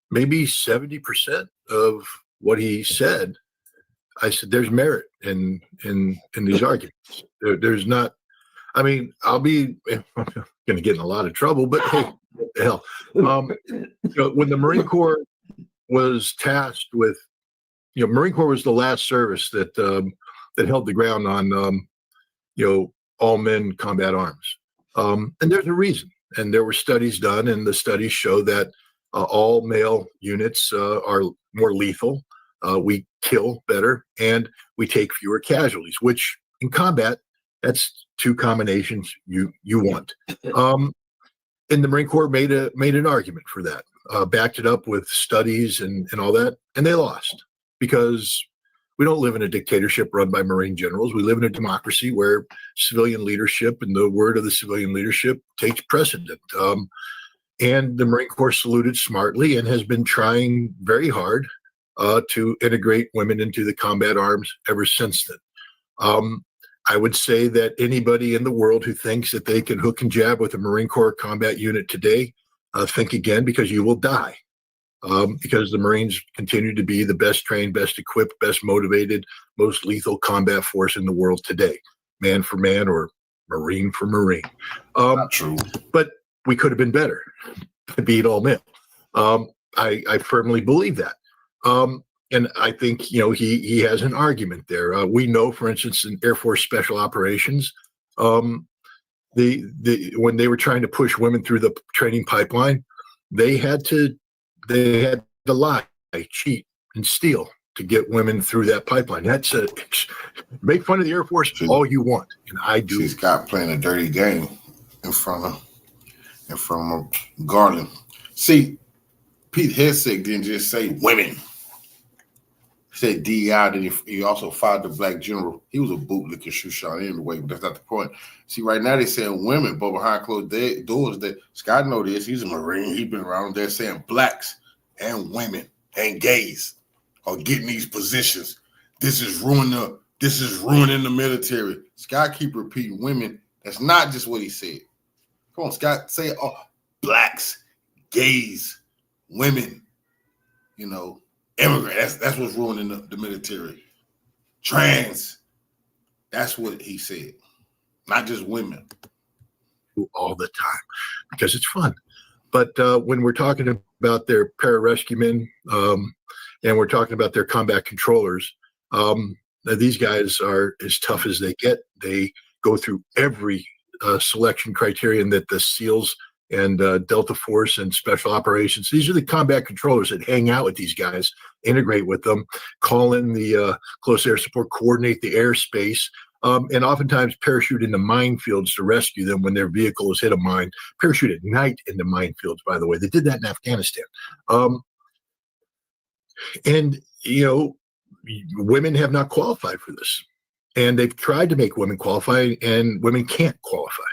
S3: maybe 70% of what he said, I said, there's merit in these arguments. There's not, I mean, I'm going to get in a lot of trouble, but hey, what the hell? When the Marine Corps was tasked with, Marine Corps was the last service that held the ground on, all men combat arms. And there's a reason. And there were studies done, and the studies show that all male units are more lethal
S13: we kill better, and we take fewer casualties, which in combat, that's two combinations you want. And the Marine Corps made an argument for that, backed it up with studies and all that, and they lost because we don't live in a dictatorship run by Marine generals. We live in a democracy where civilian leadership and the word of the civilian leadership takes precedent. And the Marine Corps saluted smartly and has been trying very hard to integrate women into the combat arms ever since then. I would say that anybody in the world who thinks that they can hook and jab with a Marine Corps combat unit today, think again, because you will die. Because the Marines continue to be the best trained, best equipped, best motivated, most lethal combat force in the world today, man for man or Marine for Marine.
S1: Not true.
S13: But we could have been better, be it all male. I firmly believe that. And I think, he has an argument there. We know, for instance, in Air Force Special Operations, when they were trying to push women through the training pipeline, they had to lie, cheat, and steal to get women through that pipeline. That's make fun of the Air Force all you want, and I do.
S1: See Scott playing a dirty game in front of Garland. See, Pete Hegseth didn't just say women. He said DEI, then he also fired the black general. He was a bootlicker, shoe shot anyway, but that's not the point. See, right now they're saying women, but behind closed doors, that Scott know this. He's a Marine. He's been around. They're saying blacks and women and gays are getting these positions. This is ruining the military. Scott keep repeating women. That's not just what he said. Come on, Scott, say it all. Blacks, gays, women, immigrant. That's what's ruining the military. Trans. That's what he said. Not just women.
S13: All the time because it's fun. But when we're talking about their pararescue men and we're talking about their combat controllers, these guys are as tough as they get. They go through every selection criterion that the SEALs and Delta Force and Special Operations. These are the combat controllers that hang out with these guys, integrate with them, call in the close air support, coordinate the airspace, and oftentimes parachute into minefields to rescue them when their vehicle has hit a mine. Parachute at night into minefields, by the way. They did that in Afghanistan. And, women have not qualified for this. And they've tried to make women qualify, and women can't qualify.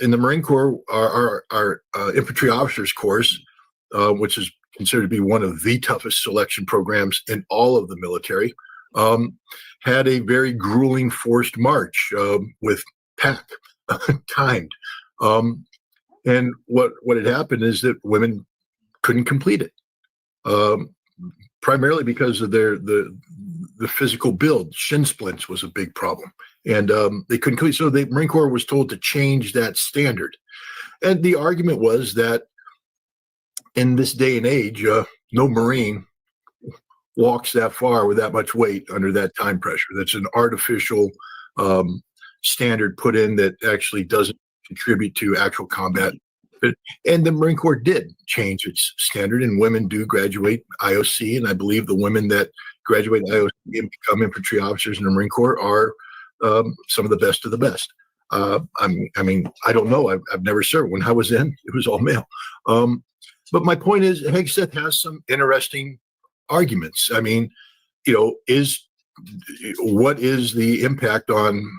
S13: In the Marine Corps, our infantry officers course, which is considered to be one of the toughest selection programs in all of the military, had a very grueling forced march with pack timed. And what had happened is that women couldn't complete it, primarily because of the physical build. Shin splints was a big problem. And they couldn't complete. So the Marine Corps was told to change that standard. And the argument was that in this day and age, no Marine walks that far with that much weight under that time pressure. That's an artificial standard put in that actually doesn't contribute to actual combat. And the Marine Corps did change its standard, and women do graduate IOC. And I believe the women that graduate IOC and become infantry officers in the Marine Corps are some of the best of the best. I don't know. I've never served. When I was in, it was all male. But my point is, Hegseth has some interesting arguments. What is the impact on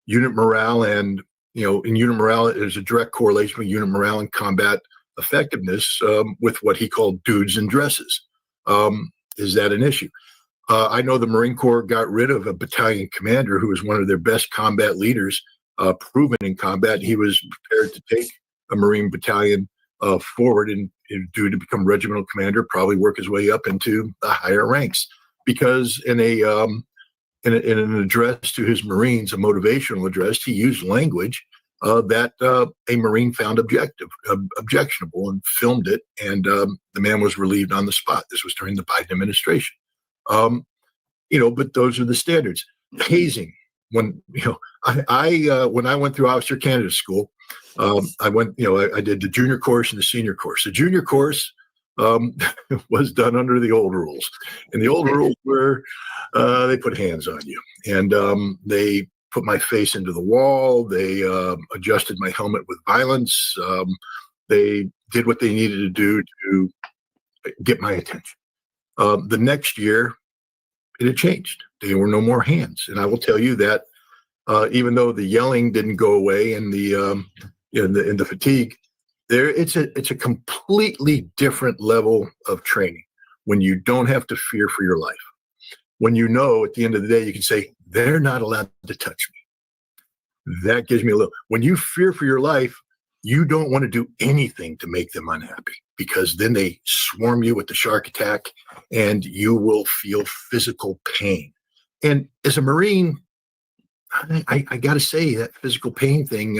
S13: unit morale? And, in unit morale, there's a direct correlation with unit morale and combat effectiveness with what he called dudes in dresses. Is that an issue? I know the Marine Corps got rid of a battalion commander who was one of their best combat leaders, proven in combat. He was prepared to take a Marine battalion forward and due to become regimental commander, probably work his way up into the higher ranks. Because in an address to his Marines, a motivational address, he used language that a Marine found objectionable and filmed it, and the man was relieved on the spot. This was during the Biden administration. But those are the standards. Hazing. When I went through officer candidate school, I did the junior course and the senior course. The junior course was done under the old rules. And the old rules were they put hands on you, and they put my face into the wall. They adjusted my helmet with violence. They did what they needed to do to get my attention. The next year, it had changed. There were no more hands. And I will tell you that even though the yelling didn't go away and the fatigue, it's a completely different level of training when you don't have to fear for your life. When you know at the end of the day, you can say, they're not allowed to touch me. That gives me a little, when you fear for your life, you don't want to do anything to make them unhappy, because then they swarm you with the shark attack and you will feel physical pain. And as a Marine, I got to say that physical pain thing,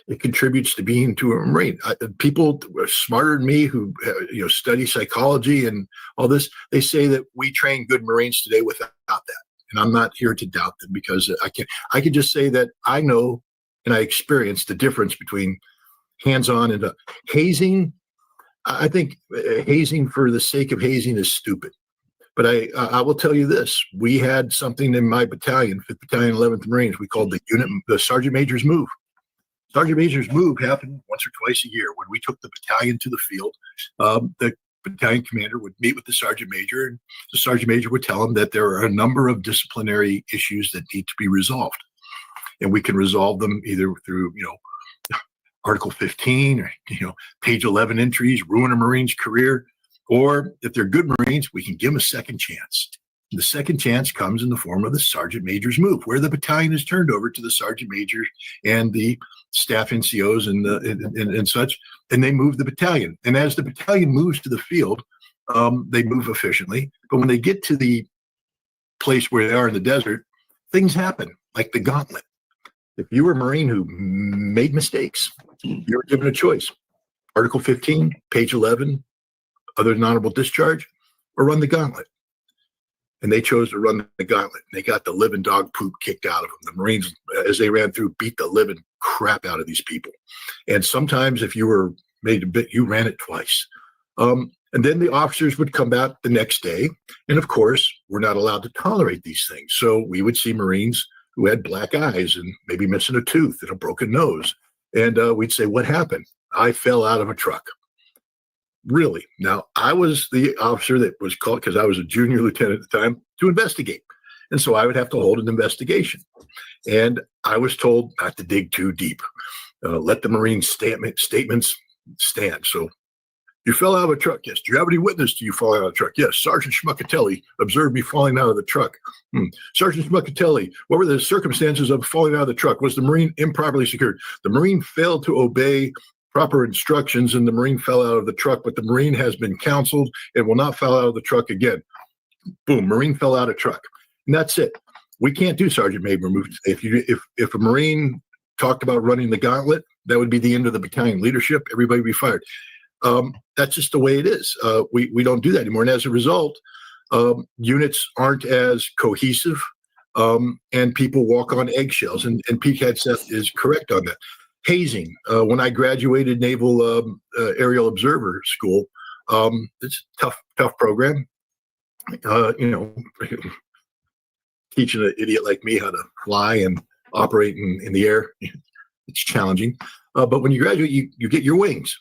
S13: it contributes to being to a Marine. People smarter than me who study psychology and all this, they say that we train good Marines today without that. And I'm not here to doubt them, because I can just say that I know and I experienced the difference between hands-on and hazing. I think hazing for the sake of hazing is stupid. But I will tell you this: we had something in my battalion, 5th Battalion, 11th Marines, we called the Sergeant Major's Move. Sergeant Major's Move happened once or twice a year. When we took the battalion to the field, the battalion commander would meet with the Sergeant Major, and the Sergeant Major would tell him that there are a number of disciplinary issues that need to be resolved. And we can resolve them either through, Article 15 or, page 11 entries, ruin a Marine's career, or if they're good Marines, we can give them a second chance. The second chance comes in the form of the Sergeant Major's Move, where the battalion is turned over to the Sergeant Major and the staff NCOs and such, and they move the battalion. And as the battalion moves to the field, they move efficiently. But when they get to the place where they are in the desert, things happen, like the gauntlet. If you were a Marine who made mistakes, you were given a choice. Article 15, page 11, other than honorable discharge, or run the gauntlet. And they chose to run the gauntlet. They got the living dog poop kicked out of them. The Marines, as they ran through, beat the living crap out of these people. And sometimes if you were made a bit, you ran it twice. And then the officers would come back the next day. And of course, we're not allowed to tolerate these things. So we would see Marines who had black eyes and maybe missing a tooth and a broken nose. And we'd say, what happened? I fell out of a truck. Really? Now, I was the officer that was called, because I was a junior lieutenant at the time, to investigate. And so I would have to hold an investigation. And I was told not to dig too deep. Let the Marine statements stand. So, you fell out of a truck. Yes. Do you have any witness to you falling out of the truck? Yes. Sergeant Schmuckatelli observed me falling out of the truck. Sergeant Schmuckatelli, what were the circumstances of falling out of the truck? Was the Marine improperly secured? The Marine failed to obey proper instructions and the Marine fell out of the truck, but the Marine has been counseled and will not fall out of the truck again. Boom, Marine fell out of truck. And that's it. We can't do Sergeant Major Move. If a Marine talked about running the gauntlet, that would be the end of the battalion leadership. Everybody would be fired. That's just the way it is. We don't do that anymore. And as a result, units aren't as cohesive and people walk on eggshells. And Pete Hadseth is correct on that. Hazing. When I graduated Naval Aerial Observer School, it's a tough program. Teaching an idiot like me how to fly and operate in the air, it's challenging. But when you graduate, you get your wings.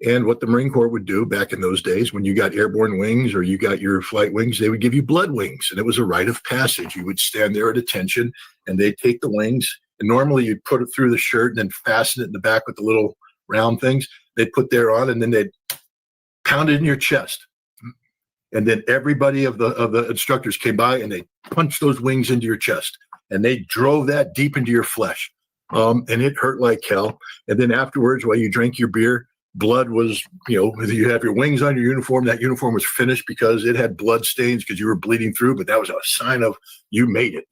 S13: And what the Marine Corps would do back in those days, when you got airborne wings or you got your flight wings, they would give you blood wings. And it was a rite of passage. You would stand there at attention and they'd take the wings. And normally you'd put it through the shirt and then fasten it in the back with the little round things. They'd put there on and then they'd pound it in your chest. And then everybody of the instructors came by and they punched those wings into your chest. And they drove that deep into your flesh. And it hurt like hell. And then afterwards, while you drank your beer, blood was, you have your wings on your uniform. That uniform was finished because it had blood stains because you were bleeding through, but that was a sign of you made it.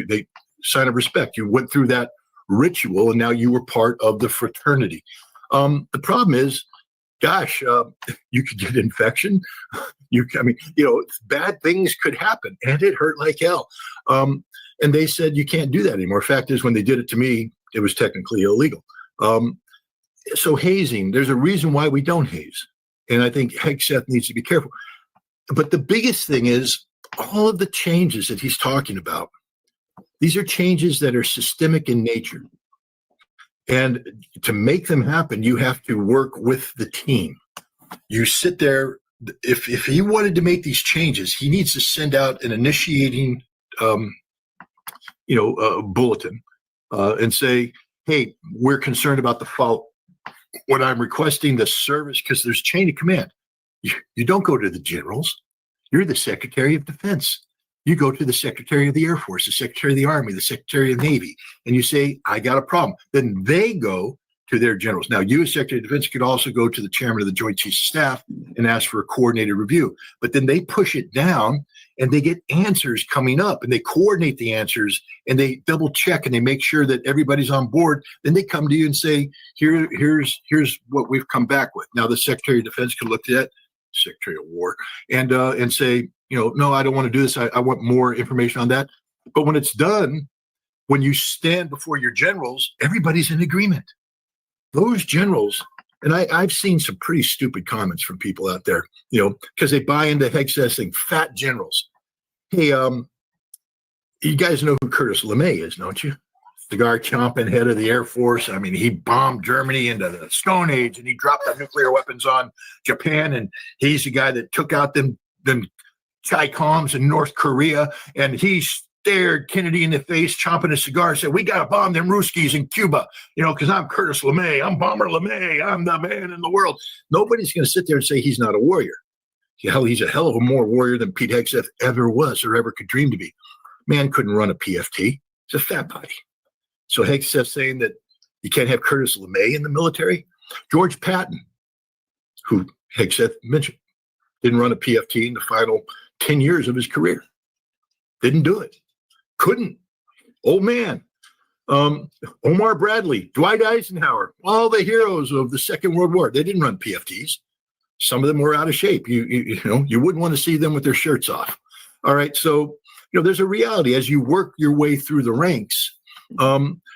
S13: They sign of respect. You went through that ritual and now you were part of the fraternity. The problem is, gosh, you could get infection. Bad things could happen and it hurt like hell. And they said, you can't do that anymore. Fact is, when they did it to me, it was technically illegal. So hazing, there's a reason why we don't haze. And I think Hegseth needs to be careful. But the biggest thing is all of the changes that he's talking about. These are changes that are systemic in nature. And to make them happen, you have to work with the team. You sit there. If he wanted to make these changes, he needs to send out an initiating, bulletin and say, hey, we're concerned about the fault. When I'm requesting the service, because there's chain of command. You don't go to the generals. You're the Secretary of Defense. You go to the Secretary of the Air Force, the Secretary of the Army, the Secretary of the Navy, and you say, I got a problem. Then they go to their generals. Now, you as Secretary of Defense could also go to the Chairman of the Joint Chiefs of Staff and ask for a coordinated review. But then they push it down and they get answers coming up and they coordinate the answers and they double check and they make sure that everybody's on board. Then they come to you and say, here's what we've come back with. Now, the Secretary of Defense can look at that, Secretary of War, and say, no, I don't want to do this. I want more information on that. But when it's done, when you stand before your generals, everybody's in agreement. Those generals, and I've seen some pretty stupid comments from people out there, because they buy into Hegseth thing, fat generals. Hey, you guys know who Curtis LeMay is, don't you? Cigar chomping head of the Air Force. I mean, he bombed Germany into the Stone Age and he dropped the nuclear weapons on Japan. And he's the guy that took out them Chi-Coms in North Korea. And he stared Kennedy in the face, chomping a cigar, said, we got to bomb them Ruskies in Cuba, because I'm Curtis LeMay. I'm Bomber LeMay. I'm the man in the world. Nobody's going to sit there and say he's not a warrior. Hell, he's a hell of a more warrior than Pete Hegseth ever was or ever could dream to be. Man couldn't run a PFT. He's a fat body. So Hegseth saying that you can't have Curtis LeMay in the military. George Patton, who Hegseth mentioned, didn't run a PFT in the final 10 years of his career. Didn't do it. Couldn't. Old man. Omar Bradley, Dwight Eisenhower, all the heroes of the Second World War. They didn't run PFTs. Some of them were out of shape. You wouldn't want to see them with their shirts off. All right. So, there's a reality as you work your way through the ranks.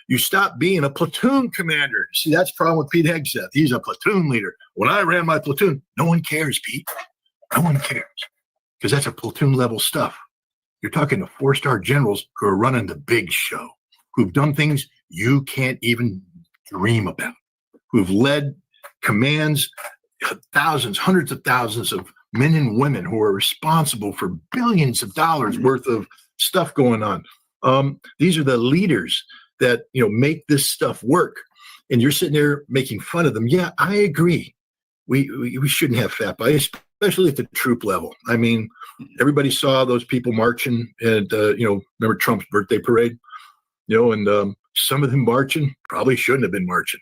S13: You stop being a platoon commander. See, that's the problem with Pete Hegseth. He's a platoon leader. When I ran my platoon, no one cares, Pete. No one cares because that's a platoon level stuff. You're talking to 4-star generals who are running the big show, who've done things you can't even dream about, who've led commands, thousands, hundreds of thousands of men and women who are responsible for billions of dollars worth of stuff going on. These are the leaders that, make this stuff work. And you're sitting there making fun of them. Yeah, I agree. We shouldn't have fat bodies, especially at the troop level. I mean, everybody saw those people marching at, remember Trump's birthday parade, and some of them marching probably shouldn't have been marching.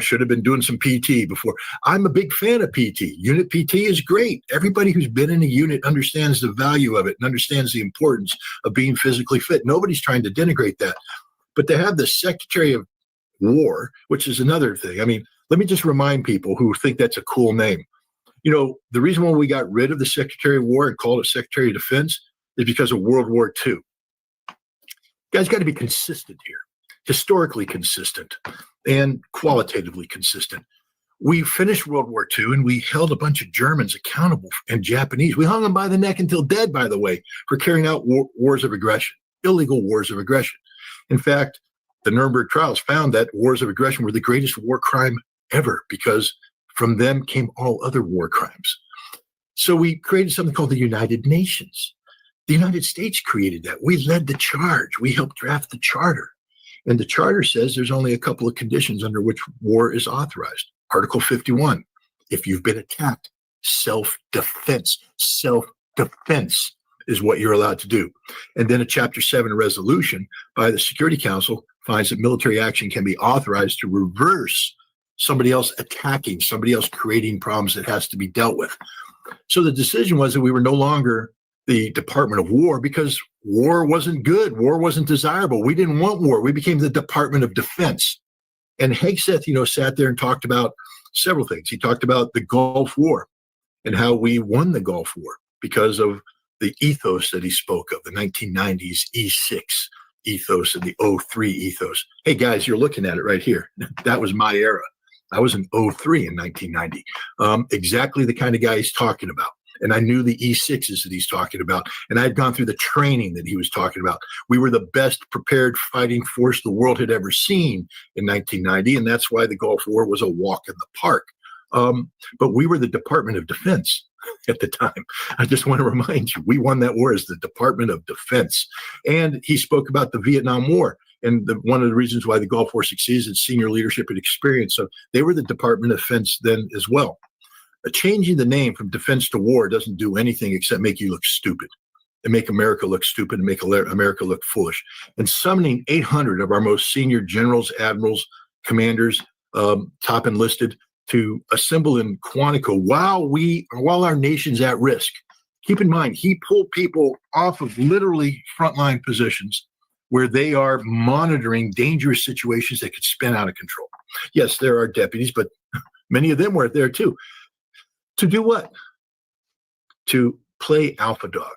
S13: Should have been doing some PT before. I'm a big fan of PT. Unit PT is great. Everybody who's been in a unit understands the value of it and understands the importance of being physically fit. Nobody's trying to denigrate that. But to have the Secretary of War, which is another thing. I mean, let me just remind people who think that's a cool name. The reason why we got rid of the Secretary of War and called it Secretary of Defense is because of World War II. You guys got to be consistent here, historically consistent and qualitatively consistent. We finished World War II and we held a bunch of Germans accountable and Japanese. We hung them by the neck until dead, by the way, for carrying out wars of aggression, illegal wars of aggression. In fact, the Nuremberg trials found that wars of aggression were the greatest war crime ever because from them came all other war crimes. So we created something called the United Nations. The United States created that. We led the charge. We helped draft the charter. And the charter says there's only a couple of conditions under which war is authorized. Article 51, if you've been attacked, self-defense. Self-defense is what you're allowed to do. And then a Chapter 7 resolution by the Security Council finds that military action can be authorized to reverse somebody else attacking, somebody else creating problems that has to be dealt with. So the decision was that we were no longer the Department of War because war wasn't good. War wasn't desirable. We didn't want war. We became the Department of Defense. And Hegseth, sat there and talked about several things. He talked about the Gulf War and how we won the Gulf War because of the ethos that he spoke of, the 1990s E6 ethos and the 03 ethos. Hey, guys, you're looking at it right here. That was my era. I was in 03 in 1990. Exactly the kind of guy he's talking about. And I knew the E6s that he's talking about. And I had gone through the training that he was talking about. We were the best prepared fighting force the world had ever seen in 1990. And that's why the Gulf War was a walk in the park. But we were the Department of Defense at the time. I just want to remind you, we won that war as the Department of Defense. And he spoke about the Vietnam War. And one of the reasons why the Gulf War succeeds is senior leadership and experience. So they were the Department of Defense then as well. Changing the name from defense to war doesn't do anything except make you look stupid and make America look stupid and make America look foolish. And summoning 800 of our most senior generals, admirals, commanders, top enlisted to assemble in Quantico while our nation's at risk. Keep in mind, he pulled people off of literally frontline positions where they are monitoring dangerous situations that could spin out of control. Yes, there are deputies, but many of them were there too. To do what? To play alpha dog,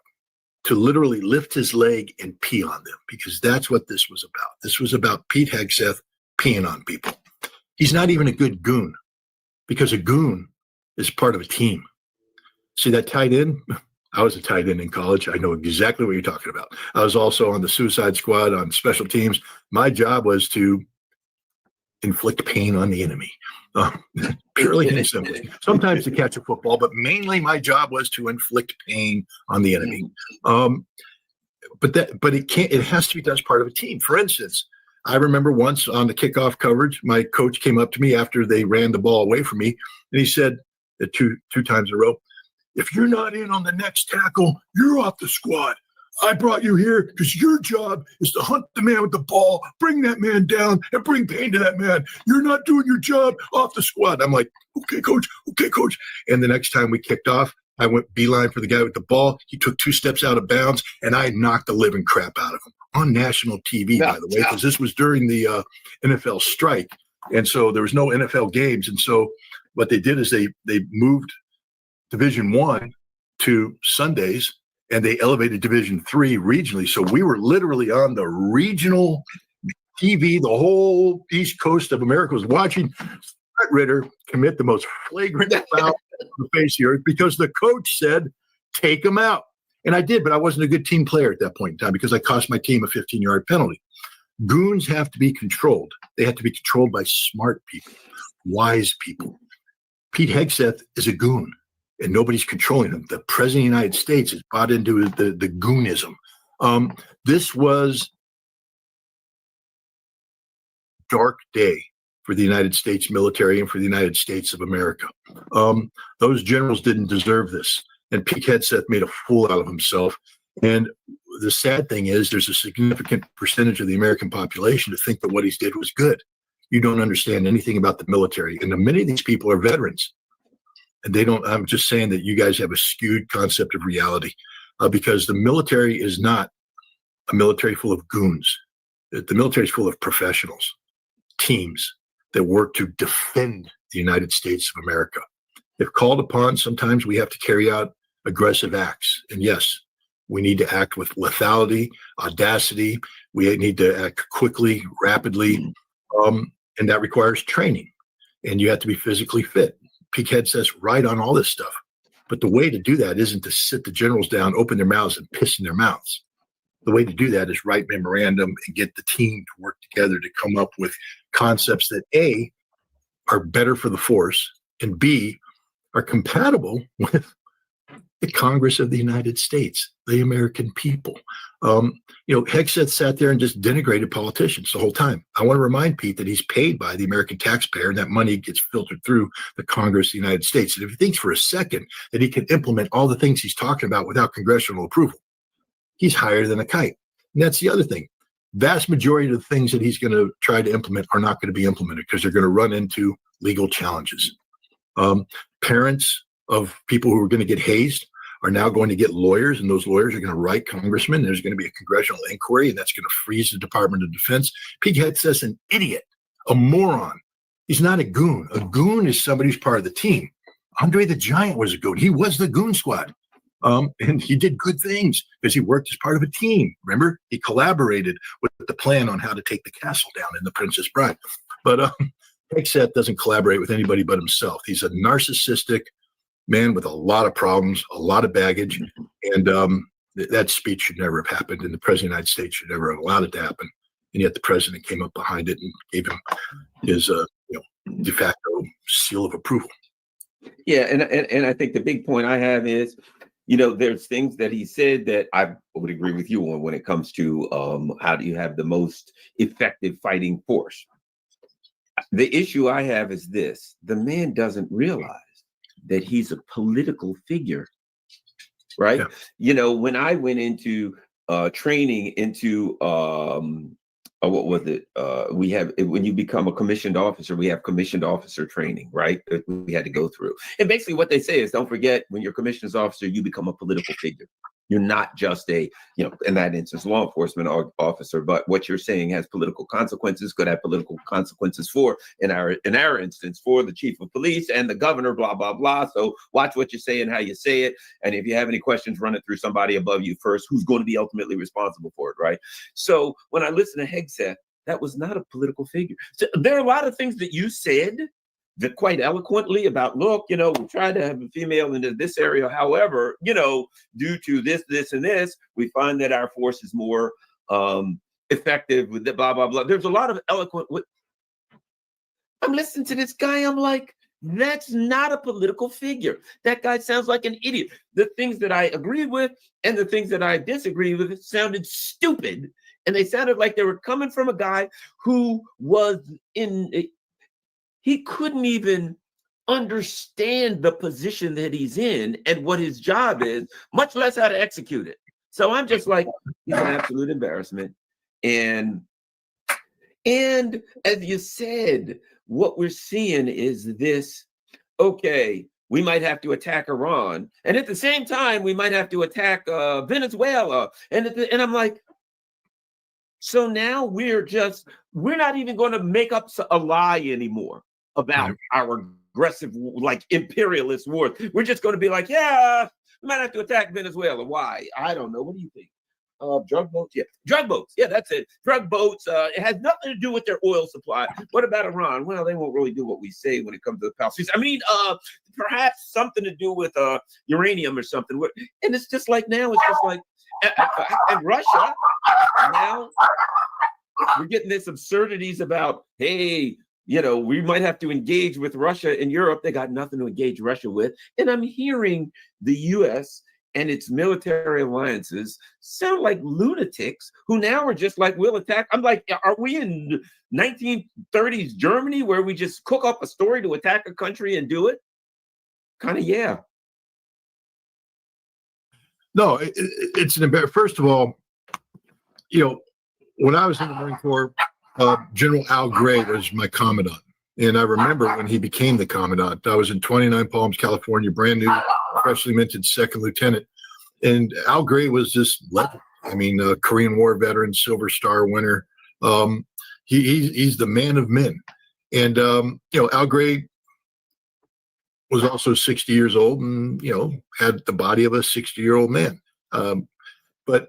S13: to literally lift his leg and pee on them, because that's what this was about. This was about Pete Hegseth peeing on people. He's not even a good goon, because a goon is part of a team. See that tight end? I was a tight end in college. I know exactly what you're talking about. I was also on the suicide squad on special teams. My job was to inflict pain on the enemy. Purely and simply. Sometimes to catch a football, but mainly my job was to inflict pain on the enemy. But it has to be done as part of a team. For instance, I remember once on the kickoff coverage, my coach came up to me after they ran the ball away from me, and he said two times in a row, "If you're not in on the next tackle, you're off the squad. I brought you here because your job is to hunt the man with the ball, bring that man down, and bring pain to that man. You're not doing your job, off the squad." I'm like, okay, coach. And the next time we kicked off, I went beeline for the guy with the ball. He took 2 steps out of bounds, and I knocked the living crap out of him on national TV, by the way, because this was during the NFL strike. And so there was no NFL games. And so what they did is they moved Division I to Sundays, and they elevated Division III regionally. So we were literally on the regional TV. The whole East Coast of America was watching Brett Ritter commit the most flagrant foul on the face of the earth because the coach said, take him out. And I did, but I wasn't a good team player at that point in time because I cost my team a 15-yard penalty. Goons have to be controlled. They have to be controlled by smart people, wise people. Pete Hegseth is a goon, and nobody's controlling him. The president of the United States has bought into the goonism. This was a dark day for the United States military and for the United States of America. Those generals didn't deserve this. And Pete Hegseth made a fool out of himself. And the sad thing is there's a significant percentage of the American population to think that what he did was good. You don't understand anything about the military. And many of these people are veterans. And they don't, I'm just saying that you guys have a skewed concept of reality because the military is not a military full of goons. The military is full of professionals, teams that work to defend the United States of America. If called upon, sometimes we have to carry out aggressive acts. And yes, we need to act with lethality, audacity. We need to act quickly, rapidly, and that requires training. And you have to be physically fit. Pete Hegseth's right on all this stuff. But the way to do that isn't to sit the generals down, open their mouths, and piss in their mouths. The way to do that is write memorandum and get the team to work together to come up with concepts that A, are better for the force, and B, are compatible with the Congress of the United States, the American people. Hegseth sat there and just denigrated politicians the whole time. I want to remind Pete that he's paid by the American taxpayer, and that money gets filtered through the Congress of the United States. And if he thinks for a second that he can implement all the things he's talking about without congressional approval, he's higher than a kite. And that's the other thing. Vast majority of the things that he's going to try to implement are not going to be implemented because they're going to run into legal challenges. Parents of people who are going to get hazed are now going to get lawyers, and those lawyers are going to write congressmen. There's going to be a congressional inquiry, and that's going to freeze the Department of Defense. Pete Hegseth's an idiot, a moron. He's not a goon. A goon is somebody who's part of the team. Andre the Giant was a goon. He was the goon squad. And he did good things because he worked as part of a team. Remember, he collaborated with the plan on how to take the castle down in The Princess Bride. But Hegseth doesn't collaborate with anybody but himself. He's a narcissistic man with a lot of problems, a lot of baggage, and that speech should never have happened, and the president of the United States should never have allowed it to happen. And yet the president came up behind it and gave him his de facto seal of approval.
S12: Yeah, and I think the big point I have is, there's things that he said that I would agree with you on when it comes to how do you have the most effective fighting force. The issue I have is this: the man doesn't realize that he's a political figure, right? Yeah. When I went into training into what was it? We have, when you become a commissioned officer, we have commissioned officer training, right? That we had to go through. And basically what they say is, don't forget, when you're commissioned officer, you become a political figure. You're not just a, in that instance, law enforcement officer, but what you're saying has political consequences, could have political consequences for, in our instance, for the chief of police and the governor, blah, blah, blah. So watch what you say and how you say it. And if you have any questions, run it through somebody above you first, who's going to be ultimately responsible for it, right? So when I listen to Hegseth, that was not a political figure. So there are a lot of things that you said that quite eloquently about, look, we tried to have a female into this area. However, due to this, and this, we find that our force is more effective with the blah, blah, blah. There's a lot of eloquent. I'm listening to this guy. I'm like, that's not a political figure. That guy sounds like an idiot. The things that I agree with and the things that I disagree with sounded stupid. And they sounded like they were coming from a guy who was he couldn't even understand the position that he's in and what his job is, much less how to execute it. So I'm just like, he's an absolute embarrassment. And as you said, what we're seeing is this, okay, we might have to attack Iran. And at the same time, we might have to attack Venezuela. And I'm like, so now we're not even going to make up a lie anymore about our aggressive, like, imperialist wars. We're just going to be like, yeah, we might have to attack Venezuela. Why? I don't know. What do you think? Drug boats? Yeah, drug boats. Yeah, that's it. Drug boats. It has nothing to do with their oil supply. What about Iran? Well, they won't really do what we say when it comes to the Palestinians. I mean, perhaps something to do with uranium or something. And it's just like now, it's just like, and Russia, now we're getting this absurdities about, hey, we might have to engage with Russia in Europe. They got nothing to engage Russia with. And I'm hearing the U.S. and its military alliances sound like lunatics who now are just like, we'll attack. I'm like, are we in 1930s Germany where we just cook up a story to attack a country and do it? Kind of, yeah.
S13: No, it's an embarrassment. First of all, when I was in the Marine Corps, General Al Gray was my commandant. And I remember when he became the commandant, I was in 29 Palms, California, brand new, freshly minted second lieutenant. And Al Gray was this legend. I mean, Korean War veteran, Silver Star winner. He's the man of men. And, Al Gray was also 60 years old and, had the body of a 60-year-old man. But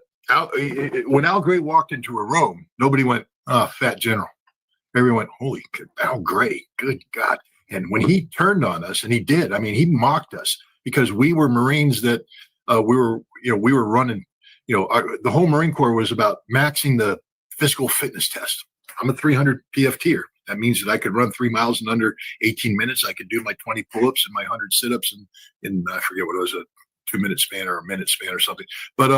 S13: when Al Gray walked into a room, nobody went, fat general. Everyone went, holy, Al Gray, good God. And when he turned on us, and he did, I mean, he mocked us because we were Marines that we were running, the whole Marine Corps was about maxing the physical fitness test. I'm a 300 PFTer. That means that I could run 3 miles in under 18 minutes. I could do my 20 pull-ups and my 100 sit-ups in I forget what it was, a 2-minute span or a minute span or something. But,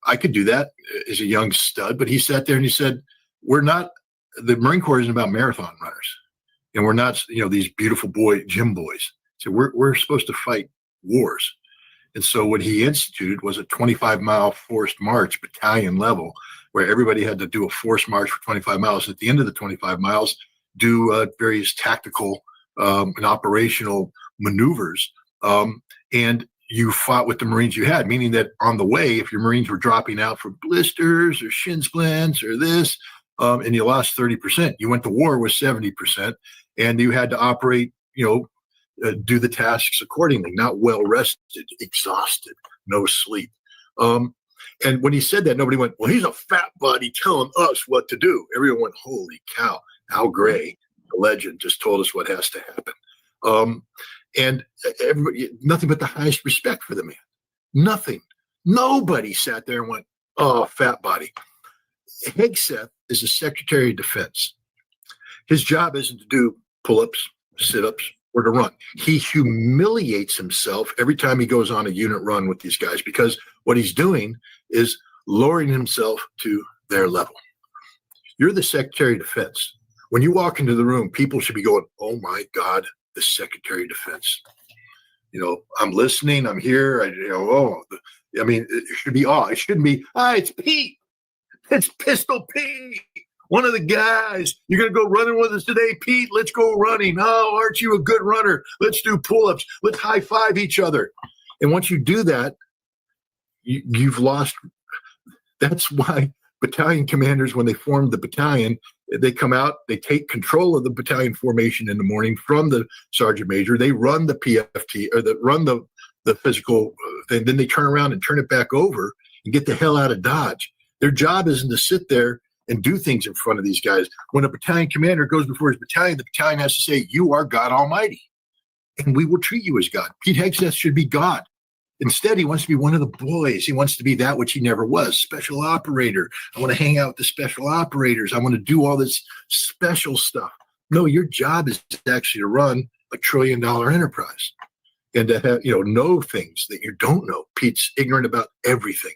S13: I could do that as a young stud, but he sat there and he said, the Marine Corps isn't about marathon runners. And we're not, these beautiful gym boys. So we're supposed to fight wars. And so what he instituted was a 25-mile forced march, battalion level, where everybody had to do a forced march for 25 miles. At the end of the 25 miles, do various tactical and operational maneuvers. And you fought with the Marines you had, meaning that on the way, if your Marines were dropping out for blisters or shin splints or this, and you lost 30%, you went to war with 70%, and you had to operate, do the tasks accordingly, not well rested, exhausted, no sleep. And when he said that, nobody went, well, he's a fat body telling us what to do. Everyone went, holy cow, Al Gray the legend, just told us what has to happen. And everybody, nothing but the highest respect for the man. Nothing. Nobody sat there and went, "Oh, fat body." Hegseth is the Secretary of Defense. His job isn't to do pull-ups, sit-ups, or to run. He humiliates himself every time he goes on a unit run with these guys, because what he's doing is lowering himself to their level. You're the Secretary of Defense. When you walk into the room, people should be going, "Oh my God, the Secretary of Defense." I'm listening, I'm here. It should be awe. It shouldn't be, it's Pete. It's Pistol Pete. One of the guys. You're going to go running with us today, Pete? Let's go running. Oh, aren't you a good runner? Let's do pull-ups. Let's high-five each other. And once you do that, you've lost. That's why battalion commanders, when they form the battalion, they come out, they take control of the battalion formation in the morning from the sergeant major. They run the PFT, or run the physical thing. Then they turn around and turn it back over and get the hell out of Dodge. Their job isn't to sit there and do things in front of these guys. When a battalion commander goes before his battalion, the battalion has to say, "You are God Almighty, and we will treat you as God." Pete Hegseth should be God. Instead, he wants to be one of the boys. He wants to be that which he never was, special operator. I want to hang out with the special operators. I want to do all this special stuff. No, your job is actually to run a $1 trillion enterprise and to have, know things that you don't know. Pete's ignorant about everything.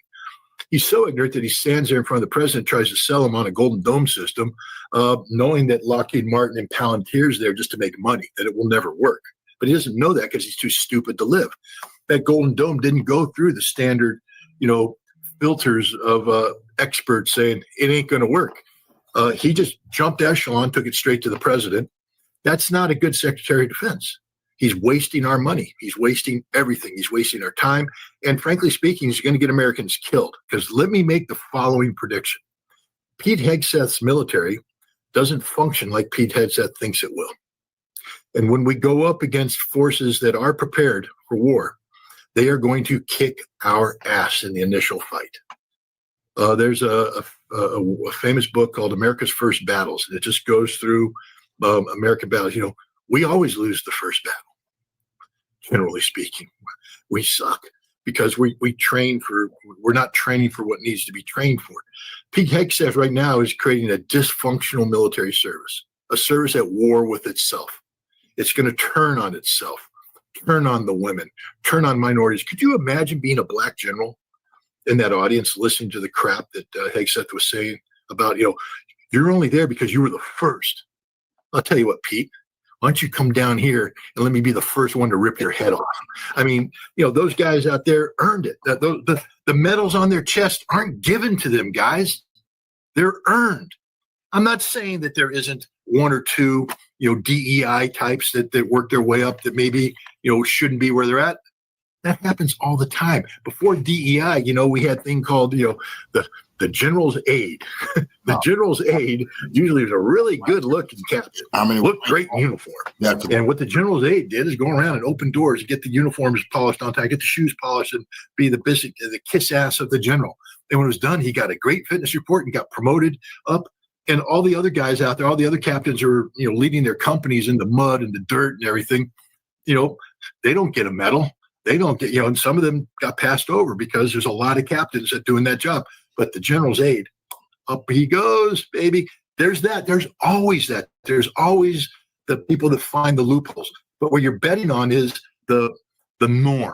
S13: He's so ignorant that he stands there in front of the president, tries to sell him on a Golden Dome system, knowing that Lockheed Martin and Palantir's there just to make money, that it will never work. But he doesn't know that because he's too stupid to live. That Golden Dome didn't go through the standard, filters of experts saying it ain't going to work. He just jumped echelon, took it straight to the president. That's not a good Secretary of Defense. He's wasting our money. He's wasting everything. He's wasting our time. And frankly speaking, he's going to get Americans killed. Because let me make the following prediction. Pete Hegseth's military doesn't function like Pete Hegseth thinks it will. And when we go up against forces that are prepared for war, they are going to kick our ass in the initial fight. There's a famous book called America's First Battles. And it just goes through American battles. We always lose the first battle. Generally speaking, we suck because we're not training for what needs to be trained for. Pete Hegseth right now is creating a dysfunctional military service, a service at war with itself. It's going to turn on itself, turn on the women, turn on minorities. Could you imagine being a black general in that audience listening to the crap that Hegseth was saying about, you're only there because you were the first? I'll tell you what, Pete. Why don't you come down here and let me be the first one to rip your head off? I mean, those guys out there earned it. The medals on their chest aren't given to them, guys. They're earned. I'm not saying that there isn't one or two, DEI types that work their way up that maybe, shouldn't be where they're at. That happens all the time. Before DEI, we had a thing called, the general's aide. The general's aide usually was a really good looking captain. Looked great in uniform. And what the general's aide did is go around and open doors and get the uniforms polished on time, get the shoes polished, and be the kiss ass of the general. And when it was done, he got a great fitness report and got promoted up. And all the other guys out there, all the other captains are, leading their companies in the mud and the dirt and everything. They don't get a medal. They don't get, and some of them got passed over because there's a lot of captains that doing that job. But the general's aide, up he goes, baby. There's that. There's always that. There's always the people that find the loopholes. But what you're betting on is the norm.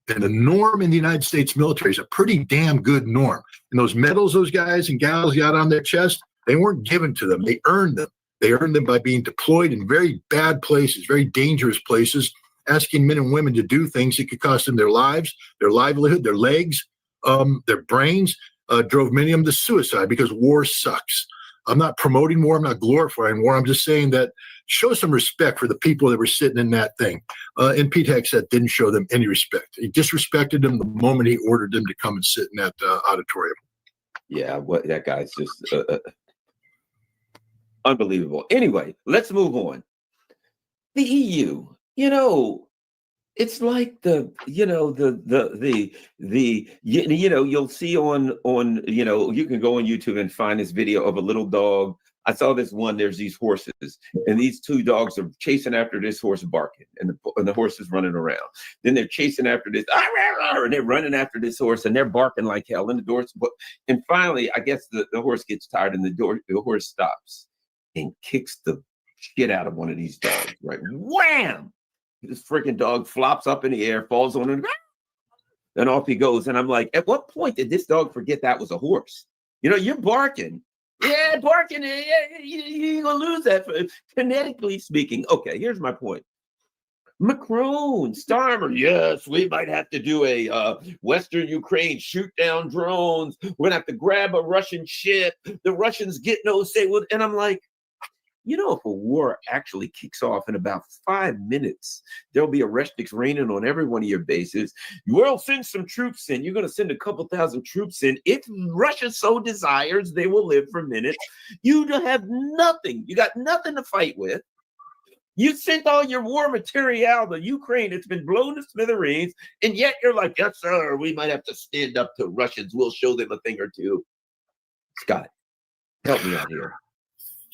S13: And the norm in the United States military is a pretty damn good norm. And those medals those guys and gals got on their chest, they weren't given to them. They earned them. They earned them by being deployed in very bad places, very dangerous places, asking men and women to do things that could cost them their lives, their livelihood, their legs, their brains, drove many of them to suicide because war sucks. I'm not promoting war. I'm not glorifying war. I'm just saying that show some respect for the people that were sitting in that thing. And Pete Hegseth didn't show them any respect. He disrespected them the moment he ordered them to come and sit in that auditorium.
S12: Yeah, that guy's just unbelievable. Anyway, let's move on. The EU, it's like you'll see on you can go on YouTube and find this video of a little dog I saw this one. There's these horses, and these two dogs are chasing after this horse, barking, and the horse is running around. Then they're chasing after this, and they're running after this horse, and they're barking like hell. And the doors, and finally, I guess the horse gets tired, and the horse stops and kicks the shit out of one of these dogs. Right, wham! This freaking dog flops up in the air, falls on it, and off he goes. And I'm like, at what point did this dog forget that was a horse? You know, you're barking. Yeah, barking. Yeah, you're going to lose that. Phonetically speaking. Okay, here's my point. Macron, Starmer, yes, we might have to do a Western Ukraine shoot down drones. We're going to have to grab a Russian ship. The Russians get no say. And I'm like, you know, if a war actually kicks off in about 5 minutes, there'll be arrests raining on every one of your bases. Well, send some troops in. You're going to send a couple thousand troops in. If Russia so desires, they will live for minutes. You have nothing. You got nothing to fight with. You sent all your war material to Ukraine. It's been blown to smithereens. And yet you're like, yes, sir, we might have to stand up to Russians. We'll show them a thing or two. Scott, help me out here.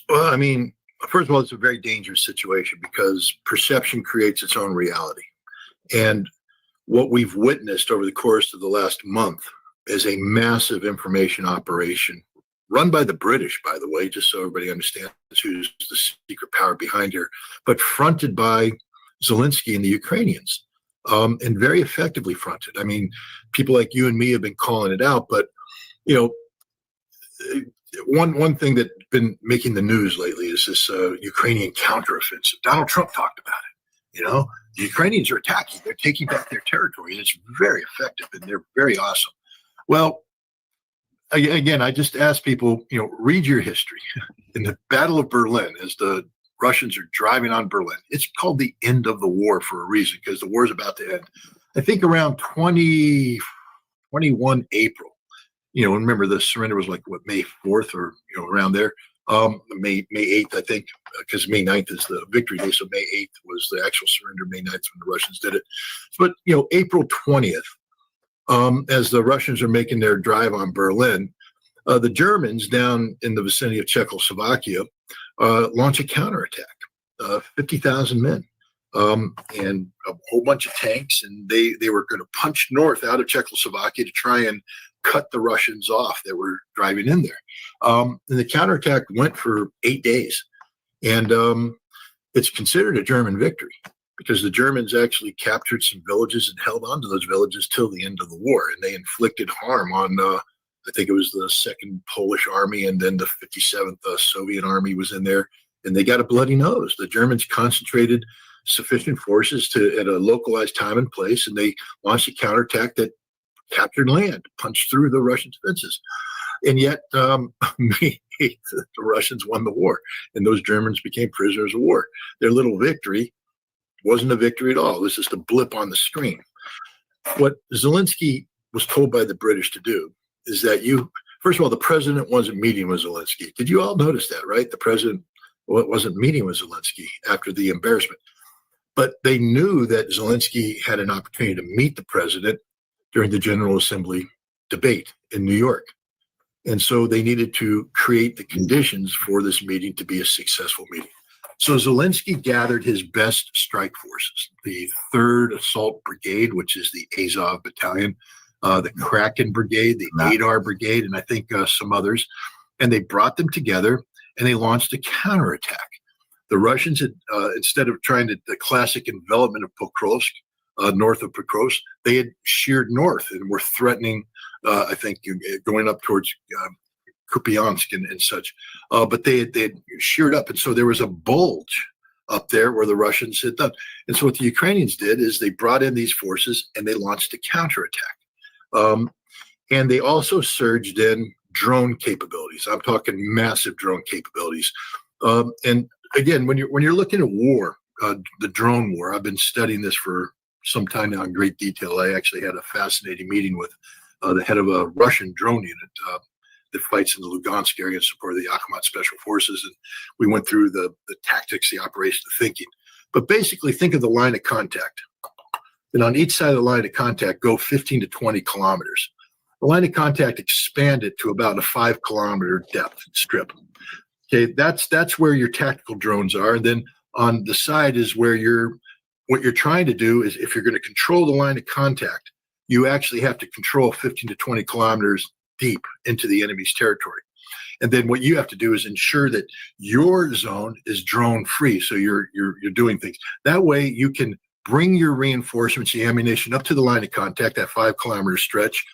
S13: Well, I mean, first of all, it's a very dangerous situation because perception creates its own reality. And what we've witnessed over the course of the last month is a massive information operation run by the British, by the way, just so everybody understands who's the secret power behind here, but fronted by Zelensky and the Ukrainians, and very effectively fronted. I mean, people like you and me have been calling it out, but, you know, one thing that's been making the news lately is this Ukrainian counteroffensive. Donald Trump talked about it. You know, the Ukrainians are attacking. They're taking back their territory, and it's very effective, and they're very awesome. Well, again, I just ask people, you know, read your history. In the Battle of Berlin, as the Russians are driving on Berlin, it's called the end of the war for a reason, because the war is about to end. I think around 21 April. You know, remember the surrender was like what, May 4th or, you know, around there. May 8th, I think, because May 9th is the victory day. So May 8th was the actual surrender. May 9th when the Russians did it. But, you know, April 20th, as the Russians are making their drive on Berlin, the Germans down in the vicinity of Czechoslovakia launch a counterattack, 50,000 men. And a whole bunch of tanks, and they were going to punch north out of Czechoslovakia to try and cut the Russians off that were driving in there. And the counterattack went for 8 days. And it's considered a German victory because the Germans actually captured some villages and held on to those villages till the end of the war. And they inflicted harm on, I think it was the 2nd Polish Army, and then the 57th Soviet Army was in there. And they got a bloody nose. The Germans concentrated sufficient forces at a localized time and place, and they launched a counterattack that captured land, punched through the Russian defenses. And yet, May 8th, the Russians won the war, and those Germans became prisoners of war. Their little victory wasn't a victory at all. It was just a blip on the screen. What Zelensky was told by the British to do is that first of all, the president wasn't meeting with Zelensky. Did you all notice that, right? The president wasn't meeting with Zelensky after the embarrassment. But they knew that Zelensky had an opportunity to meet the president during the General Assembly debate in New York. And so they needed to create the conditions for this meeting to be a successful meeting. So Zelensky gathered his best strike forces, the 3rd Assault Brigade, which is the Azov Battalion, the Kraken Brigade, the Adar Brigade, and I think some others. And they brought them together and they launched a counterattack. The Russians had, instead of trying the classic envelopment of Pokrovsk, north of Pokrovsk, they had sheared north and were threatening, I think, going up towards Kupiansk and such. But they had sheared up. And so there was a bulge up there where the Russians had done. And so what the Ukrainians did is they brought in these forces and they launched a counterattack. And they also surged in drone capabilities. I'm talking massive drone capabilities. And again, when you're looking at war, the drone war, I've been studying this for some time now in great detail. I actually had a fascinating meeting with the head of a Russian drone unit that fights in the Lugansk area in support of the Akhmat Special Forces. And we went through the tactics, the operation, the thinking. But basically, think of the line of contact. And on each side of the line of contact, go 15 to 20 kilometers. The line of contact expanded to about a 5 kilometer depth strip. Okay, that's where your tactical drones are. And then on the side is where what you're trying to do is, if you're going to control the line of contact, you actually have to control 15 to 20 kilometers deep into the enemy's territory. And then what you have to do is ensure that your zone is drone free. So you're doing things that way. You can bring your reinforcements, the ammunition, up to the line of contact, that 5 kilometer stretch,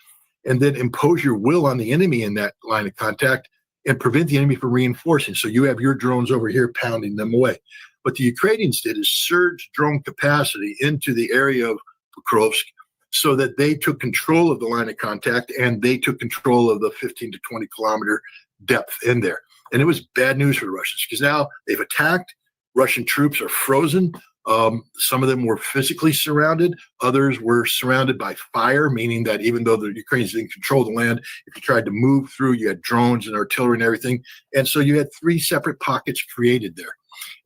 S13: and then impose your will on the enemy in that line of contact and prevent the enemy from reinforcing. So you have your drones over here pounding them away. What the Ukrainians did is surge drone capacity into the area of Pokrovsk so that they took control of the line of contact and they took control of the 15 to 20 kilometer depth in there. And it was bad news for the Russians because now they've attacked. Russian troops are frozen. Some of them were physically surrounded. Others were surrounded by fire, meaning that even though the Ukrainians didn't control the land, if you tried to move through, you had drones and artillery and everything. And so you had 3 separate pockets created there.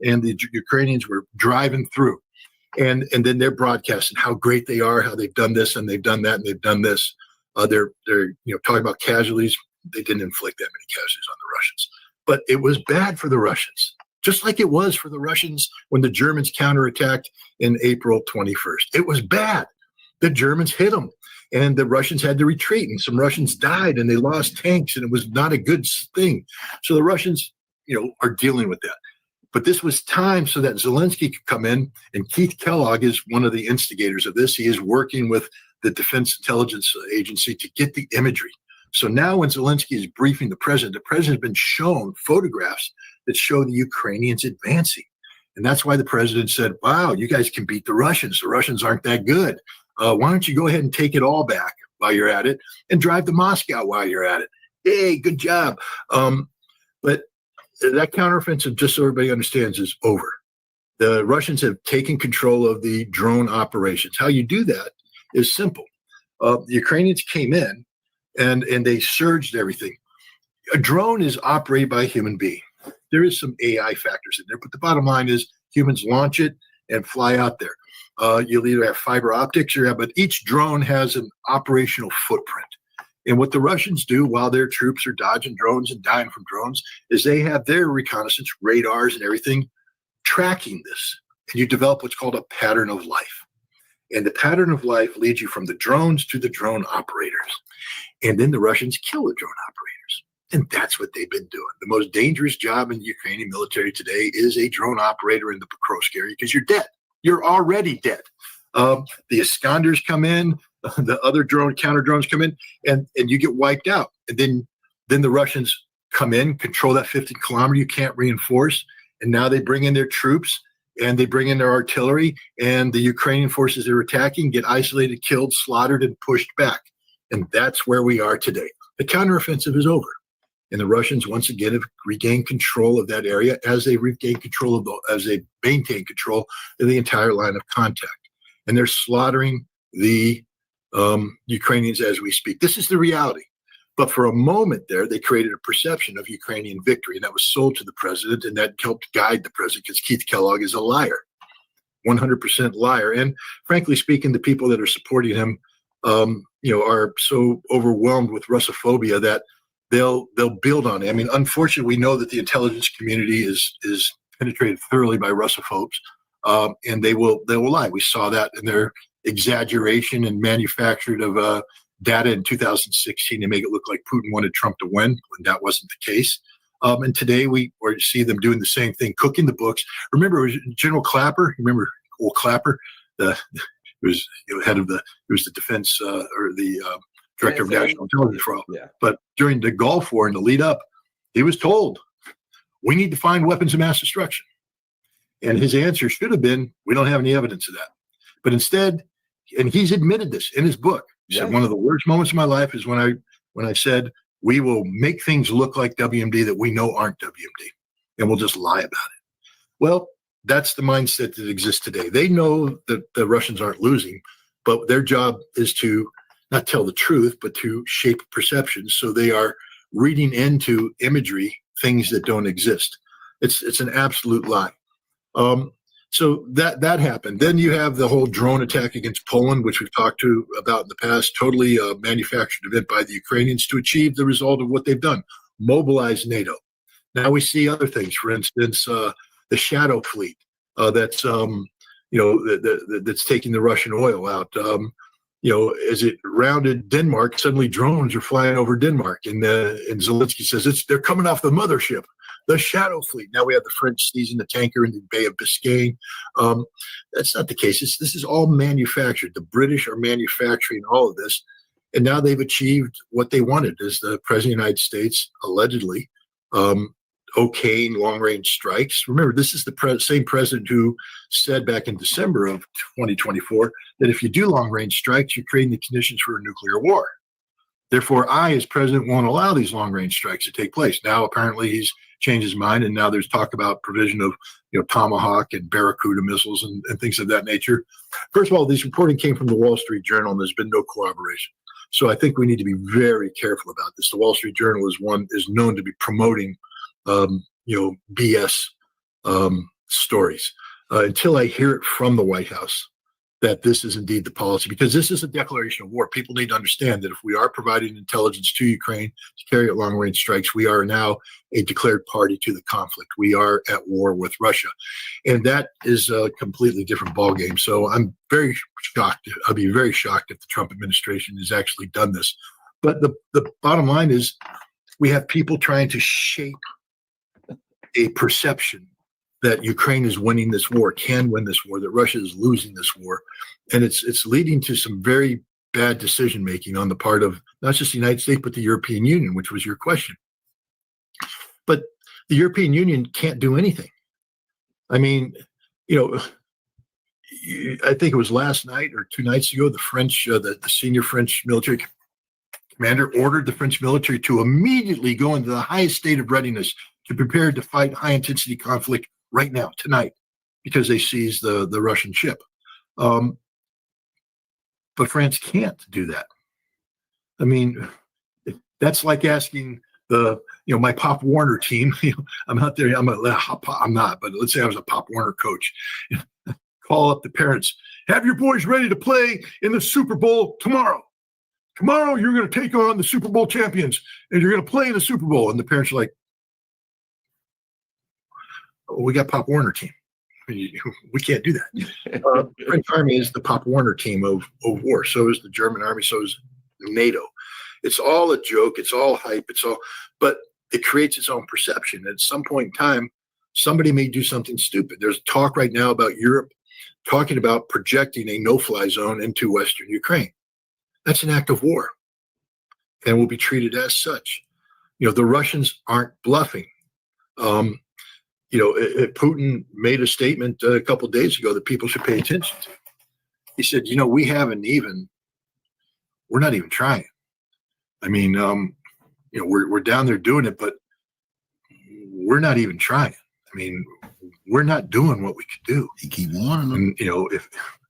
S13: And the Ukrainians were driving through. And then they're broadcasting how great they are, how they've done this and they've done that and they've done this. They're talking about casualties. They didn't inflict that many casualties on the Russians. But it was bad for the Russians, just like it was for the Russians when the Germans counterattacked in April 21st. It was bad. The Germans hit them, and the Russians had to retreat, and some Russians died, and they lost tanks, and it was not a good thing. So the Russians, are dealing with that. But this was time so that Zelensky could come in, and Keith Kellogg is one of the instigators of this. He is working with the Defense Intelligence Agency to get the imagery. So now when Zelensky is briefing the president has been shown photographs that show the Ukrainians advancing. And that's why the president said, wow, you guys can beat the Russians. The Russians aren't that good. Why don't you go ahead and take it all back while you're at it and drive to Moscow while you're at it? Hey, good job. But that counteroffensive, just so everybody understands, is over. The Russians have taken control of the drone operations. How you do that is simple. The Ukrainians came in and they surged everything. A drone is operated by a human being. There is some AI factors in there, but the bottom line is humans launch it and fly out there. You'll either have fiber optics but each drone has an operational footprint. And what the Russians do while their troops are dodging drones and dying from drones is they have their reconnaissance radars and everything tracking this. And you develop what's called a pattern of life. And the pattern of life leads you from the drones to the drone operators. And then the Russians kill the drone operators. And that's what they've been doing. The most dangerous job in the Ukrainian military today is a drone operator in the Pokrovsk area because you're dead. You're already dead. The Iskanders come in, the other counter drones come in, and you get wiped out. And then the Russians come in, control that 50 kilometer you can't reinforce. And now they bring in their troops and they bring in their artillery, and the Ukrainian forces that are attacking get isolated, killed, slaughtered, and pushed back. And that's where we are today. The counteroffensive is over. And the Russians once again have regained control of that area as they maintain control of the entire line of contact. And they're slaughtering the Ukrainians as we speak. This is the reality. But for a moment there, they created a perception of Ukrainian victory, and that was sold to the president, and that helped guide the president because Keith Kellogg is a liar, 100% liar. And frankly speaking, the people that are supporting him, are so overwhelmed with Russophobia that they'll build on it. I mean, unfortunately, we know that the intelligence community is penetrated thoroughly by Russophobes, and they will lie. We saw that in their exaggeration and manufactured of data in 2016 to make it look like Putin wanted Trump to win when that wasn't the case. And today we see them doing the same thing, cooking the books. Remember, it was General Clapper. Remember old Clapper? He was the defense or the director of national intelligence for all. Yeah. But during the Gulf War and the lead up, he was told, we need to find weapons of mass destruction. And his answer should have been, we don't have any evidence of that. But instead, and he's admitted this in his book, he said, one of the worst moments of my life is when I said, we will make things look like WMD that we know aren't WMD, and we'll just lie about it. Well, that's the mindset that exists today. They know that the Russians aren't losing, but their job is to not tell the truth, but to shape perceptions. So they are reading into imagery things that don't exist. It's an absolute lie. So that happened. Then you have the whole drone attack against Poland, which we've talked about in the past, totally manufactured event by the Ukrainians to achieve the result of what they've done, mobilize NATO. Now we see other things. For instance, the shadow fleet that's that's taking the Russian oil out. As it rounded Denmark, suddenly drones are flying over Denmark, and Zelensky says they're coming off the mothership, the shadow fleet. Now we have the French seizing the tanker in the Bay of Biscayne. That's not the case. This is all manufactured. The British are manufacturing all of this, and now they've achieved what they wanted, as the President of the United States allegedly okaying long-range strikes. Remember, this is the same president who said back in December of 2024 that if you do long-range strikes, you're creating the conditions for a nuclear war. Therefore, I, as president, won't allow these long-range strikes to take place. Now, apparently, he's changed his mind, and now there's talk about provision of Tomahawk and Barracuda missiles and things of that nature. First of all, this reporting came from the Wall Street Journal, and there's been no corroboration. So I think we need to be very careful about this. The Wall Street Journal is known to be promoting BS stories until I hear it from the White House that this is indeed the policy, because this is a declaration of war. People need to understand that if we are providing intelligence to Ukraine to carry out long-range strikes, we are now a declared party to the conflict. We are at war with Russia, and that is a completely different ballgame. So I'm very shocked. I'll be very shocked if the Trump administration has actually done this. But the bottom line is we have people trying to shape a perception that Ukraine is winning this war, can win this war, that Russia is losing this war. And it's leading to some very bad decision making on the part of not just the United States, but the European Union, which was your question. But the European Union can't do anything. I mean, I think it was last night or 2 nights ago, the French, the senior French military commander ordered the French military to immediately go into the highest state of readiness to prepare to fight high-intensity conflict right now, tonight, because they seized the Russian ship. But France can't do that. I mean, that's like asking my Pop Warner team. I'm out there. I'm not, but let's say I was a Pop Warner coach. Call up the parents. Have your boys ready to play in the Super Bowl tomorrow. Tomorrow you're going to take on the Super Bowl champions, and you're going to play in the Super Bowl. And the parents are like, we got Pop Warner team. We can't do that. The French army is the Pop Warner team of war. So is the German army. So is NATO. It's all a joke. It's all hype. But it creates its own perception. At some point in time, somebody may do something stupid. There's talk right now about Europe talking about projecting a no-fly zone into Western Ukraine. That's an act of war and will be treated as such. The Russians aren't bluffing. Putin made a statement a couple of days ago that people should pay attention to. He said, we're not even trying. I mean, we're down there doing it, but we're not even trying. I mean, we're not doing what we could do.
S1: You keep warning them.
S13: And,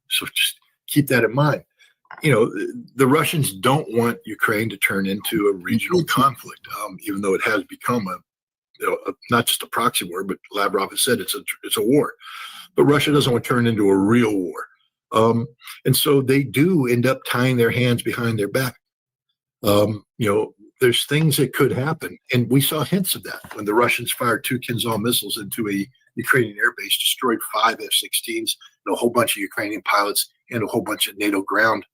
S13: so just keep that in mind. The Russians don't want Ukraine to turn into a regional conflict, even though it has become not just a proxy war, but Lavrov has said it's a war. But Russia doesn't want to turn into a real war. And so they do end up tying their hands behind their back. There's things that could happen. And we saw hints of that when the Russians fired 2 Kinzhal missiles into a Ukrainian airbase, destroyed 5 F-16s, and a whole bunch of Ukrainian pilots and a whole bunch of NATO ground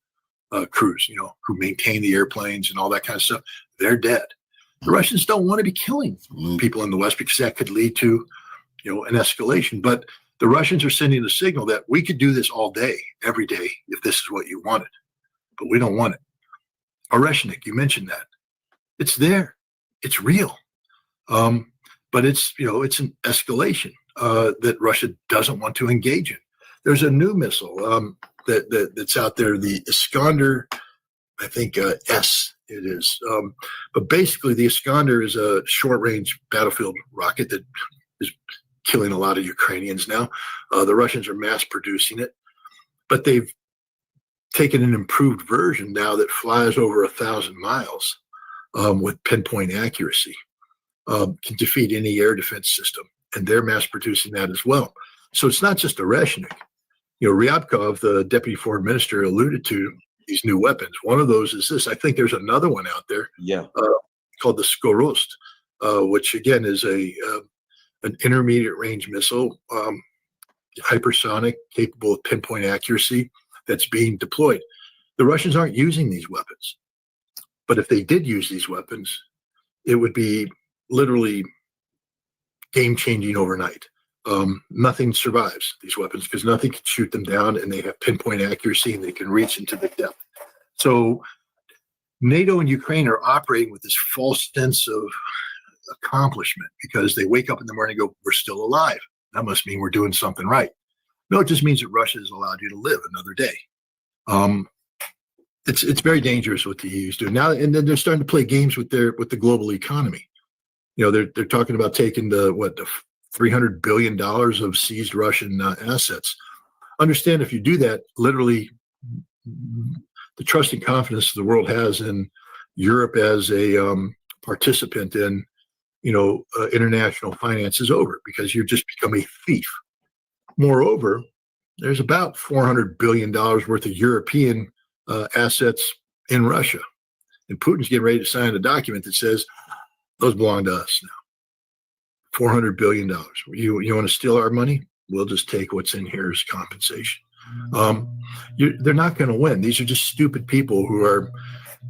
S13: crews, who maintain the airplanes and all that kind of stuff. They're dead. The Russians don't want to be killing people in the West because that could lead to, an escalation. But the Russians are sending a signal that we could do this all day, every day, if this is what you wanted. But we don't want it. Oreshnik, you mentioned that. It's there. It's real. But it's an escalation that Russia doesn't want to engage in. There's a new missile that's out there, the Iskander, I think S it is. But basically, the Iskander is a short-range battlefield rocket that is killing a lot of Ukrainians now. The Russians are mass-producing it, but they've taken an improved version now that flies over 1,000 miles with pinpoint accuracy, can defeat any air defense system, and they're mass-producing that as well. So it's not just Oreshnik. Ryabkov, the deputy foreign minister, alluded to these new weapons. One of those is this. I think there's another one out there called the Skorost. which again is an intermediate range missile, hypersonic, capable of pinpoint accuracy, that's being deployed. The Russians aren't using these weapons, but if they did use these weapons, it would be literally game changing overnight. Nothing survives these weapons because nothing can shoot them down, and they have pinpoint accuracy and they can reach into the depth. So NATO and Ukraine are operating with this false sense of accomplishment because they wake up in the morning and go, we're still alive. That must mean we're doing something right. No, it just means that Russia has allowed you to live another day. It's very dangerous what the EU is doing now, and then they're starting to play games with the global economy. You know, they're talking about taking the $300 billion of seized Russian assets. Understand, if you do that, literally the trust and confidence the world has in Europe as a participant in, international finance is over because you've just become a thief. Moreover, there's about $400 billion worth of European assets in Russia. And Putin's getting ready to sign a document that says those belong to us now. $400 billion. You want to steal our money? We'll just take what's in here as compensation. They're not going to win. These are just stupid people who are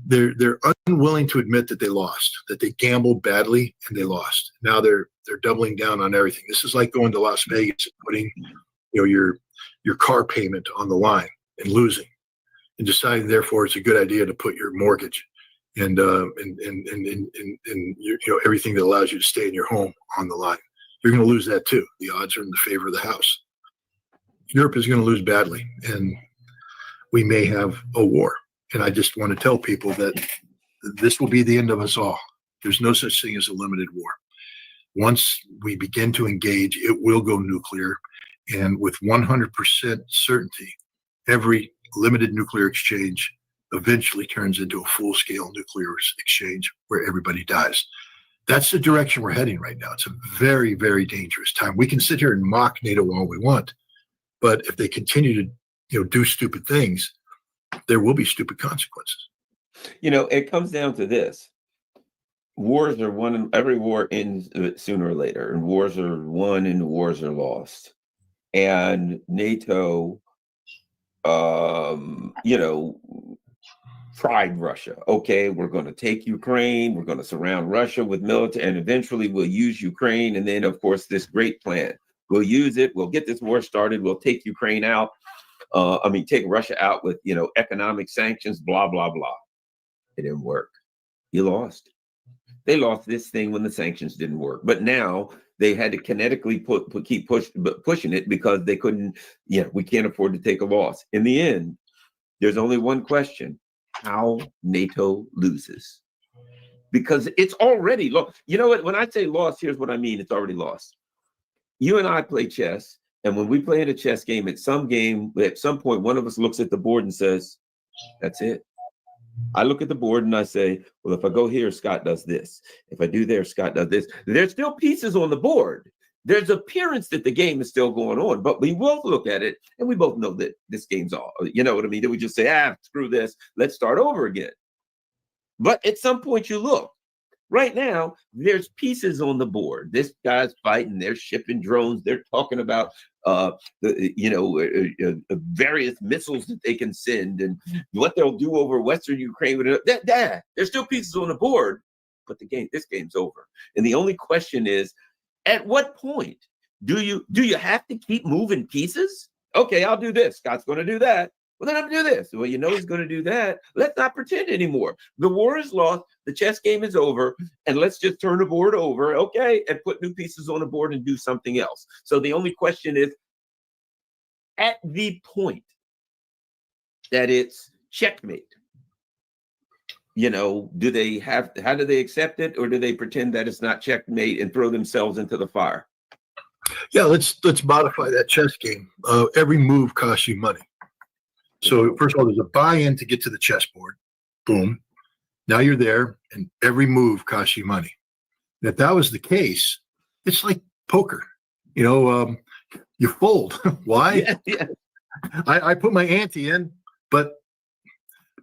S13: they're unwilling to admit that they lost, that they gambled badly and they lost. Now they're doubling down on everything. This is like going to Las Vegas and putting your car payment on the line and losing, and deciding therefore it's a good idea to put your mortgage and everything that allows you to stay in your home on the line. You're going to lose that too. The odds are in the favor of the house. Europe is going to lose badly, and we may have a war. And I just want to tell people that this will be the end of us all. There's no such thing as a limited war. Once we begin to engage, it will go nuclear. And with 100% certainty, every limited nuclear exchange eventually turns into a full-scale nuclear exchange where everybody dies. That's the direction we're heading right now. It's a very, very dangerous time. We can sit here and mock NATO all we want, but if they continue to do stupid things, there will be stupid consequences.
S12: It comes down to this. Wars are won, every war ends sooner or later, and wars are won and wars are lost. And NATO, tried Russia. Okay, we're going to take Ukraine, we're going to surround Russia with military, and eventually we'll use Ukraine. And then, of course, this great plan. We'll use it, we'll get this war started, we'll take Ukraine out. Take Russia out with, economic sanctions, blah, blah, blah. It didn't work. You lost. They lost this thing when the sanctions didn't work. But now they had to kinetically keep pushing it because they couldn't, we can't afford to take a loss. In the end, there's only one question: how NATO loses. Because it's already lost. You know what? When I say lost, here's what I mean. It's already lost. You and I play chess. And when we play in a chess game, at some point, one of us looks at the board and says, that's it. I look at the board and I say, well, if I go here, Scott does this. If I do there, Scott does this. There's still pieces on the board. There's appearance that the game is still going on, but we both look at it and we both know that this game's all, you know what I mean? That we just say, screw this. Let's start over again. But at some point you look. Right now, there's pieces on the board. This guy's fighting. They're shipping drones. They're talking about various missiles that they can send and what they'll do over Western Ukraine. There's still pieces on the board, but this game's over. And the only question is, at what point do you have to keep moving pieces? Okay, I'll do this. Scott's going to do that. Well, then I'm going to do this. Well, he's going to do that. Let's not pretend anymore. The war is lost. The chess game is over. And let's just turn the board over, okay, and put new pieces on the board and do something else. So the only question is, at the point that it's checkmate, how do they accept it, or do they pretend that it's not checkmate and throw themselves into the fire?
S13: Yeah, let's modify that chess game. Every move costs you money. So first of all, there's a buy-in to get to the chessboard. Boom. Now you're there, and every move costs you money. And if that was the case, it's like poker. You fold. Why? Yeah. I put my ante in, but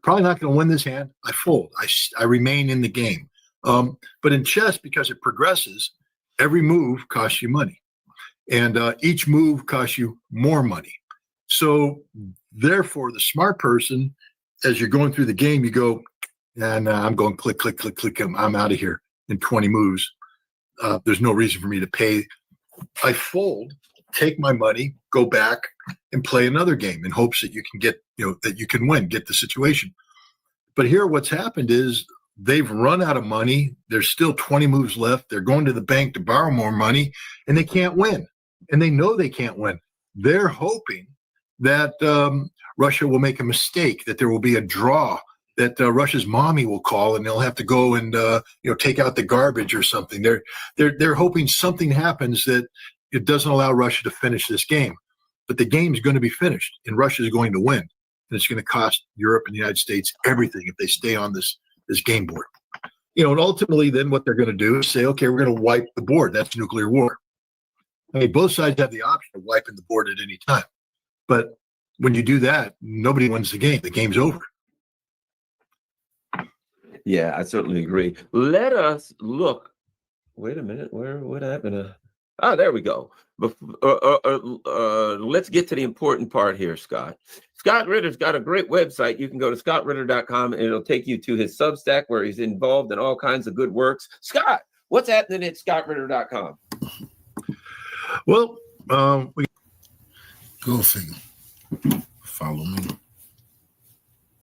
S13: probably not going to win this hand. I fold. I remain in the game. But in chess, because it progresses, every move costs you money. And each move costs you more money. So therefore, the smart person, as you're going through the game, you go, and I'm going click, click, click, click. I'm out of here in 20 moves. There's no reason for me to pay. I fold, take my money, go back and play another game in hopes that you can get, that you can win, get the situation. But here what's happened is they've run out of money. There's still 20 moves left. They're going to the bank to borrow more money, and they can't win. And they know they can't win. They're hoping that Russia will make a mistake, that there will be a draw, that Russia's mommy will call and they'll have to go and take out the garbage or something. They're hoping something happens that it doesn't allow Russia to finish this game. But the game's going to be finished, and Russia is going to win. And it's going to cost Europe and the United States everything if they stay on this game board. And ultimately then what they're going to do is say, okay, we're going to wipe the board. That's nuclear war. I mean, both sides have the option of wiping the board at any time. But when you do that, nobody wins the game. The game's over.
S12: Yeah, I certainly agree. Let us look. Wait a minute. What happened? There we go. Let's get to the important part here, Scott. Scott Ritter's got a great website. You can go to scottritter.com and it'll take you to his Substack where he's involved in all kinds of good works. Scott, what's happening at scottritter.com?
S13: Well,
S1: go figure. Follow me.